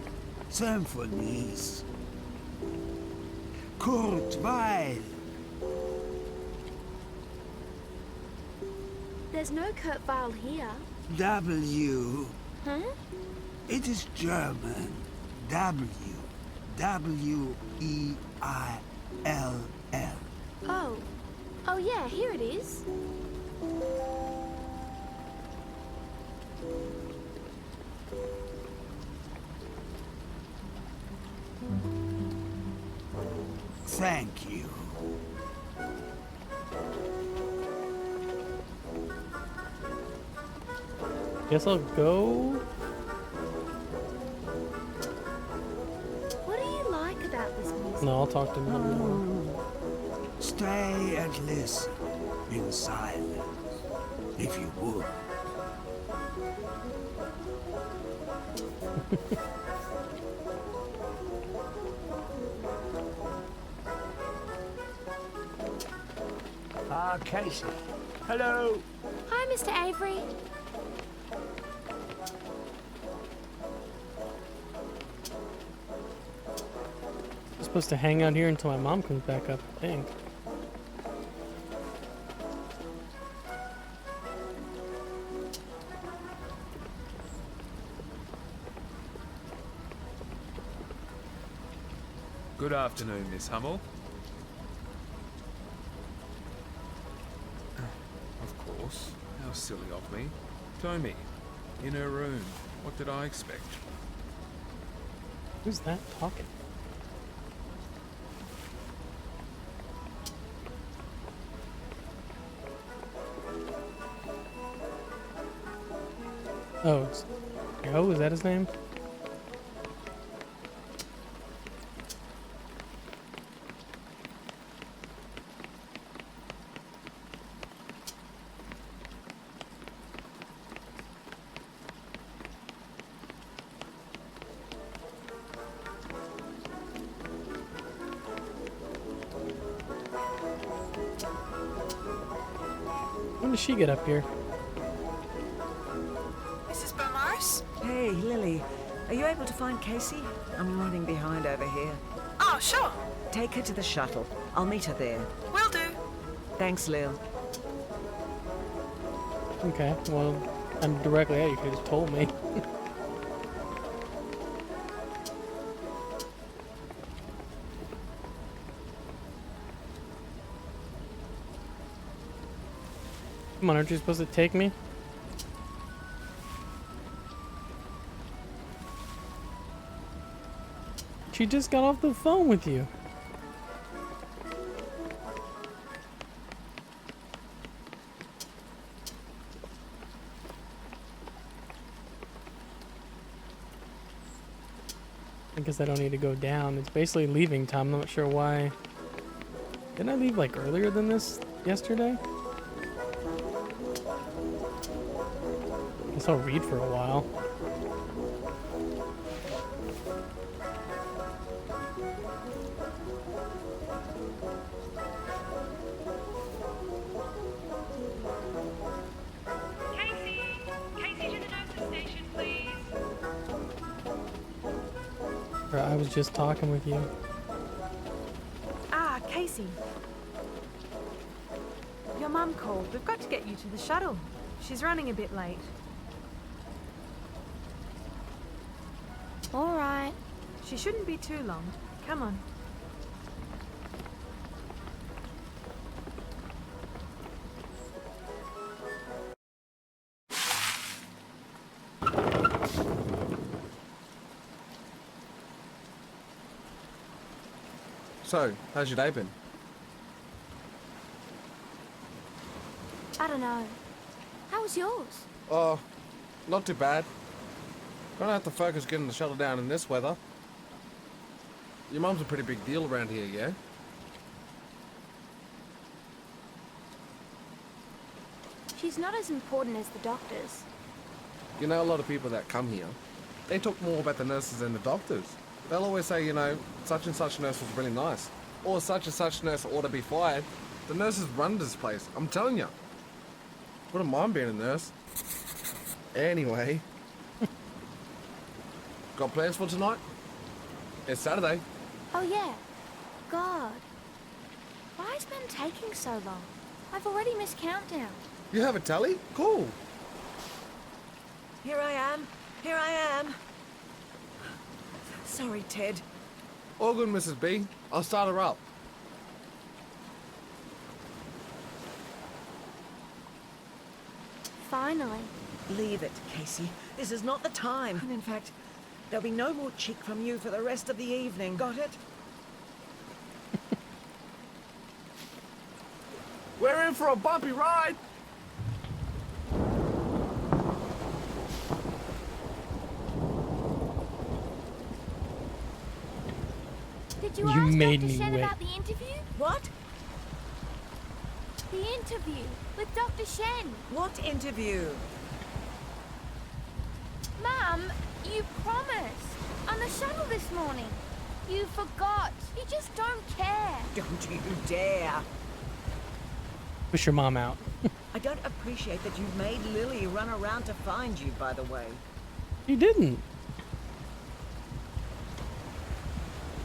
symphonies. Kurt Weill. There's no Kurt Weill here. W. Huh? It is German. W. W-E-I-L-L. Oh. Oh yeah, here it is. Thank you. Guess I'll go. What do you like about this music? No, I'll talk to him. Stay and listen in silence, if you would. Ah, Casey. Hello. Hi, Mr. Avery. I'm supposed to hang out here until my mom comes back up, I think. Good afternoon, Miss Hummel. Of course. How silly of me. Tommy, in her room. What did I expect? Who's that talking? Oh, it's... Oh, is that his name? When did she get up here? Mrs. Beaumaris? Hey, Lily. Are you able to find Casey? I'm running behind over here. Oh, sure. Take her to the shuttle. I'll meet her there. Will do. Thanks, Lil. Okay, well, I'm directly at you. You could have told me. Come on, aren't you supposed to take me? She just got off the phone with you. I guess I don't need to go down. It's basically leaving time. I'm not sure why. Didn't I leave like earlier than this yesterday? Guess I'll read for a while. Casey to the nurse's station, please. I was just talking with you. Ah, Casey. Your mum called. We've got to get you to the shuttle. She's running a bit late. All right. She shouldn't be too long. Come on. So, how's your day been? I don't know. How was yours? Oh, not too bad. Gonna have to focus getting the shuttle down in this weather. Your mum's a pretty big deal around here, yeah? She's not as important as the doctors. You know, a lot of people that come here, they talk more about the nurses than the doctors. They'll always say, you know, such and such nurse was really nice. Or such and such nurse ought to be fired. The nurses run this place, I'm telling you. Wouldn't mind being a nurse. Anyway. Got plans for tonight? It's Saturday. Oh yeah. God. Why's been taking so long? I've already missed countdown. You have a tally? Cool. Here I am. Here I am. Sorry, Ted. All good, Mrs. B. I'll start her up. Finally. Leave it, Casey. This is not the time. And in fact, there'll be no more cheek from you for the rest of the evening. Got it? We're in for a bumpy ride. Did you You ask made Dr. me Shen wait. about the interview? What? The interview with Dr. Shen. What interview? Mum, you promised. On the shuttle this morning. You forgot. You just don't care. Don't you dare. Push your mom out. I don't appreciate that you made Lily run around to find you, by the way. You didn't.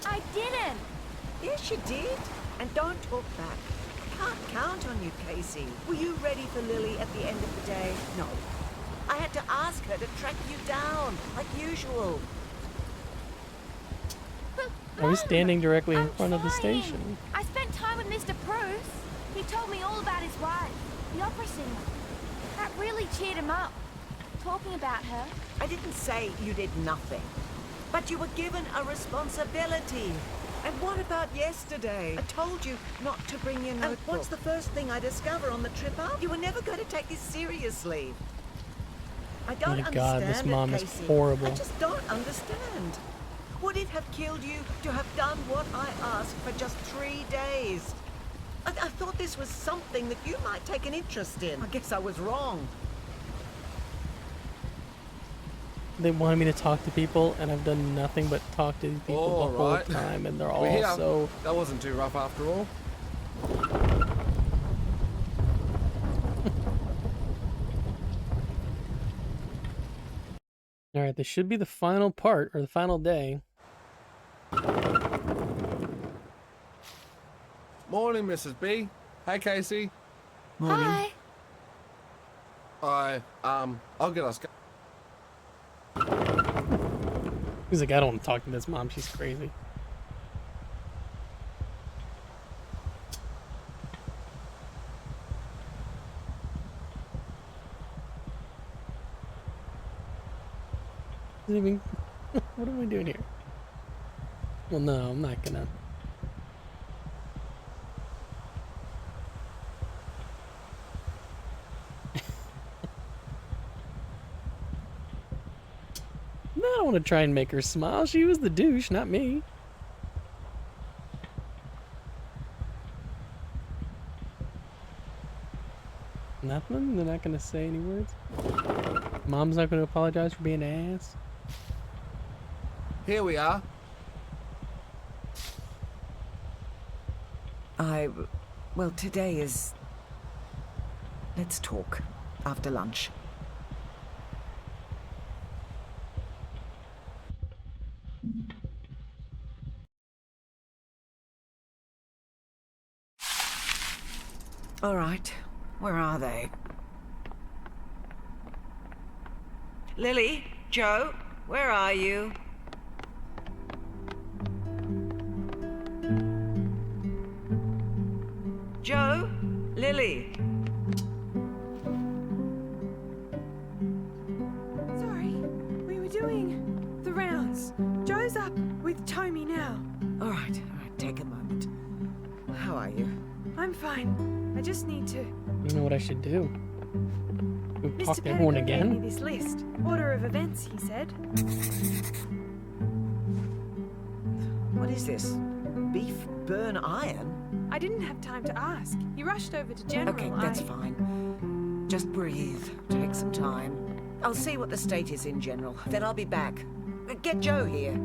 I didn't. Yes, you did. And don't talk back. Can't count on you, Casey. Were you ready for Lily at the end of the day? No. I had to ask her to track you down, like usual. I was standing directly in front of the station. I spent time with Mr. Bruce. He told me all about his wife, the opera singer. That really cheered him up, talking about her. I didn't say you did nothing, but you were given a responsibility. And what about yesterday? I told you not to bring your notebook. And what's the first thing I discover on the trip up? You were never going to take this seriously. I don't understand. God, this mom is horrible. I just don't understand. Would it have killed you to have done what I asked for just 3 days? I thought this was something that you might take an interest in. I guess I was wrong. They wanted me to talk to people, and I've done nothing but talk to these people the whole time, and they're all so... That wasn't too rough after all. Alright, this should be the final part, or the final day. Morning, Mrs. B. Hey, Casey. Hi. I'll get us... He's like, I don't want to talk to this mom. She's crazy. What are we doing here? Well, no, I'm not gonna. No, I don't want to try and make her smile. She was the douche, not me. Nothing? They're not gonna say any words? Mom's not gonna apologize for being an ass? Here we are. Well, today is... Let's talk after lunch. All right, where are they? Lily, Joe, where are you? Joe, Lily. Sorry, we were doing the rounds. Joe's up with Tommy now. All right, take a moment. How are you? I'm fine. I just need to... You know what I should do? Go talk Mr. to everyone Pettigrew gave again? me this list. Order of events, he said. What is this? Beef burn iron? I didn't have time to ask. He rushed over to General. Okay, that's fine. Just breathe. Take some time. I'll see what the state is in General. Then I'll be back. Get Joe here.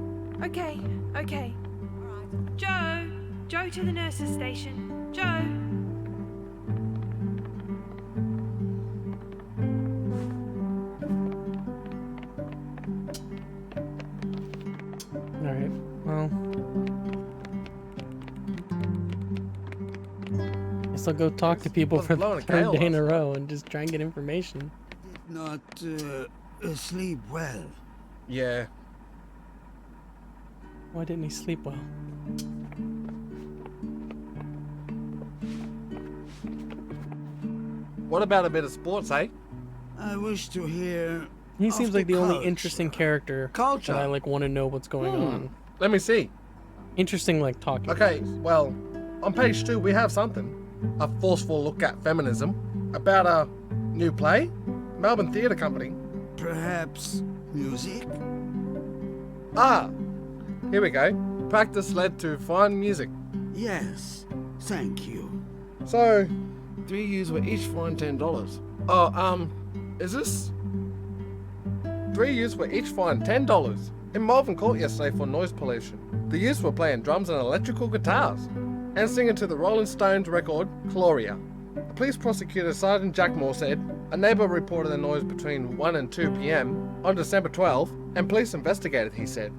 Okay, okay. All right. Joe! Joe to the nurse's station. Joe! Alright, well... Guess I'll go talk to people for the third day in a row and just try and get information. Did not sleep well. Yeah. Why didn't he sleep well? What about a bit of sports, eh? I wish to hear. He seems like the only culture. interesting character Culture. that I like want to know what's going on. Let me see. Interesting, like talking. Okay, points. well, on page 2 we have something. A forceful look at feminism. About a new play. Melbourne Theatre Company. Perhaps music? Ah! Here we go. Practice led to fine music. Yes, thank you. So, 3 youths were each fined $10. Oh, is this? 3 youths were each fined $10 in Malvern Court yesterday for noise pollution. The youths were playing drums and electrical guitars and singing to the Rolling Stones record, Gloria. The police prosecutor, Sergeant Jack Moore, said a neighbour reported the noise between 1 and 2 p.m. on December 12th, and police investigated, he said.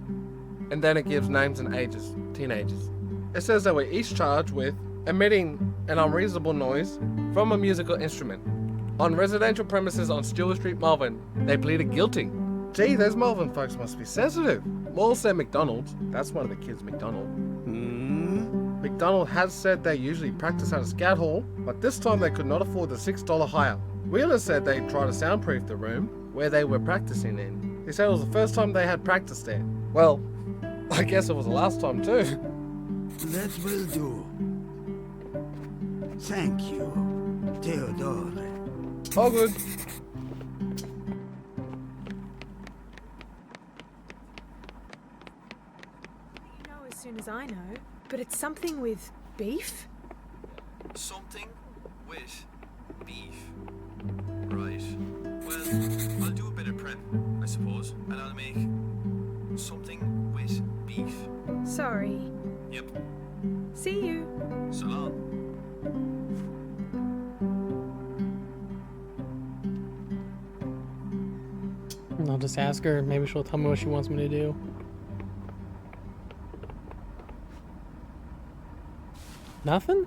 And then it gives names and ages, teenagers. It says they were each charged with emitting an unreasonable noise from a musical instrument on residential premises on Stewart Street, Melbourne. They pleaded guilty. Gee, those Melbourne folks must be sensitive. Moore said McDonald's, that's one of the kids, McDonald. McDonald has said they usually practice at a scout hall, but this time they could not afford the $6 hire. Wheeler said they tried to soundproof the room where they were practicing in. They said it was the first time they had practiced there. Well, I guess it was the last time too. That will do. Thank you, Theodore. All good. You know as soon as I know, but it's something with beef? Something with beef. Right. Well, I'll do a bit of prep, I suppose, and I'll make something with beef. Sorry. Yep. See you. So long. I'll just ask her. Maybe she'll tell me what she wants me to do. Nothing?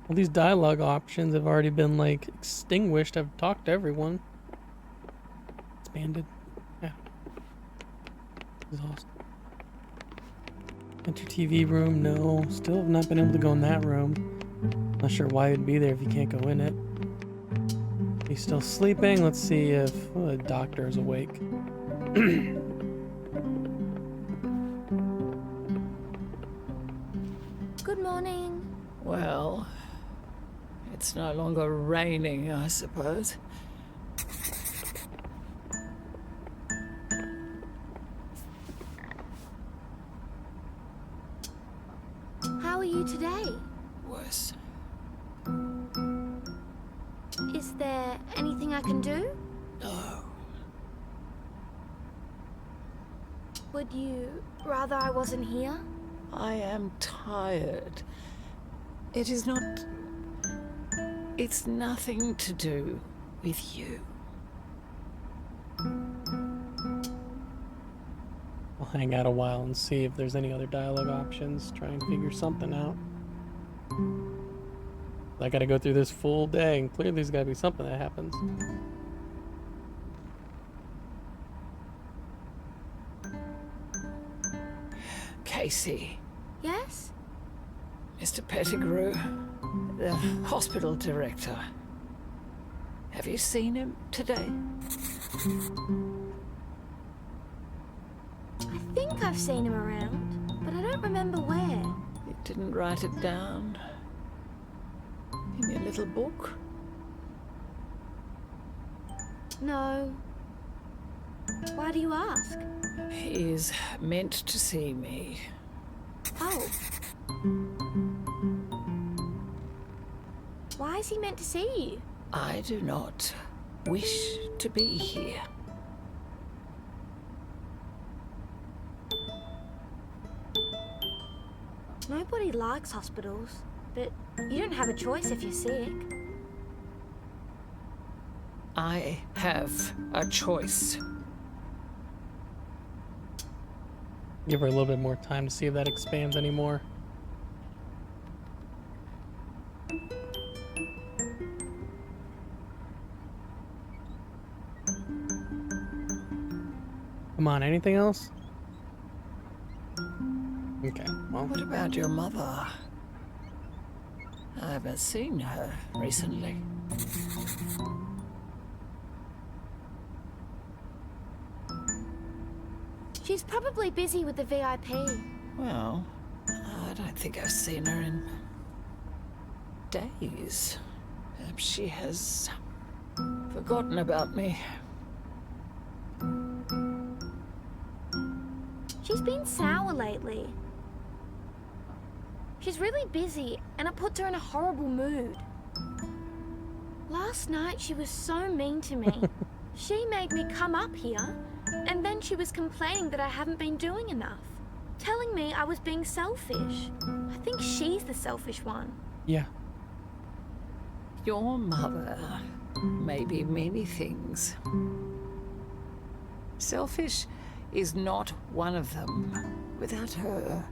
All these dialogue options have already been like extinguished. I've talked to everyone. Expanded. Yeah. Exhaust. Enter TV room. No. Still have not been able to go in that room. Not sure why it'd be there if you can't go in it. He's still sleeping. Let's see if the doctor is awake. Good morning. Well, it's no longer raining, I suppose. How are you today? Worse. Is there anything I can do? No. Would you rather I wasn't here? I am tired. It is not... It's nothing to do with you. I'll hang out a while and see if there's any other dialogue options. Try and figure something out. I gotta go through this full day, and clearly there's gotta be something that happens. Casey. Yes? Mr. Pettigrew, the hospital director. Have you seen him today? I think I've seen him around, but I don't remember where. You didn't write it down in your little book? No. Why do you ask? He is meant to see me. Oh. Why is he meant to see you? I do not wish to be here. Nobody likes hospitals, but you don't have a choice if you're sick. I have a choice. Give her a little bit more time to see if that expands anymore. Come on, anything else? Okay, well. What about your mother? I haven't seen her recently. She's probably busy with the VIP. Well, I don't think I've seen her in days. She has forgotten about me. She's been sour lately. She's really busy, and it puts her in a horrible mood. Last night she was so mean to me. She made me come up here, and then she was complaining that I haven't been doing enough. Telling me I was being selfish. I think she's the selfish one. Yeah. Your mother may be many things. Selfish is not one of them. Without her,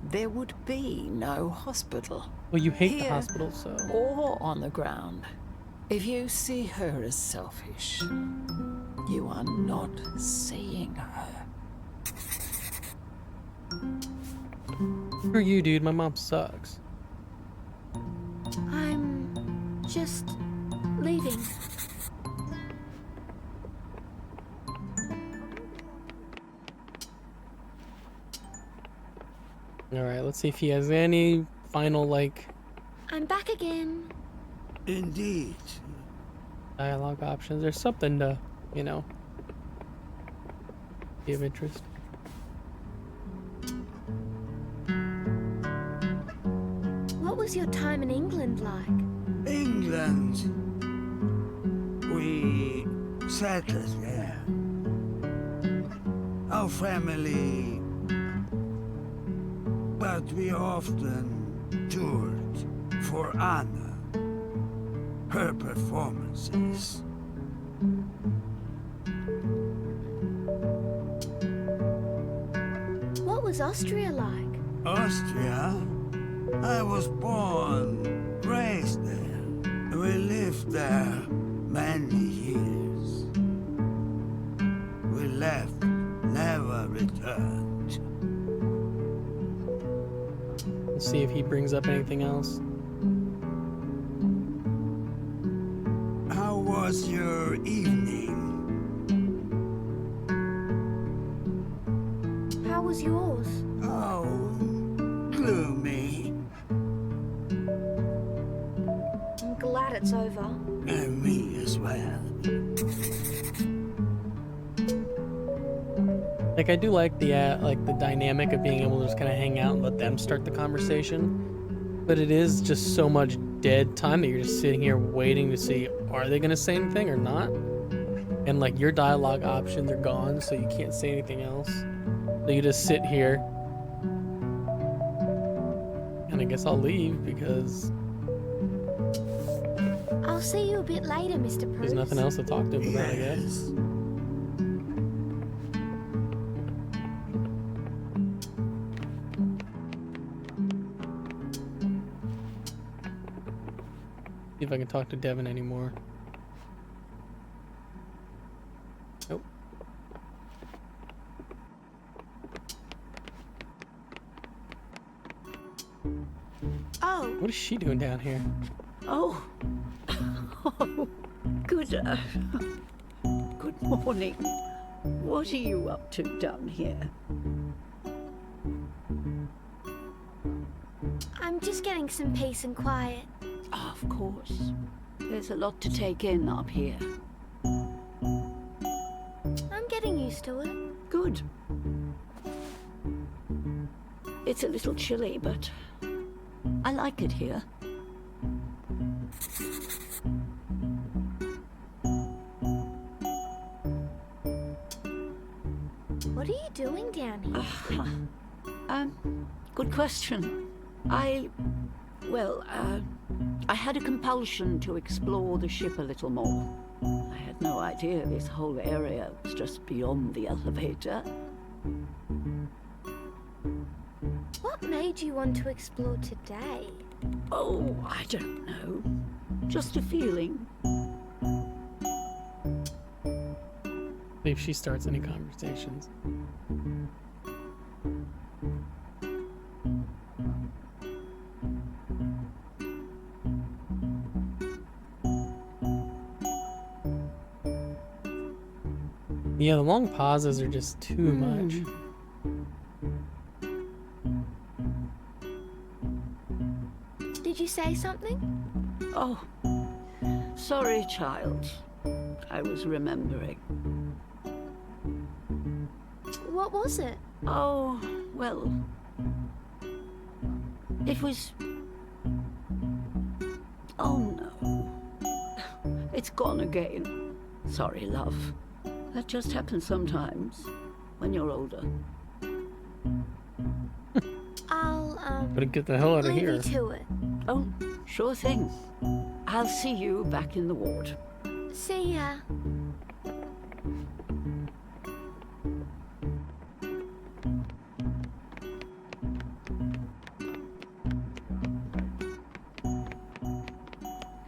there would be no hospital. Well, you hate the Here hospital, so... or on the ground. If you see her as selfish, you are not seeing her. Screw you, dude. My mom sucks. I'm just leaving. Alright, let's see if he has any final, like... I'm back again. Indeed. Dialogue options. There's something to, you know, be of interest. What was your time in England like? England. We settled there. Our family. But we often toured for Anna. Her performances. What was Austria like? Austria? I was born, raised there. We lived there many years. We left, never returned. Let's see if he brings up anything else. How was your evening? How was yours? Oh, gloomy. I'm glad it's over. And me as well. Like, I do like the dynamic of being able to just kind of hang out and let them start the conversation. But it is just so much dead time that you're just sitting here waiting to see, are they going to say anything or not? And, like, your dialogue options are gone, so you can't say anything else. So you just sit here. And I guess I'll leave because... I'll see you a bit later, Mr. Bruce. There's nothing else to talk to him about, I guess. See if I can talk to Devin anymore. Nope. Oh. What is she doing down here? Oh. Oh, good morning. What are you up to down here? I'm just getting some peace and quiet. Of course. There's a lot to take in up here. I'm getting used to it. Good. It's a little chilly, but I like it here. What are you doing down here? Good question. I had a compulsion to explore the ship a little more. I had no idea this whole area was just beyond the elevator. What made you want to explore today? Oh, I don't know. Just a feeling. See if she starts any conversations. Yeah, the long pauses are just too much. Did you say something? Oh, sorry, child. I was remembering. What was it? Oh, well, it was... Oh, no. It's gone again. Sorry, love. That just happens sometimes when you're older. I'll, Better get the hell out of leave here. you to it. Oh, sure thing. I'll see you back in the ward. See ya.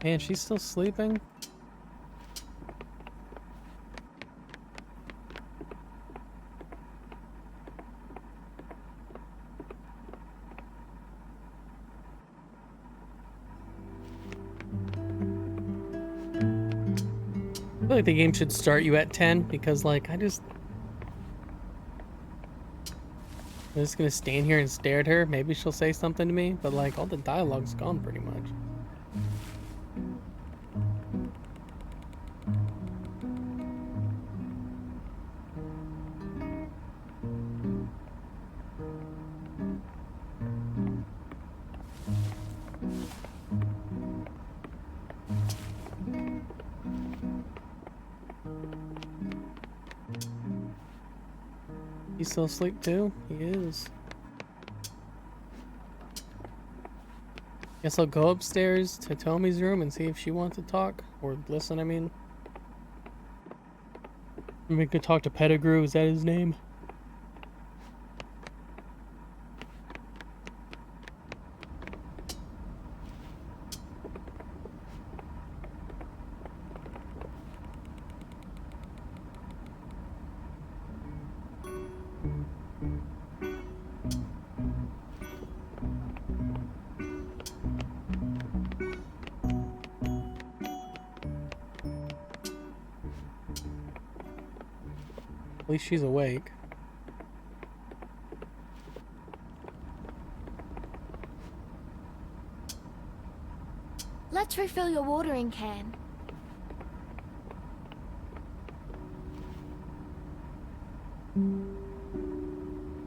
Man, she's still sleeping? I feel like the game should start you at 10 because, like, I'm just gonna stand here and stare at her. Maybe she'll say something to me, but like all the dialogue's gone pretty much. He's still asleep too? He is. Guess I'll go upstairs to Tommy's room and see if she wants to talk. Or listen, I mean. We could talk to Pettigrew, is that his name? At least she's awake. Let's refill your watering can.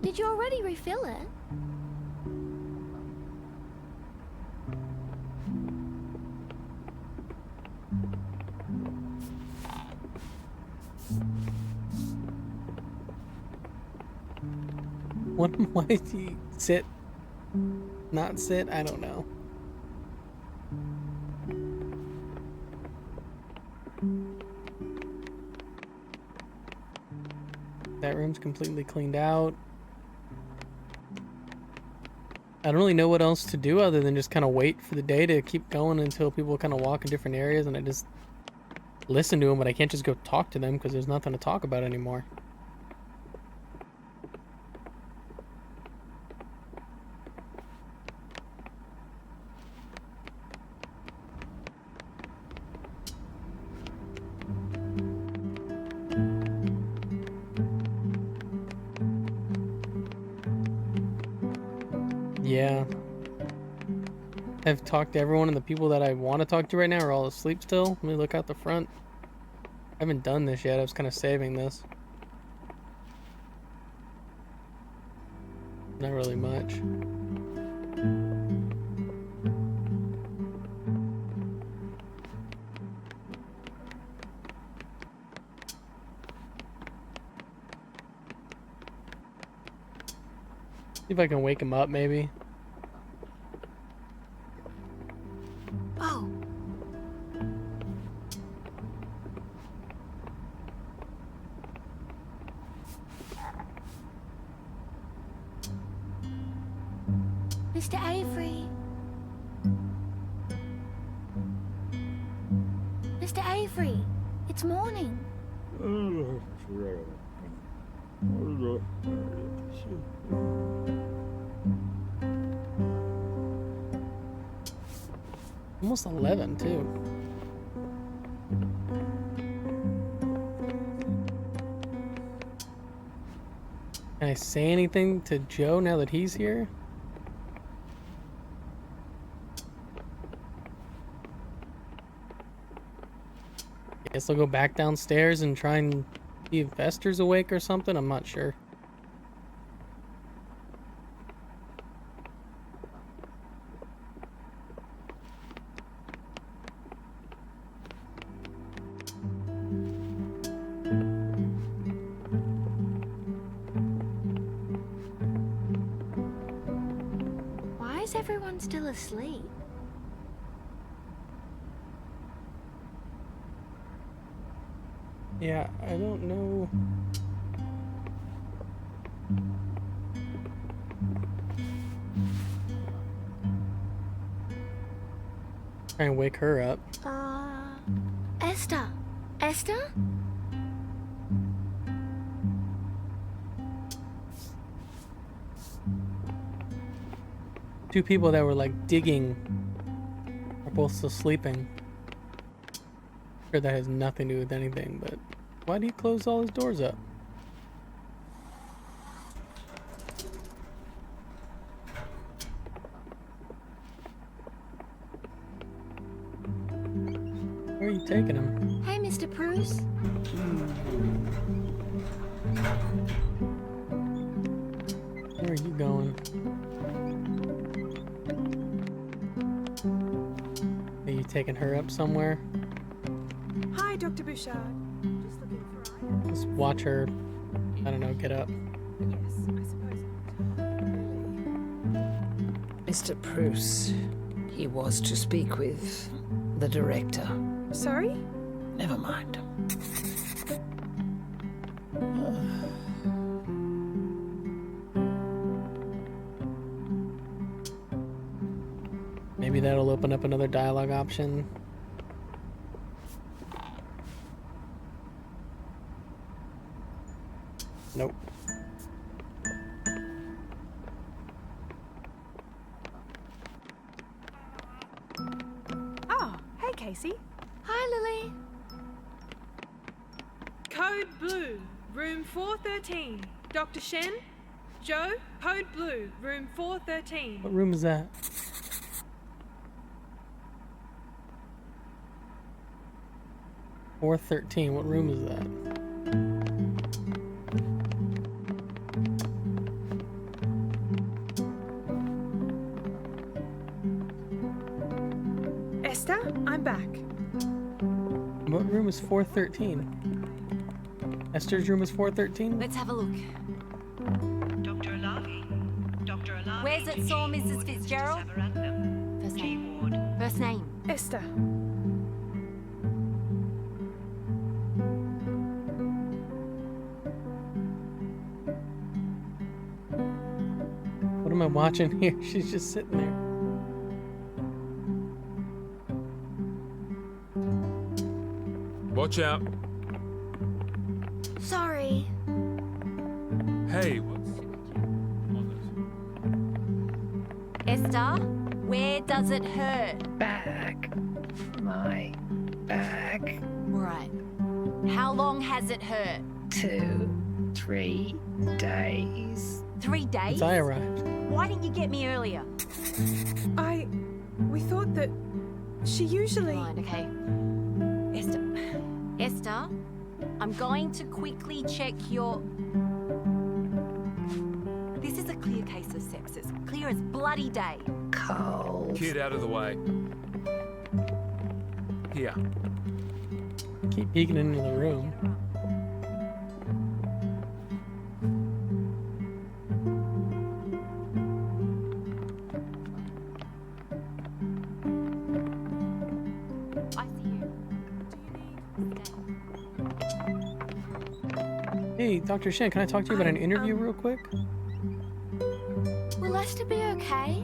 Did you already refill it? Why did he sit? Not sit? I don't know. That room's completely cleaned out. I don't really know what else to do other than just kind of wait for the day to keep going until people kind of walk in different areas and I just listen to them, but I can't just go talk to them because there's nothing to talk about anymore. Yeah. I've talked to everyone and the people that I want to talk to right now are all asleep still. Let me look out the front. I haven't done this yet. I was kind of saving this. Not really much. See if I can wake him up, maybe. Oh. Mr. Avery. Mr. Avery, it's morning. Almost 11 too. Can I say anything to Joe now that he's here? Guess I'll go back downstairs and try and see if Vester's awake or something. I'm not sure. is everyone still asleep? Yeah, I don't know. Try and wake her up. Esther? Esther? Two people that were like digging are both still sleeping. Sure, that has nothing to do with anything, but why do you close all his doors up? Where are you taking him? Hey, Mr. Bruce. Where are you going? Are you taking her up somewhere? Hi, Dr. Bouchard. Just looking for Just watch her, I don't know, get up. Yes, I suppose. Mr. Bruce, he was to speak with the director. Sorry? Never mind. Maybe that'll open up another dialogue option. Nope. Oh, hey, Casey. Hi, Lily. Code Blue, room 413. Dr. Shen? Joe, code blue, room 413. What room is that? $413. What room is that? Esther, I'm back. What room is 413? Esther's room is 413? Let's have a look. Dr. Alavi. Dr. Alavi. Where's it saw Mrs. Fitzgerald? First name. First name. Esther. What am I watching here? She's just sitting there. Watch out. Sorry. Hey, what's Esther, where does it hurt? Back. My back. Right. How long has it hurt? 2, 3 days. 3 days? Since I arrived. Why didn't you get me earlier? We thought that she usually... Fine, okay. Esther, I'm going to quickly check your... This is a clear case of sepsis. Clear as bloody day. Cold. Kid out of the way. Here. Keep peeking into the room. I see you. Hey, Dr. Shen, can I talk to you about an interview real quick? Will Esther be okay?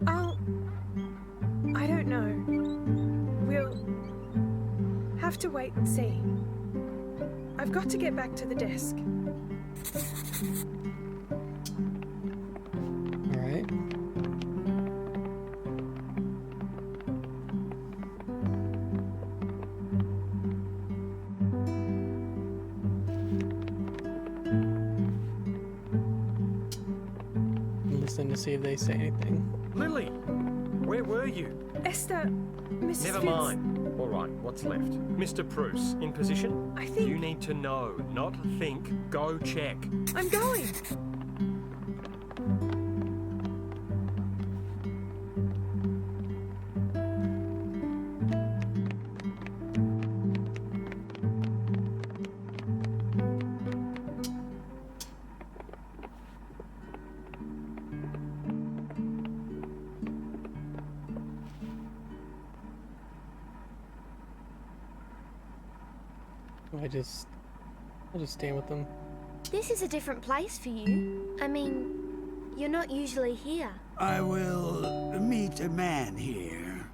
I don't know. We'll have to wait and see. I've got to get back to the desk. All right. Listen to see if they say anything. Lily, where were you? Esther, Mrs. Never Fitz... mind. All right, what's left? Mr. Bruce, in position? I think... You need to know, not think. Go check. I'm going. I'll just stand with them. This is a different place for you. I mean, you're not usually here. I will meet a man here.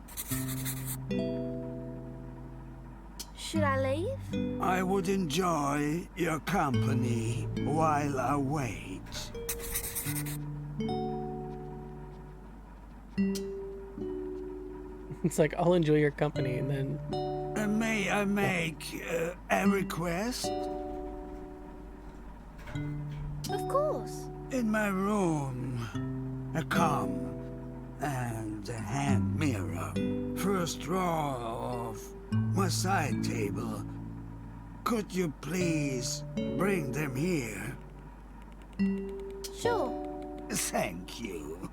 Should I leave? I would enjoy your company while I wait. It's like, I'll enjoy your company, and then... May I make a request? Of course. In my room, a comb and a hand mirror. First drawer of my side table. Could you please bring them here? Sure. Thank you.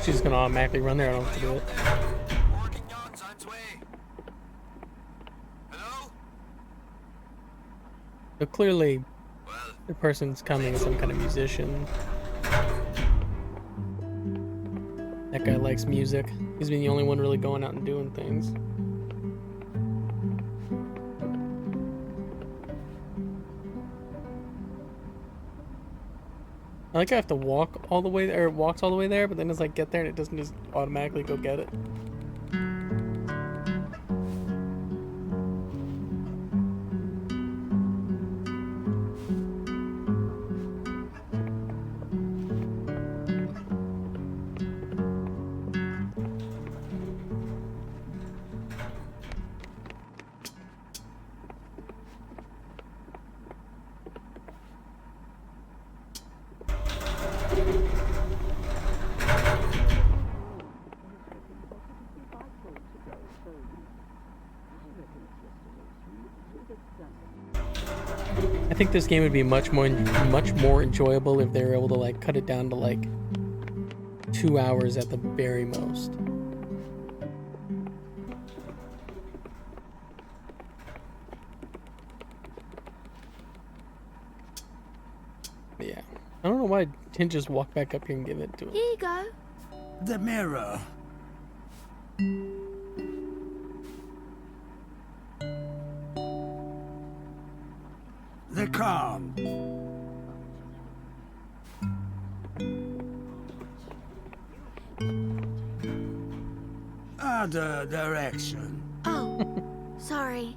She's gonna automatically run there. I don't have to do it. So clearly, the person's coming is some kind of musician. That guy likes music. He's been the only one really going out and doing things. I like I have to walk all the way there, or it walks all the way there, but then it's like get there and it doesn't just automatically go get it. I think this game would be much more enjoyable if they were able to like cut it down to like 2 hours at the very most. But yeah, I don't know why I didn't just walk back up here and give it to him. Here you go. The mirror. The calm. Other direction. Oh, sorry.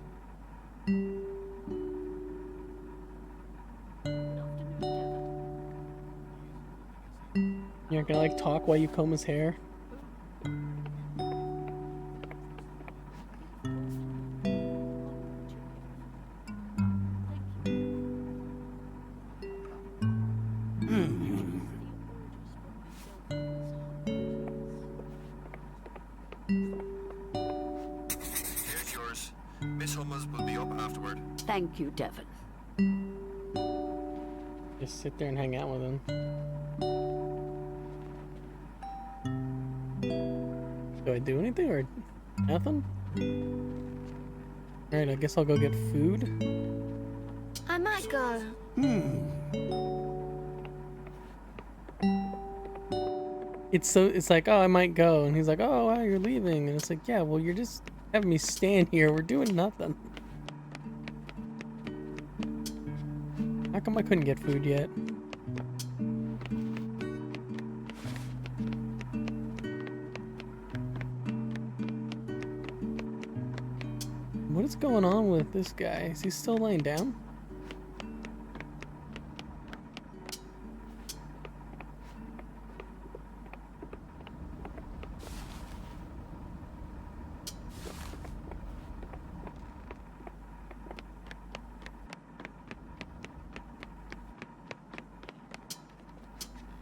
You're gonna like talk while you comb his hair? Here's yours. Miss Hummels will be up afterward. Thank you, Devon. Just sit there and hang out with him. Do I do anything or nothing? Alright, I guess I'll go get food. I might go. It's like, oh, I might go. And he's like, oh, wow, you're leaving. And it's like, yeah, well, you're just having me stand here. We're doing nothing. How come I couldn't get food yet? What is going on with this guy? Is he still laying down?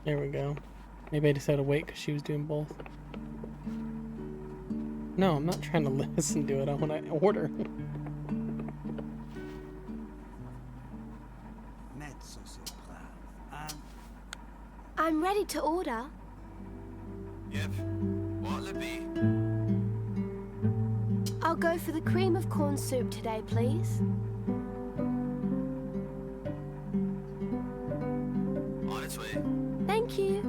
There we go. Maybe I just had to wait because she was doing both. No, I'm not trying to listen to it. I want to order. I'm ready to order. Yep. What'll it be? I'll go for the cream of corn soup today, please. On its way. Thank you.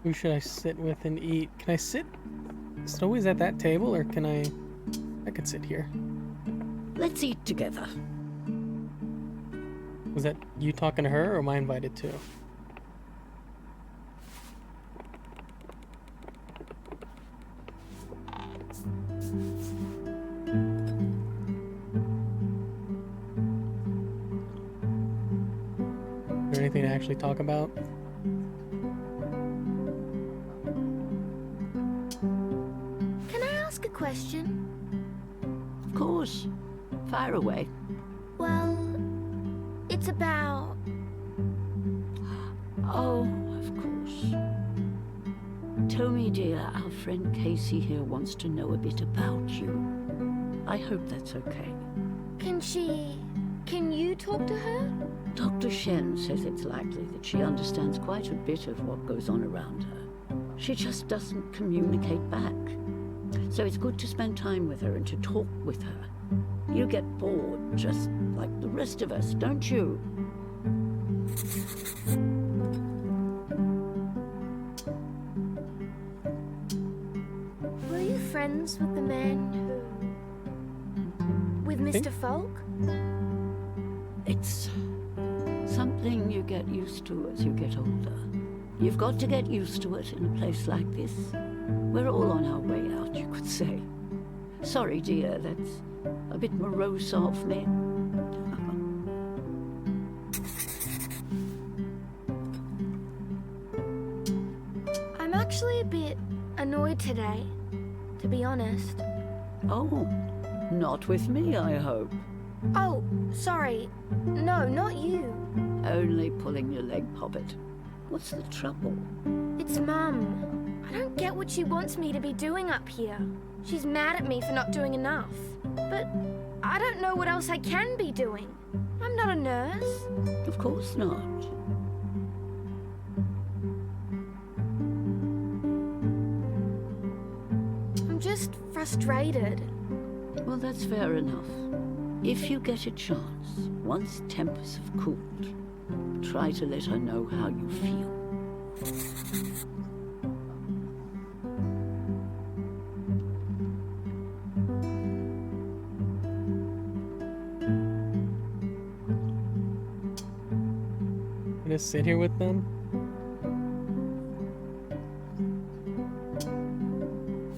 Who should I sit with and eat? Can I sit? Is it always at that table, or can I could sit here. Let's eat together. Was that you talking to her, or am I invited too? Is there anything to actually talk about? Can I ask a question? Of course. Fire away. Well, it's about... Oh, of course. Tell me, dear, our friend Casey here wants to know a bit about you. I hope that's okay. Can you talk to her? Dr. Shen says it's likely that she understands quite a bit of what goes on around her. She just doesn't communicate back. So it's good to spend time with her and to talk with her. You get bored, just like the rest of us, don't you? Were you friends with the man who... with Mr. Folk? It's something you get used to as you get older. You've got to get used to it in a place like this. We're all on our way out, you could say. Sorry, dear, that's a bit morose of me. I'm actually a bit annoyed today, to be honest. Oh, not with me, I hope. Oh, sorry. No, not you. Only pulling your leg, Poppet. What's the trouble? It's Mum. I don't get what she wants me to be doing up here. She's mad at me for not doing enough. But I don't know what else I can be doing. I'm not a nurse. Of course not. I'm just frustrated. Well, that's fair enough. If you get a chance, once tempers have cooled, try to let her know how you feel. Just sit here with them?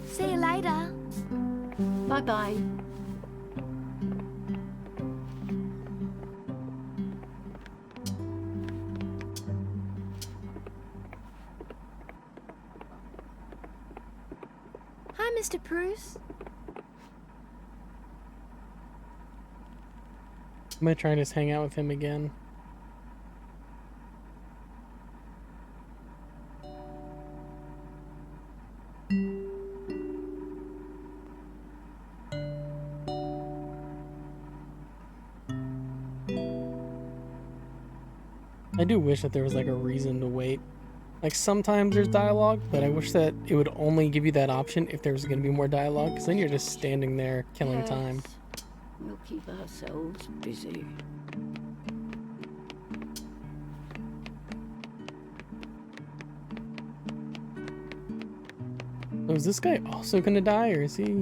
See you later. Bye-bye. Hi, Mr. Bruce. I'm gonna try and just hang out with him again. I do wish that there was like a reason to wait. Like sometimes there's dialogue, but I wish that it would only give you that option if there was going to be more dialogue, because then you're just standing there killing time. We'll keep ourselves busy. So is this guy also going to die, or is he...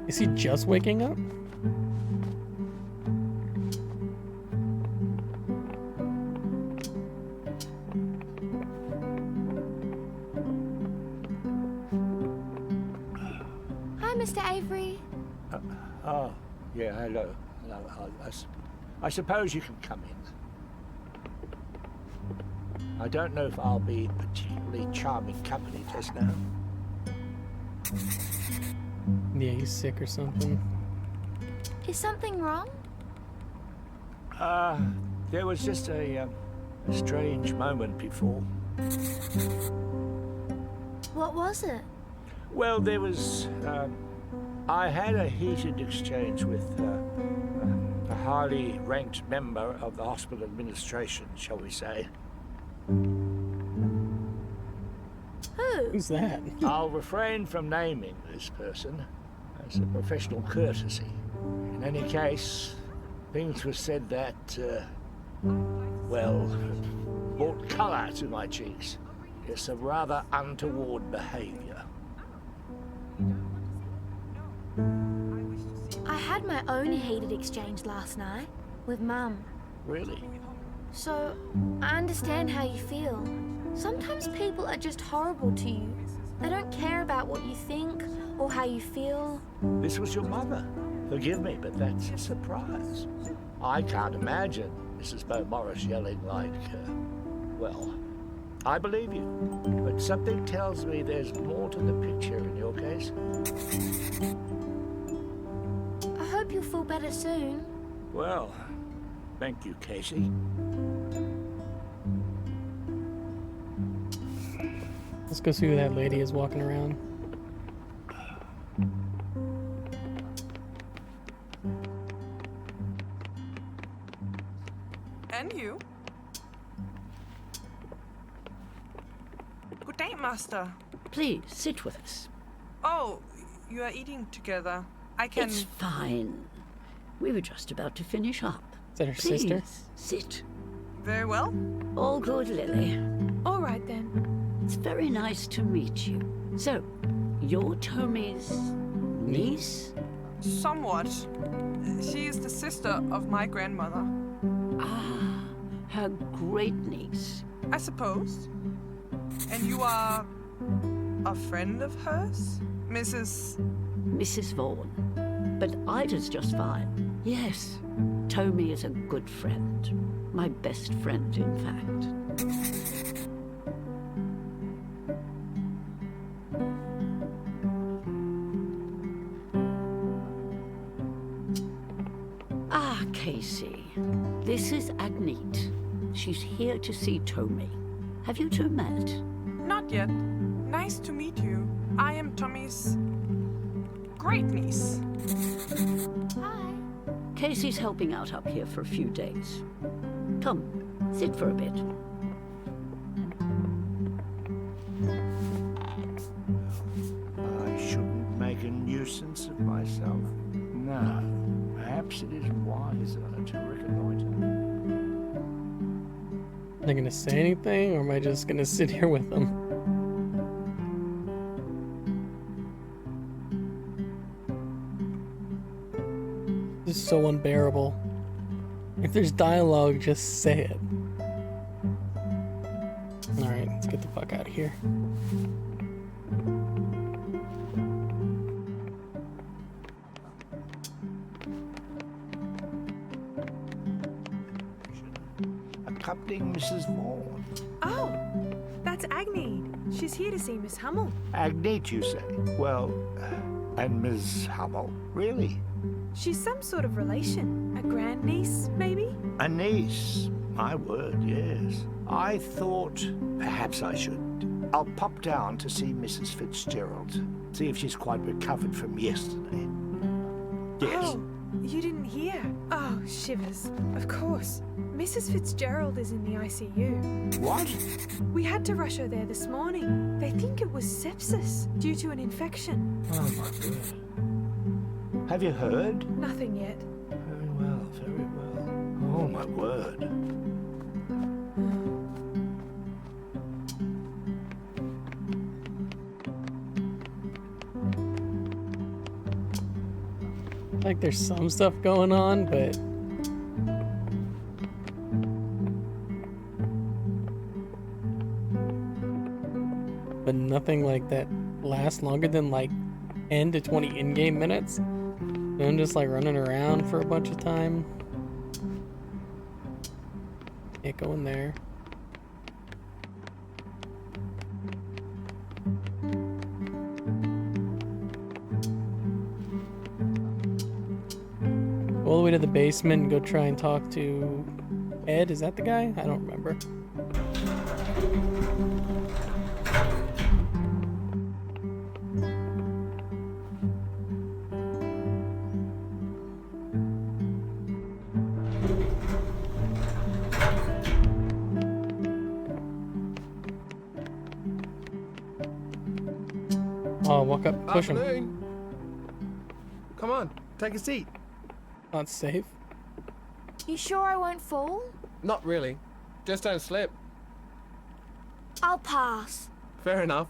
Is he just waking up? Hi, Mr. Avery. Oh, yeah, hello. I suppose you can come in. I don't know if I'll be particularly charming company just now. Yeah, he's sick or something. Is something wrong? There was just a strange moment before. What was it? Well, there was... I had a heated exchange with a highly ranked member of the hospital administration, shall we say. Who? Who's that? I'll refrain from naming this person, as a professional courtesy. In any case, things were said that, well, brought colour to my cheeks. It's a rather untoward behaviour. I had my own heated exchange last night with Mum. Really? So, I understand how you feel. Sometimes people are just horrible to you. They don't care about what you think or how you feel. This was your mother. Forgive me, but that's a surprise. I can't imagine Mrs. Beaumaris yelling like, well, I believe you, but something tells me there's more to the picture in your case. I hope you'll feel better soon. Well, thank you, Casey. Let's go see who that lady is walking around. And you? Good day, Master. Please, sit with us. Oh, you are eating together. I can... It's fine. We were just about to finish up. Is that her Please, sister? Sit. Very well. All good, Lily. All right, then. It's very nice to meet you. So, you're Tommy's niece? Somewhat. She is the sister of my grandmother. Ah, her great niece. I suppose. And you are a friend of hers? Mrs. Vaughan. But Ida's just fine. Yes, Tommy is a good friend. My best friend, in fact. Ah, Casey. This is Agnete. She's here to see Tommy. Have you two met? Not yet. Nice to meet you. I am Tommy's great niece. Hi. Casey's helping out up here for a few days. Come, sit for a bit. I shouldn't make a nuisance of myself. No, perhaps it is wiser to reconnoiter. Are they gonna say anything, or am I just gonna sit here with them? This is so unbearable. If there's dialogue, just say it. Alright, let's get the fuck out of here. Accompanying Mrs. Vaughan. Oh, that's Agnete. She's here to see Miss Hummel. Agnete, you say? Well, and Miss Hummel? Really? She's some sort of relation. A grandniece, maybe? A niece? My word, yes. I thought perhaps I should. I'll pop down to see Mrs. Fitzgerald. See if she's quite recovered from yesterday. Yes. Oh, you didn't hear? Oh, shivers. Of course. Mrs. Fitzgerald is in the ICU. What? We had to rush her there this morning. They think it was sepsis due to an infection. Oh, my word. Have you heard? Nothing yet. Very well, very well. Oh, my word. Like there's some stuff going on, but nothing like that lasts longer than like 10 to 20 in-game minutes. And I'm just like running around for a bunch of time. Can't go in there. Go all the way to the basement and go try and talk to Ed. Is that the guy? I don't remember. Oh, walk up, push him. Come on, take a seat. Not safe. You sure I won't fall? Not really. Just don't slip. I'll pass. Fair enough.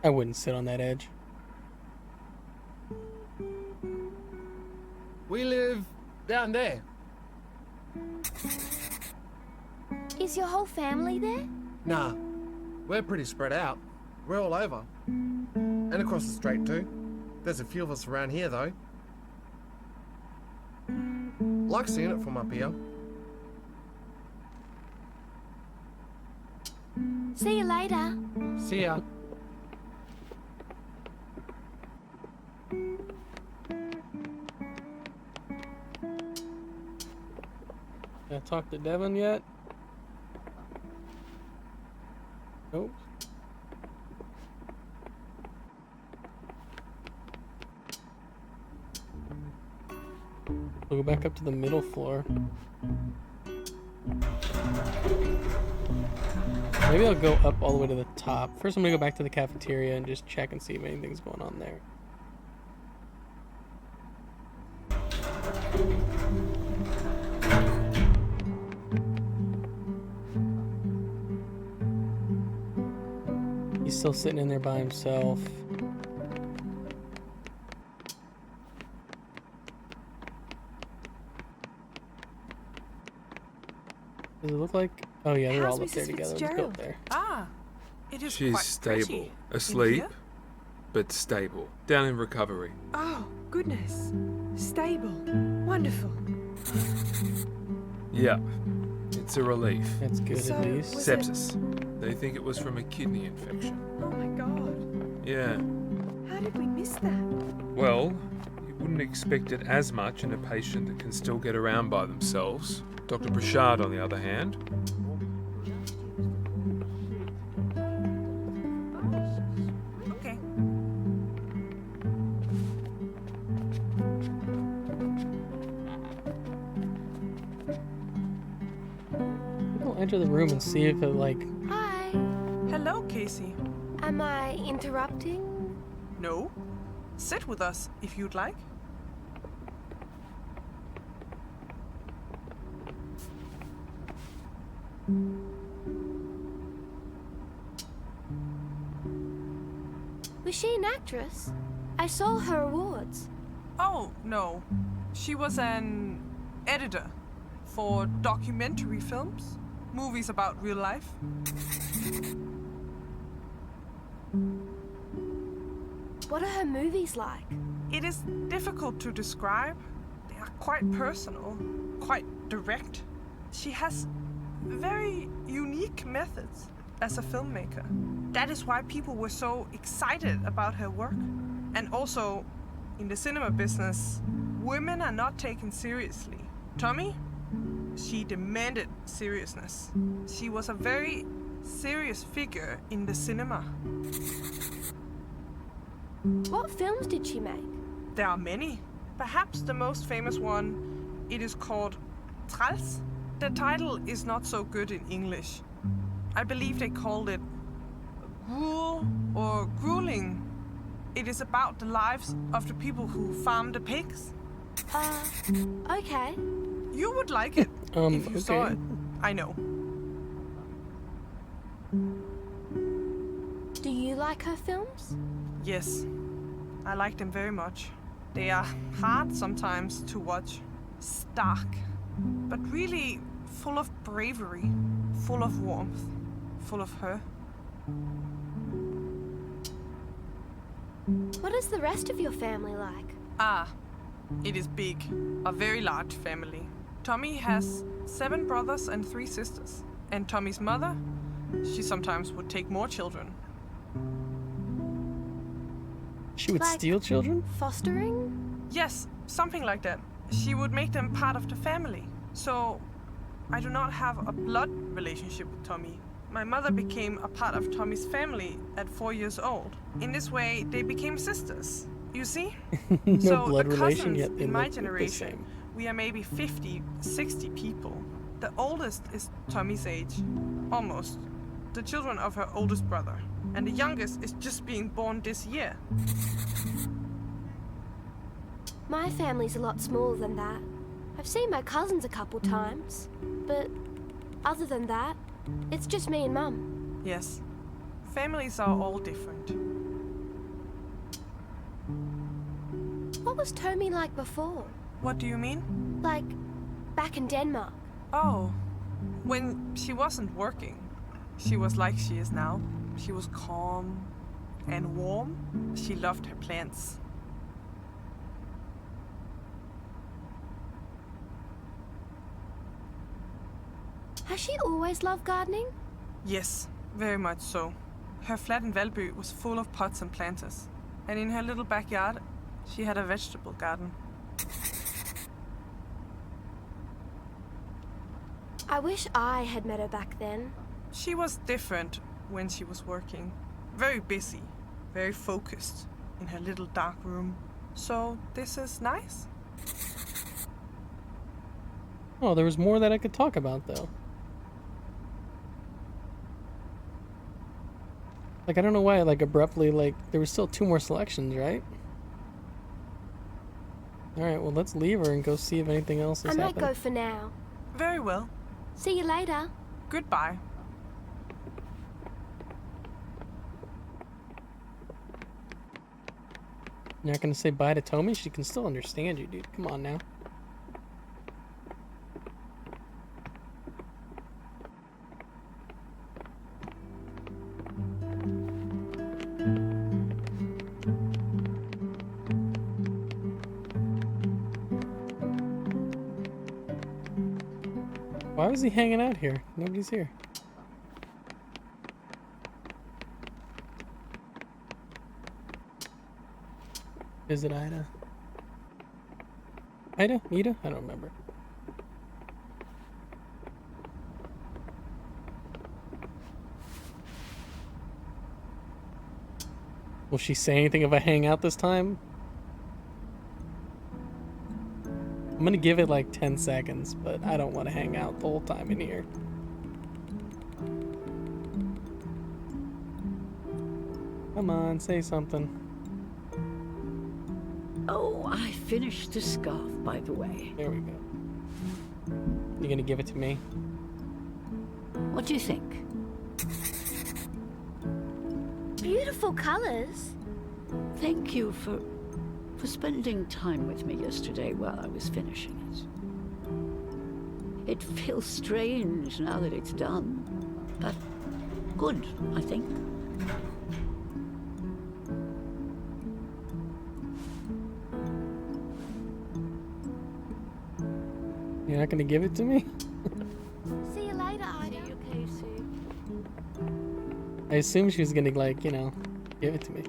I wouldn't sit on that edge. We live down there. Is your whole family there? Nah, we're pretty spread out. We're all over. And across the strait too. There's a few of us around here though. Like seeing it from up here. See you later. See ya. Can I talk to Devin yet? Nope. We'll go back up to the middle floor. Maybe I'll go up all the way to the top. First, I'm gonna go back to the cafeteria and just check and see if anything's going on there. He's still sitting in there by himself. Does it look like? Oh yeah, they're all up there together. Let's go up there. Ah, it is She's quite stable. pretty. Asleep, here? but stable. Down in recovery. Oh, goodness. Stable. Wonderful. Yeah. It's a relief. That's good So, at least. was it- Sepsis. They think it was from a kidney infection. Oh my god. Yeah. How did we miss that? Well, you wouldn't expect it as much in a patient that can still get around by themselves. Dr. Prashad, on the other hand. Okay. We'll enter the room and see if it like. Hi. Hello, Casey. Am I interrupting? No. Sit with us if you'd like. Was she an actress? I saw her awards. Oh, no. She was an editor for documentary films, movies about real life. What are her movies like? It is difficult to describe. They are quite personal, quite direct. She has very unique methods as a filmmaker. That is why people were so excited about her work. And also, in the cinema business, women are not taken seriously. Tommy, she demanded seriousness. She was a very serious figure in the cinema. What films did she make? There are many. Perhaps the most famous one, it is called Træls. The title is not so good in English. I believe they called it Gruel or Grueling. It is about the lives of the people who farm the pigs. Okay. You would like it if you saw okay. it. I know. Do you like her films? Yes, I like them very much. They are hard sometimes to watch, stark, but really full of bravery, full of warmth, full of her. What is the rest of your family like? Ah, it is big, a very large family. Tommy has 7 brothers and 3 sisters. And Tommy's mother, she sometimes would take more children. She would Like steal children? Fostering? Yes, something like that. She would make them part of the family. So, I do not have a blood relationship with Tommy. My mother became a part of Tommy's family at 4 years old. In this way, they became sisters. You see? No so blood the relation, cousins yet they in my look the generation, same. we are maybe 50, 60 people. The oldest is Tommy's age. Almost. The children of her oldest brother. And the youngest is just being born this year. My family's a lot smaller than that. I've seen my cousins a couple times, but other than that, it's just me and Mum. Yes. Families are all different. What was Tommy like before? What do you mean? Like, back in Denmark. Oh, when she wasn't working, she was like she is now. She was calm and warm. She loved her plants. Has she always loved gardening? Yes, very much so. Her flat in Valby was full of pots and planters. And in her little backyard, she had a vegetable garden. I wish I had met her back then. She was different when she was working. Very busy, very focused in her little dark room. So this is nice. Oh, there was more that I could talk about, though. Like, I don't know why, like, abruptly, like, there was still 2 more selections, right? Alright, well, let's leave her and go see if anything else has I might happened. go for now. Very well. See you later. Goodbye. You're not gonna say bye to Tommy? She can still understand you, dude. Come on now. Why was he hanging out here? Nobody's here. Is it Ida? Ida? Ida? I don't remember. Will she say anything if I hang out this time? I'm gonna give it like 10 seconds, but I don't want to hang out the whole time in here. Come on, say something. Oh, I finished the scarf, by the way. There we go. You gonna give it to me? What do you think? Beautiful colors. Thank you for spending time with me yesterday while I was finishing it. It feels strange now that it's done, but good, I think. You're not gonna give it to me? See you later, Ida. See you, Casey. I assume she was gonna, like, you know, give it to me.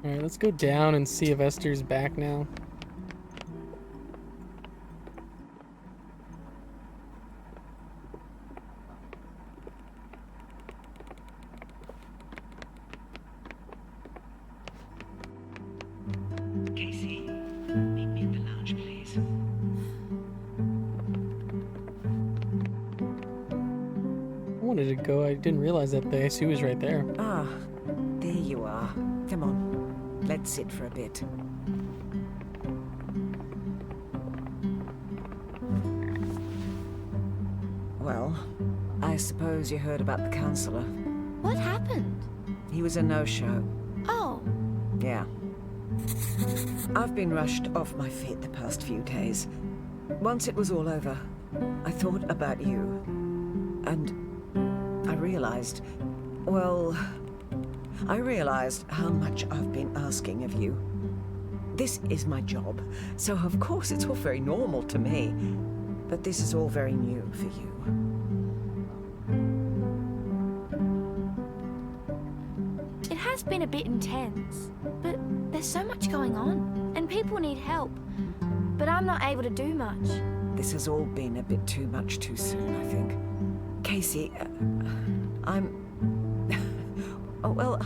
Alright, let's go down and see if Esther's back now. Casey, meet me in the lounge, please. I wanted to go, I didn't realize that the ICU was right there. Ah, there you are. Come on, let's sit for a bit. Well, I suppose you heard about the counsellor. What happened? He was a no-show. Oh. Yeah. I've been rushed off my feet the past few days. Once it was all over, I thought about you. And I realized, well, I realized how much I've been asking of you. This is my job, so of course it's all very normal to me. But this is all very new for you. It has been a bit intense, but there's so much going on, and people need help. But I'm not able to do much. This has all been a bit too much too soon, I think. Casey, I'm... oh, well,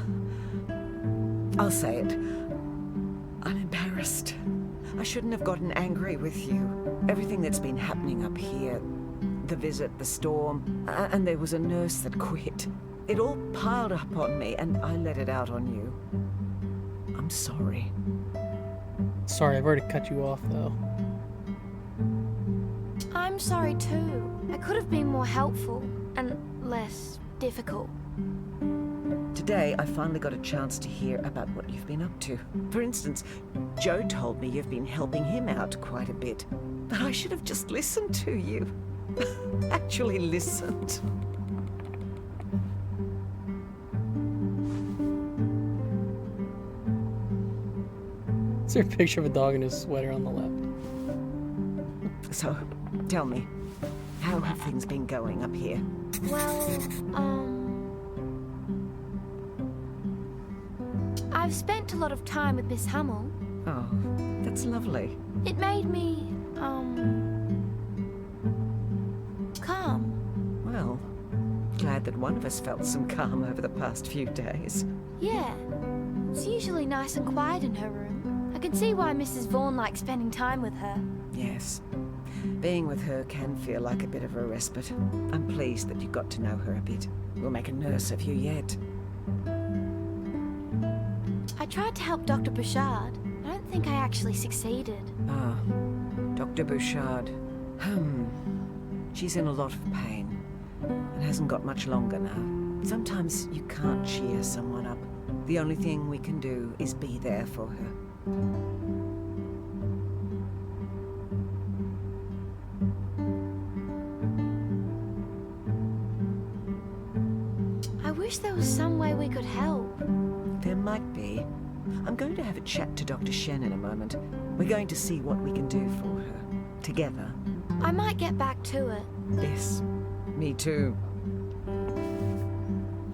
I'll say it. I'm embarrassed. I shouldn't have gotten angry with you. Everything that's been happening up here, the visit, the storm, and there was a nurse that quit. It all piled up on me, and I let it out on you. I'm sorry. Sorry, I've already cut you off, though. I'm sorry too. I could have been more helpful and less difficult. Today, I finally got a chance to hear about what you've been up to. For instance, Joe told me you've been helping him out quite a bit. But I should have just listened to you. Actually listened. Is there a picture of a dog in his sweater on the left? So, tell me, how have things been going up here? Well, I've spent a lot of time with Miss Hummel. Oh, that's lovely. It made me, calm. Well, glad that one of us felt some calm over the past few days. Yeah, it's usually nice and quiet in her room. I can see why Mrs. Vaughan likes spending time with her. Yes. Being with her can feel like a bit of a respite. I'm pleased that you got to know her a bit. We'll make a nurse of you yet. I tried to help Dr. Bouchard. I don't think I actually succeeded. Ah, Dr. Bouchard. She's in a lot of pain and hasn't got much longer now. Sometimes you can't cheer someone up. The only thing we can do is be there for her. I wish there was some way we could help. There might be. I'm going to have a chat to Dr. Shen in a moment. We're going to see what we can do for her. Together. I might get back to it. Yes, me too.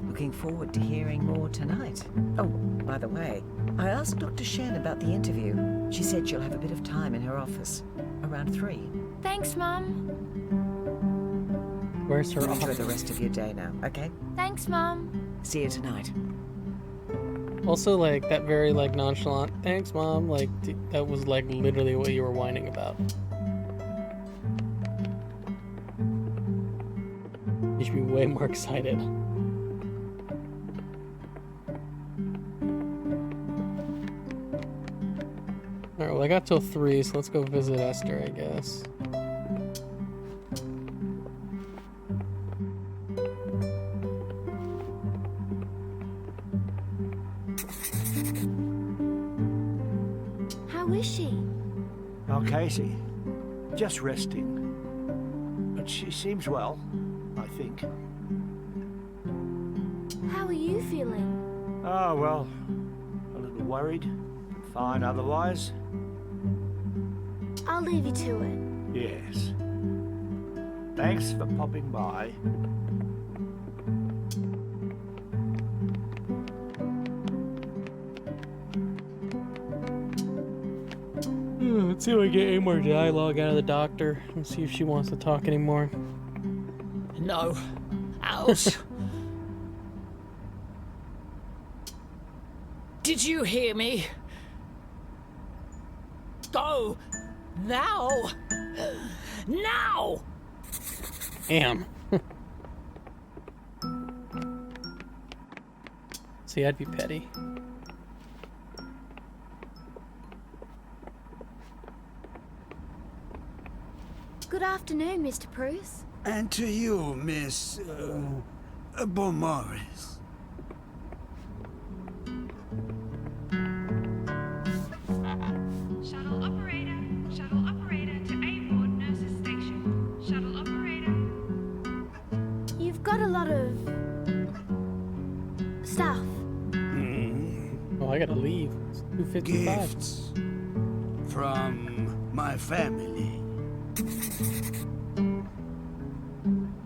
Looking forward to hearing more tonight. Oh, by the way, I asked Dr. Shen about the interview. She said she'll have a bit of time in her office. Around 3. Thanks, Mum. Where's her Enjoy office? the rest of your day now, okay? Thanks, Mum. See you tonight. Also, like, that very, like, nonchalant, thanks, Mom, like, that was, like, literally what you were whining about. You should be way more excited. Alright, well, I got till 3, so let's go visit Esther, I guess. How is she? Oh, Casey, just resting. But she seems well, I think. How are you feeling? Oh, well, a little worried, but fine otherwise. I'll leave you to it. Yes. Thanks for popping by. Let's see if we get any more dialogue out of the doctor and see if she wants to talk anymore. No. Ouch. Did you hear me? Go! Now! Now! Damn. See, I'd be petty. Good afternoon, Mr. Bruce. And to you, Miss... Beaumaris. Shuttle operator to A-Ward Nurses Station. Shuttle operator. You've got a lot of... stuff. Oh, I gotta leave. It's 2:55. Gifts from my family.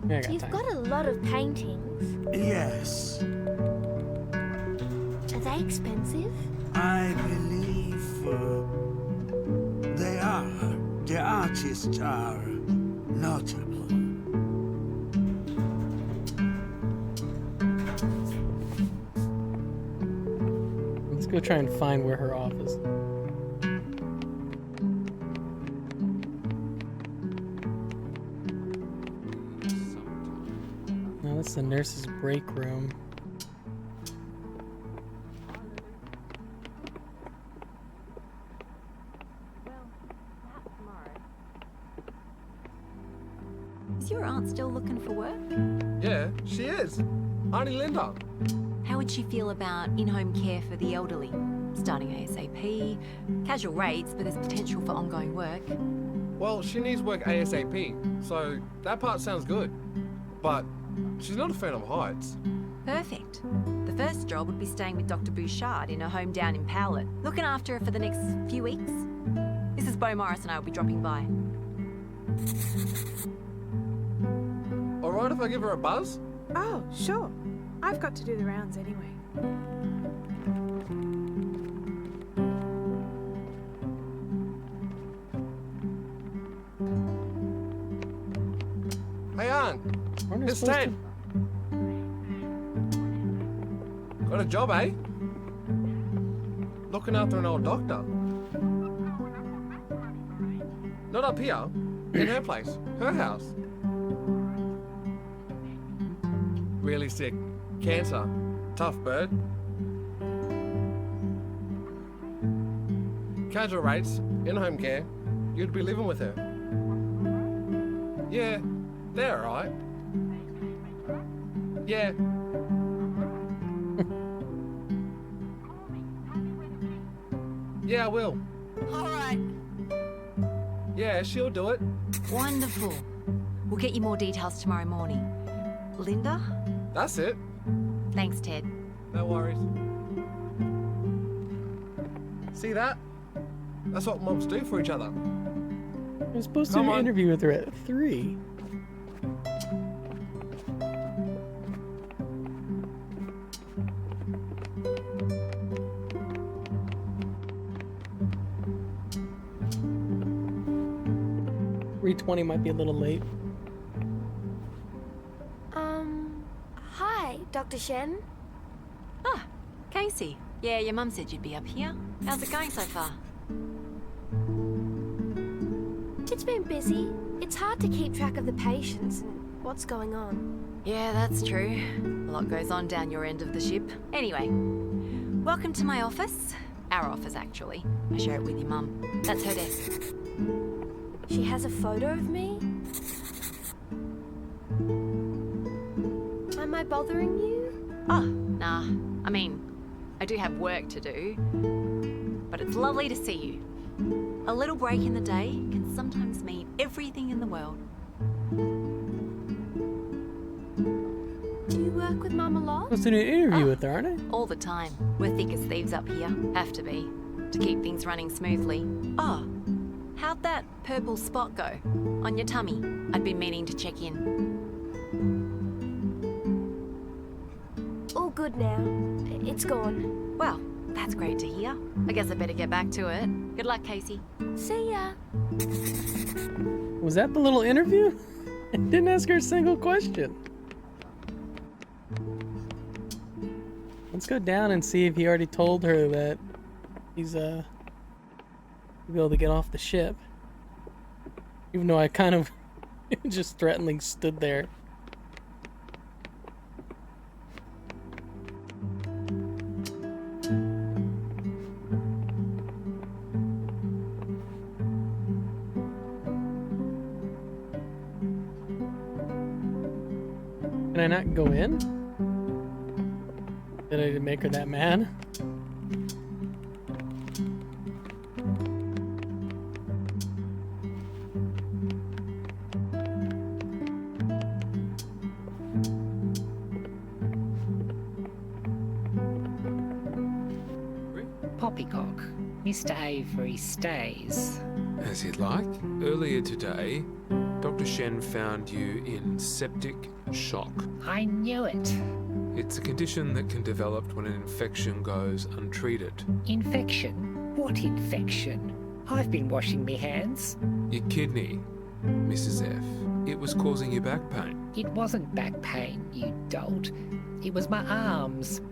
Yeah, I got You've time. got a lot of paintings. Yes, Are they expensive? I believe they are. The artists are notable. Let's go try and find where her office is. That's the nurse's break room. Is your aunt still looking for work? Yeah, she is. Auntie Linda. How would she feel about in-home care for the elderly? Starting ASAP, casual rates, but there's potential for ongoing work. Well, she needs work ASAP, so that part sounds good. But she's not a fan of heights. Perfect. The first job would be staying with Dr. Bouchard in her home down in Powlett, looking after her for the next few weeks. Mrs. Beau Morris and I will be dropping by. Alright if I give her a buzz? Oh, sure. I've got to do the rounds anyway. Hey, Aunt. It's Ted. Got a job, eh? Looking after an old doctor. Not up here. In her place. Her house. Really sick. Cancer. Tough bird. Casual rates. In-home care. You'd be living with her. Yeah. They're alright. Yeah. Yeah, I will. Alright. Yeah, she'll do it. Wonderful. We'll get you more details tomorrow morning. Linda? That's it. Thanks, Ted. No worries. See that? That's what moms do for each other. I'm supposed to do an interview with her at 3. $3:20 might be a little late. Hi, Dr. Shen. Ah, Casey. Yeah, your mum said you'd be up here. How's it going so far? It's been busy. It's hard to keep track of the patients and what's going on. Yeah, that's true. A lot goes on down your end of the ship. Anyway, welcome to my office. Our office, actually. I share it with your mum. That's her desk. She has a photo of me? Am I bothering you? Oh, nah. I mean, I do have work to do. But it's lovely to see you. A little break in the day can sometimes mean everything in the world. Do you work with Mum a lot? Supposed to do an interview with her, aren't I? All the time. We're thick as thieves up here. Have to be. To keep things running smoothly. Oh, how'd that purple spot go? On your tummy? I'd been meaning to check in. All good now. It's gone. Well, that's great to hear. I guess I better get back to it. Good luck, Casey. See ya. Was that the little interview? I didn't ask her a single question. Let's go down and see if he already told her that he's be able to get off the ship. Even though I kind of just threateningly stood there. Can I not go in? Did I make her that mad? Poppycock, Mr. Avery stays. As he'd like. Earlier today, Dr. Shen found you in septic shock. I knew it. It's a condition that can develop when an infection goes untreated. Infection? What infection? I've been washing me hands. Your kidney, Mrs. F. It was causing you back pain. It wasn't back pain, you dolt. It was my arms,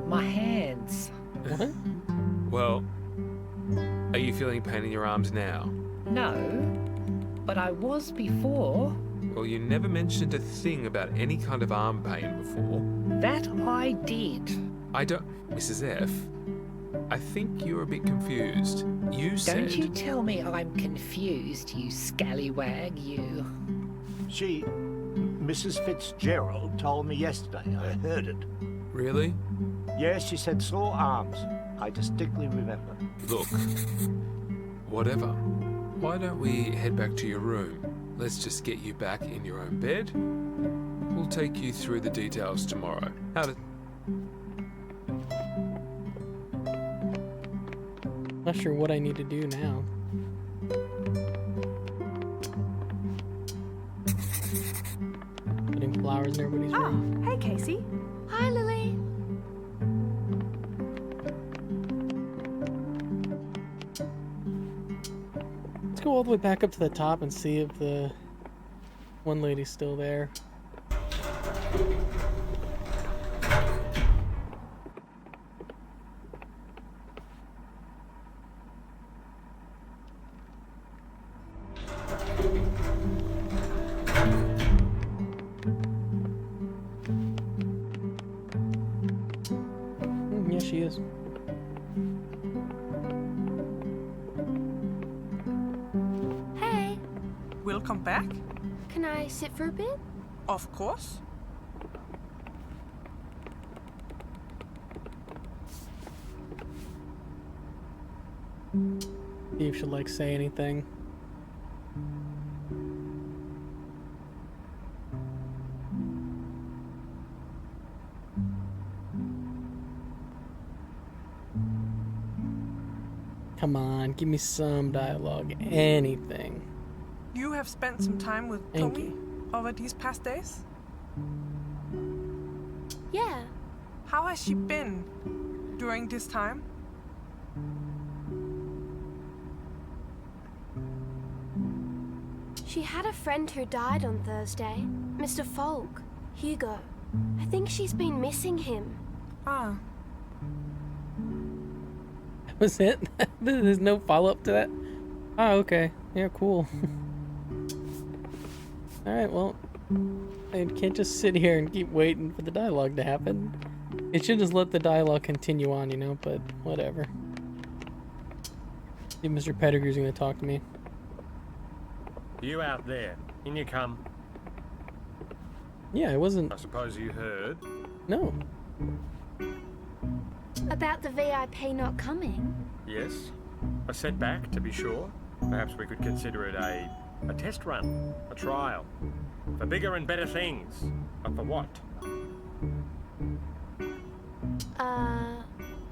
my hands. What? Well, are you feeling pain in your arms now? No, but I was before. Well, Well, you never mentioned a thing about any kind of arm pain before. That I did. I don't... Mrs. F, I think you're a bit confused. You said... Don't you tell me I'm confused, you scallywag, you. Mrs. Fitzgerald told me yesterday. I heard it. Really? Yes, she said sore arms. I distinctly remember. Look, whatever. Why don't we head back to your room? Let's just get you back in your own bed. We'll take you through the details tomorrow. How did... Not sure what I need to do now. Putting flowers in everybody's room. Oh, hey Casey. Hi, Lily. Let's go all the way back up to the top and see if the one lady's still there. Yeah, she is. Hey, Welcome back. can I sit for a bit? Of course. See if she'll like say anything. Come on, give me some dialogue. Anything. You have spent some time with Thank Tommy over these past days? Yeah. How has she been during this time? She had a friend who died on Thursday. Mr. Folk. Hugo. I think she's been missing him. Ah. That was it? There's no follow-up to that? Oh, okay. Yeah, cool. Alright, well, I can't just sit here and keep waiting for the dialogue to happen. It should just let the dialogue continue on, you know, but whatever. See if Mr. Pettigrew's gonna talk to me. You out there, in you come. Yeah, I wasn't... I suppose you heard. No. About the VIP not coming? Yes. A setback, to be sure. Perhaps we could consider it a test run, a trial. For bigger and better things. But for what?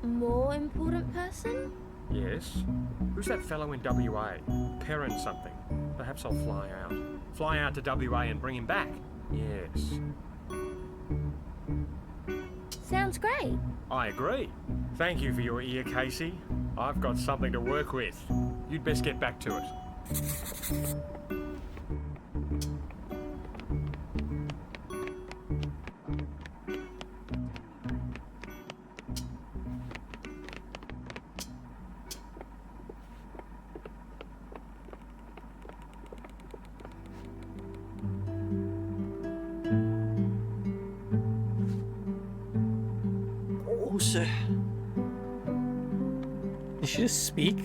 More important person? Yes. Who's that fellow in WA? Perrin something. Perhaps I'll fly out. Fly out to WA and bring him back. Yes. Sounds great. I agree. Thank you for your ear, Casey. I've got something to work with. You'd best get back to it. Sir. Did she just speak?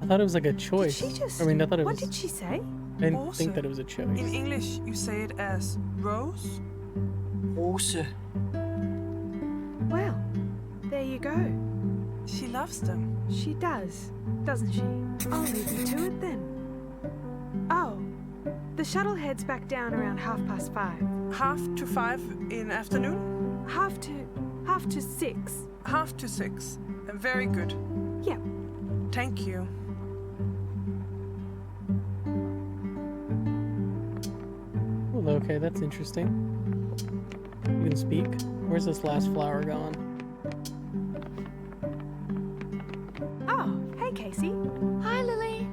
I thought it was like a choice. Did she just... I mean, I thought it was... What did she say? I didn't Also, think that it was a choice. In English, you say it as Rose? Sir. Well, there you go. She loves them. She does, doesn't she? I'll leave you to it then. Oh, the shuttle heads back down around 5:30. 5:30 in afternoon? Half to 6. 5:30. Very good. Yeah. Thank you. Well, okay, that's interesting. You can speak. Where's this last flower gone? Oh, hey Casey. Hi, Lily.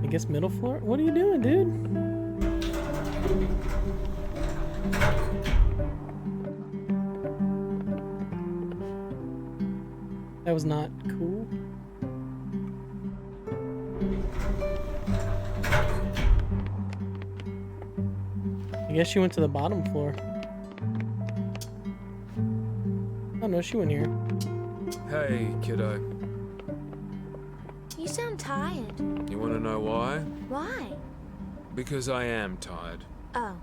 I guess middle floor? What are you doing, dude? was not cool. I guess she went to the bottom floor. Oh no, she went here. Hey, kiddo. You sound tired. You want to know why? Why? Because I am tired. Oh.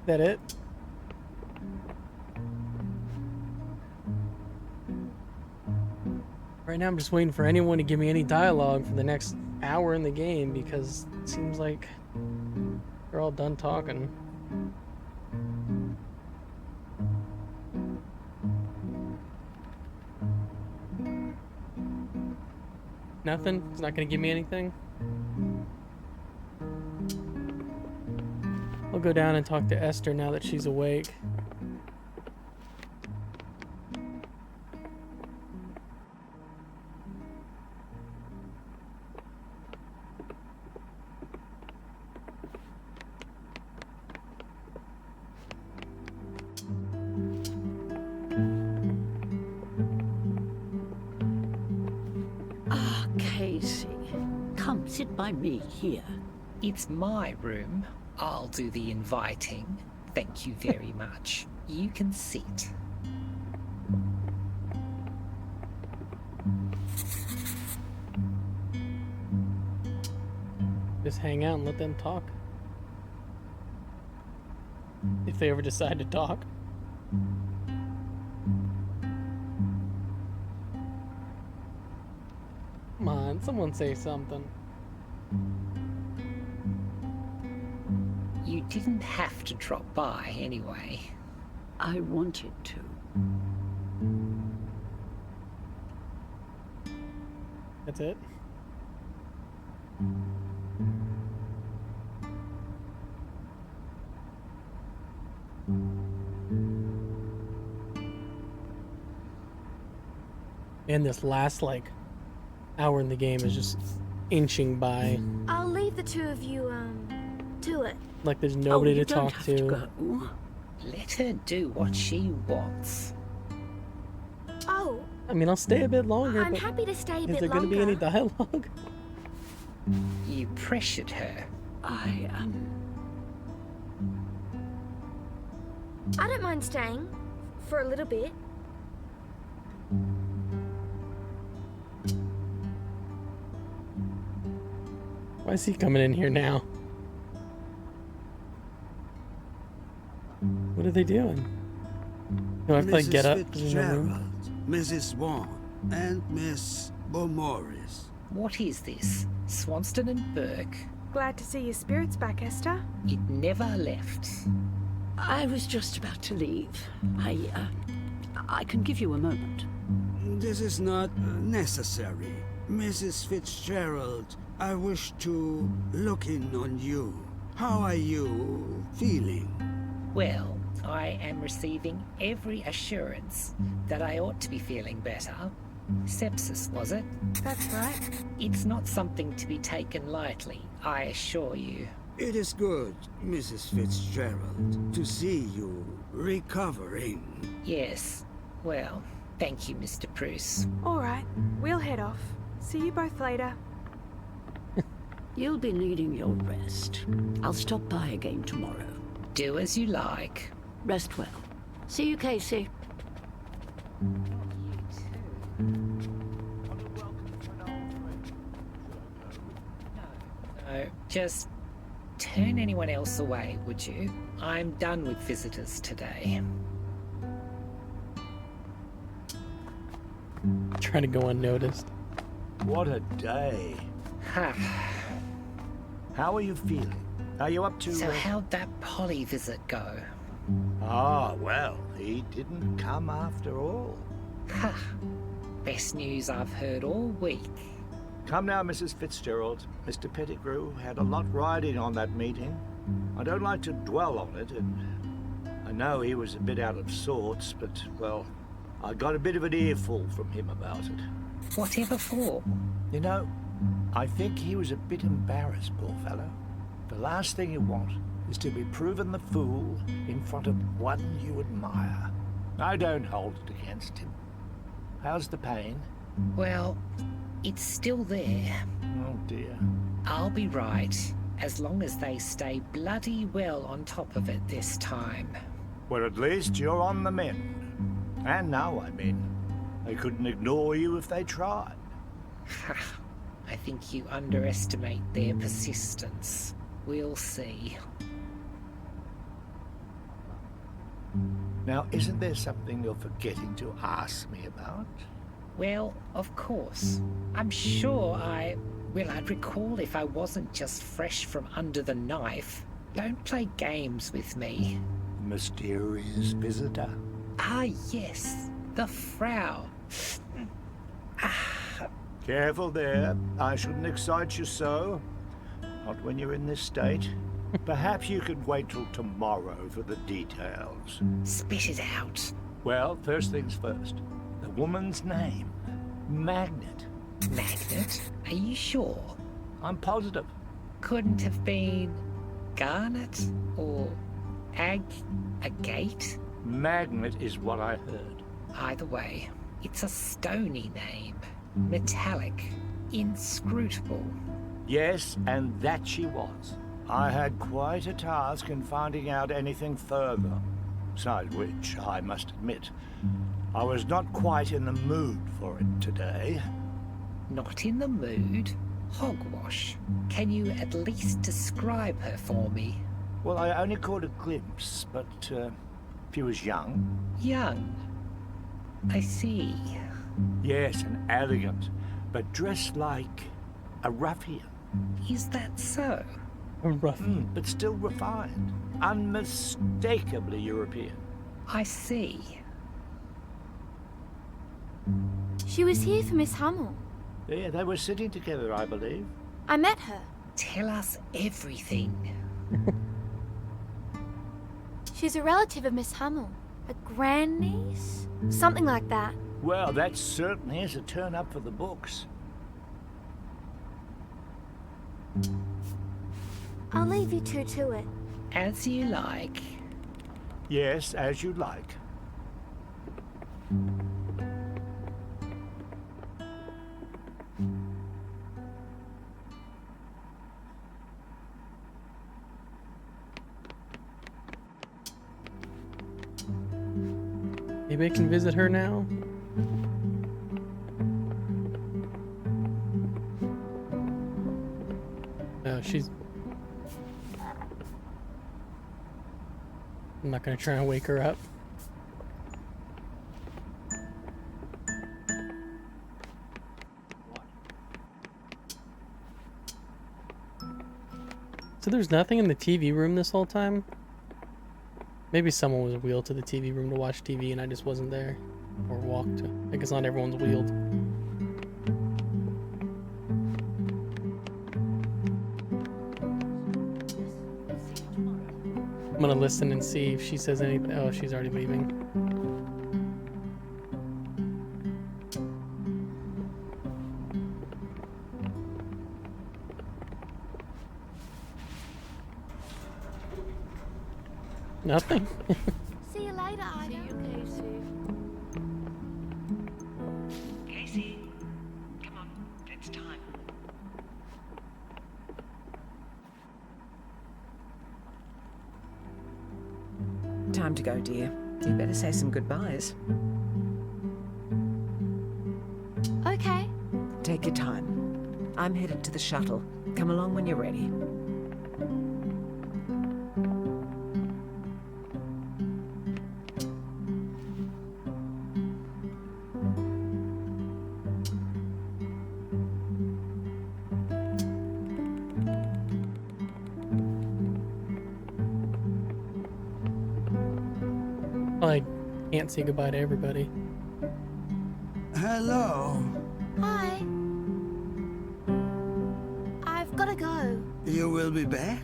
That it? Right now I'm just waiting for anyone to give me any dialogue for the next hour in the game because it seems like they're all done talking. Nothing? It's not gonna give me anything? I'll go down and talk to Esther now that she's awake. Ah, Casey. Come, sit by me here. It's my room. I'll do the inviting. Thank you very much. You can sit. Just hang out and let them talk. If they ever decide to talk. Come on, someone say something. You didn't have to drop by anyway. I wanted to. That's it? And this last, like, hour in the game is just inching by. I'll leave the two of you, to it. Like there's nobody you to don't talk have to. go. Let her do what she wants. Oh. I mean, I'll stay a bit longer, I'm but happy to stay a is bit there going to be any dialogue? You pressured her. I don't mind staying. For a little bit. Why is he coming in here now? What are they doing? Do I have to like get up? Fitzgerald, Mrs. Swan, and Miss Beaumaris. What is this? Swanston and Burke? Glad to see your spirits back, Esther. It never left. I was just about to leave. I can give you a moment. This is not necessary. Mrs. Fitzgerald, I wish to look in on you. How are you feeling? Well, I am receiving every assurance that I ought to be feeling better. Sepsis, was it? That's right. It's not something to be taken lightly, I assure you. It is good, Mrs. Fitzgerald, to see you recovering. Yes. Well, thank you, Mr. Bruce. All right, we'll head off. See you both later. You'll be needing your rest. I'll stop by again tomorrow. Do as you like. Rest well. See you, Casey. No, just turn anyone else away, would you? I'm done with visitors today. Trying to go unnoticed. What a day. How are you feeling? Are you up to... So how'd that Polly visit go? Ah, well, he didn't come after all. Ha! Best news I've heard all week. Come now, Mrs. Fitzgerald. Mr. Pettigrew had a lot riding on that meeting. I don't like to dwell on it, and I know he was a bit out of sorts, but, well, I got a bit of an earful from him about it. Whatever for? You know, I think he was a bit embarrassed, poor fellow. The last thing you want is to be proven the fool in front of one you admire. I don't hold it against him. How's the pain? Well, it's still there. Oh dear. I'll be right, as long as they stay bloody well on top of it this time. Well, at least you're on the mend. And now I'm in. They couldn't ignore you if they tried. I think you underestimate their persistence. We'll see. Now, isn't there something you're forgetting to ask me about? Well, of course. I'm sure I'd recall if I wasn't just fresh from under the knife. Don't play games with me. Mysterious visitor? Ah, yes. The Frau. Careful there. I shouldn't excite you so. Not when you're in this state. Perhaps you could wait till tomorrow for the details. Spit it out. Well, first things first. The woman's name. Magnet. Magnet? Are you sure? I'm positive. Couldn't have been Garnet or Agate? Magnet is what I heard. Either way, it's a stony name. Metallic. Inscrutable. Yes, and that she was. I had quite a task in finding out anything further. Besides which, I must admit, I was not quite in the mood for it today. Not in the mood? Hogwash. Can you at least describe her for me? Well, I only caught a glimpse, but she was young. Young? I see. Yes, and elegant, but dressed like a ruffian. Is that so? A ruffian. But still refined. Unmistakably European. I see. She was here for Miss Hummel. Yeah, they were sitting together, I believe. I met her. Tell us everything. She's a relative of Miss Hummel. A grandniece? Something like that. Well, that certainly is a turn up for the books. I'll leave you two to it. As you like. Yes, as you like. Maybe I can visit her now. No, she's... I'm not gonna try and wake her up. So there's nothing in the TV room this whole time? Maybe someone was wheeled to the TV room to watch TV and I just wasn't there. Or walked. I guess not everyone's wheeled. I'm gonna listen and see if she says anything. Oh, she's already leaving. Nothing. See you later, Ida. See you, Casey. Casey, come on, it's time. Time to go, dear. You better say some goodbyes. Okay. Take your time. I'm headed to the shuttle. Come along when you're ready. I can't say goodbye to everybody. Hello. Hi. I've gotta go. You will be back?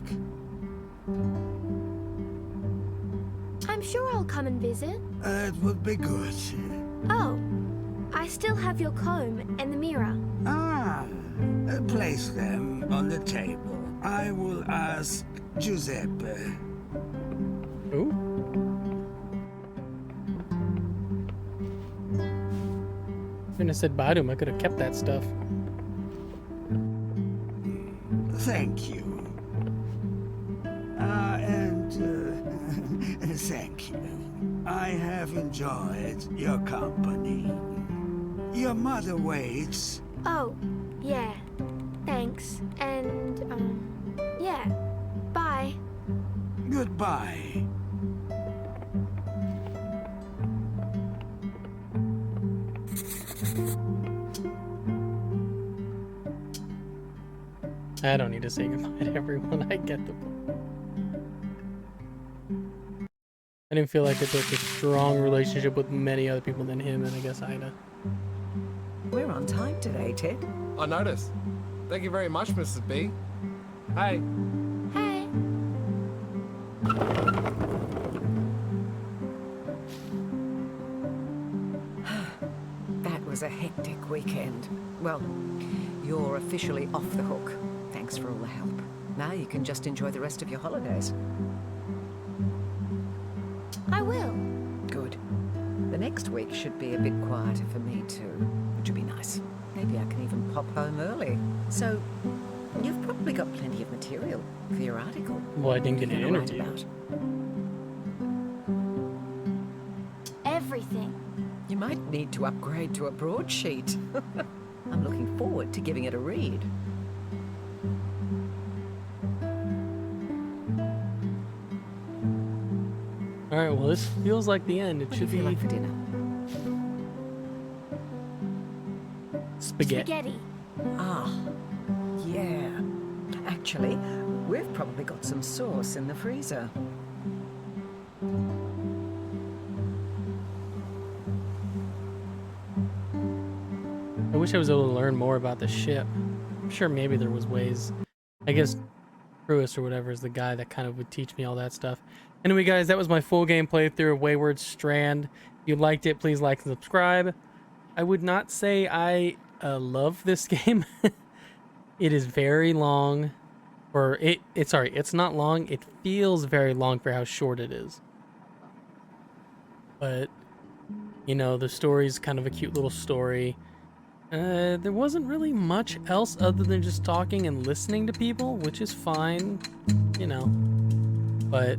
I'm sure I'll come and visit. It would be good. Oh, I still have your comb and the mirror. Ah, place them on the table. I will ask Giuseppe. Who? Couldn't have said bye to him. I could have kept that stuff. Thank you. Thank you. I have enjoyed your company. Your mother waits. Oh, yeah. Thanks. And, yeah. Bye. Goodbye. I don't need to say goodbye to everyone. I get the point. I didn't feel like I built a strong relationship with many other people than him, and I guess Ida. We're on time today, Ted. I noticed. Thank you very much, Mrs. B. Hey. Hey. That was a hectic weekend. Well, you're officially off the hook. Thanks for all the help. Now you can just enjoy the rest of your holidays. I will. Good. The next week should be a bit quieter for me too, which would be nice. Maybe I can even pop home early. So, you've probably got plenty of material for your article. Well, I didn't get an You're right interview. about. Everything. You might need to upgrade to a broadsheet. I'm looking forward to giving it a read. All right, well, this feels like the end. It What do should you feel be like for dinner? spaghetti. Spaghetti. Ah, yeah. Actually, we've probably got some sauce in the freezer. I wish I was able to learn more about the ship. I'm sure maybe there was ways. I guess Pruis or whatever is the guy that kind of would teach me all that stuff. Anyway, guys, that was my full game playthrough of Wayward Strand. If you liked it, please like and subscribe. I would not say I love this game. It is very long. Or sorry, it's not long. It feels very long for how short it is. But, you know, the story's kind of a cute little story. There wasn't really much else other than just talking and listening to people, which is fine, you know. But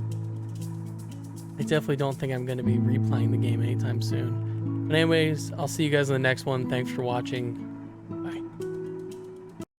I definitely don't think I'm going to be replaying the game anytime soon. But anyways, I'll see you guys in the next one. Thanks for watching.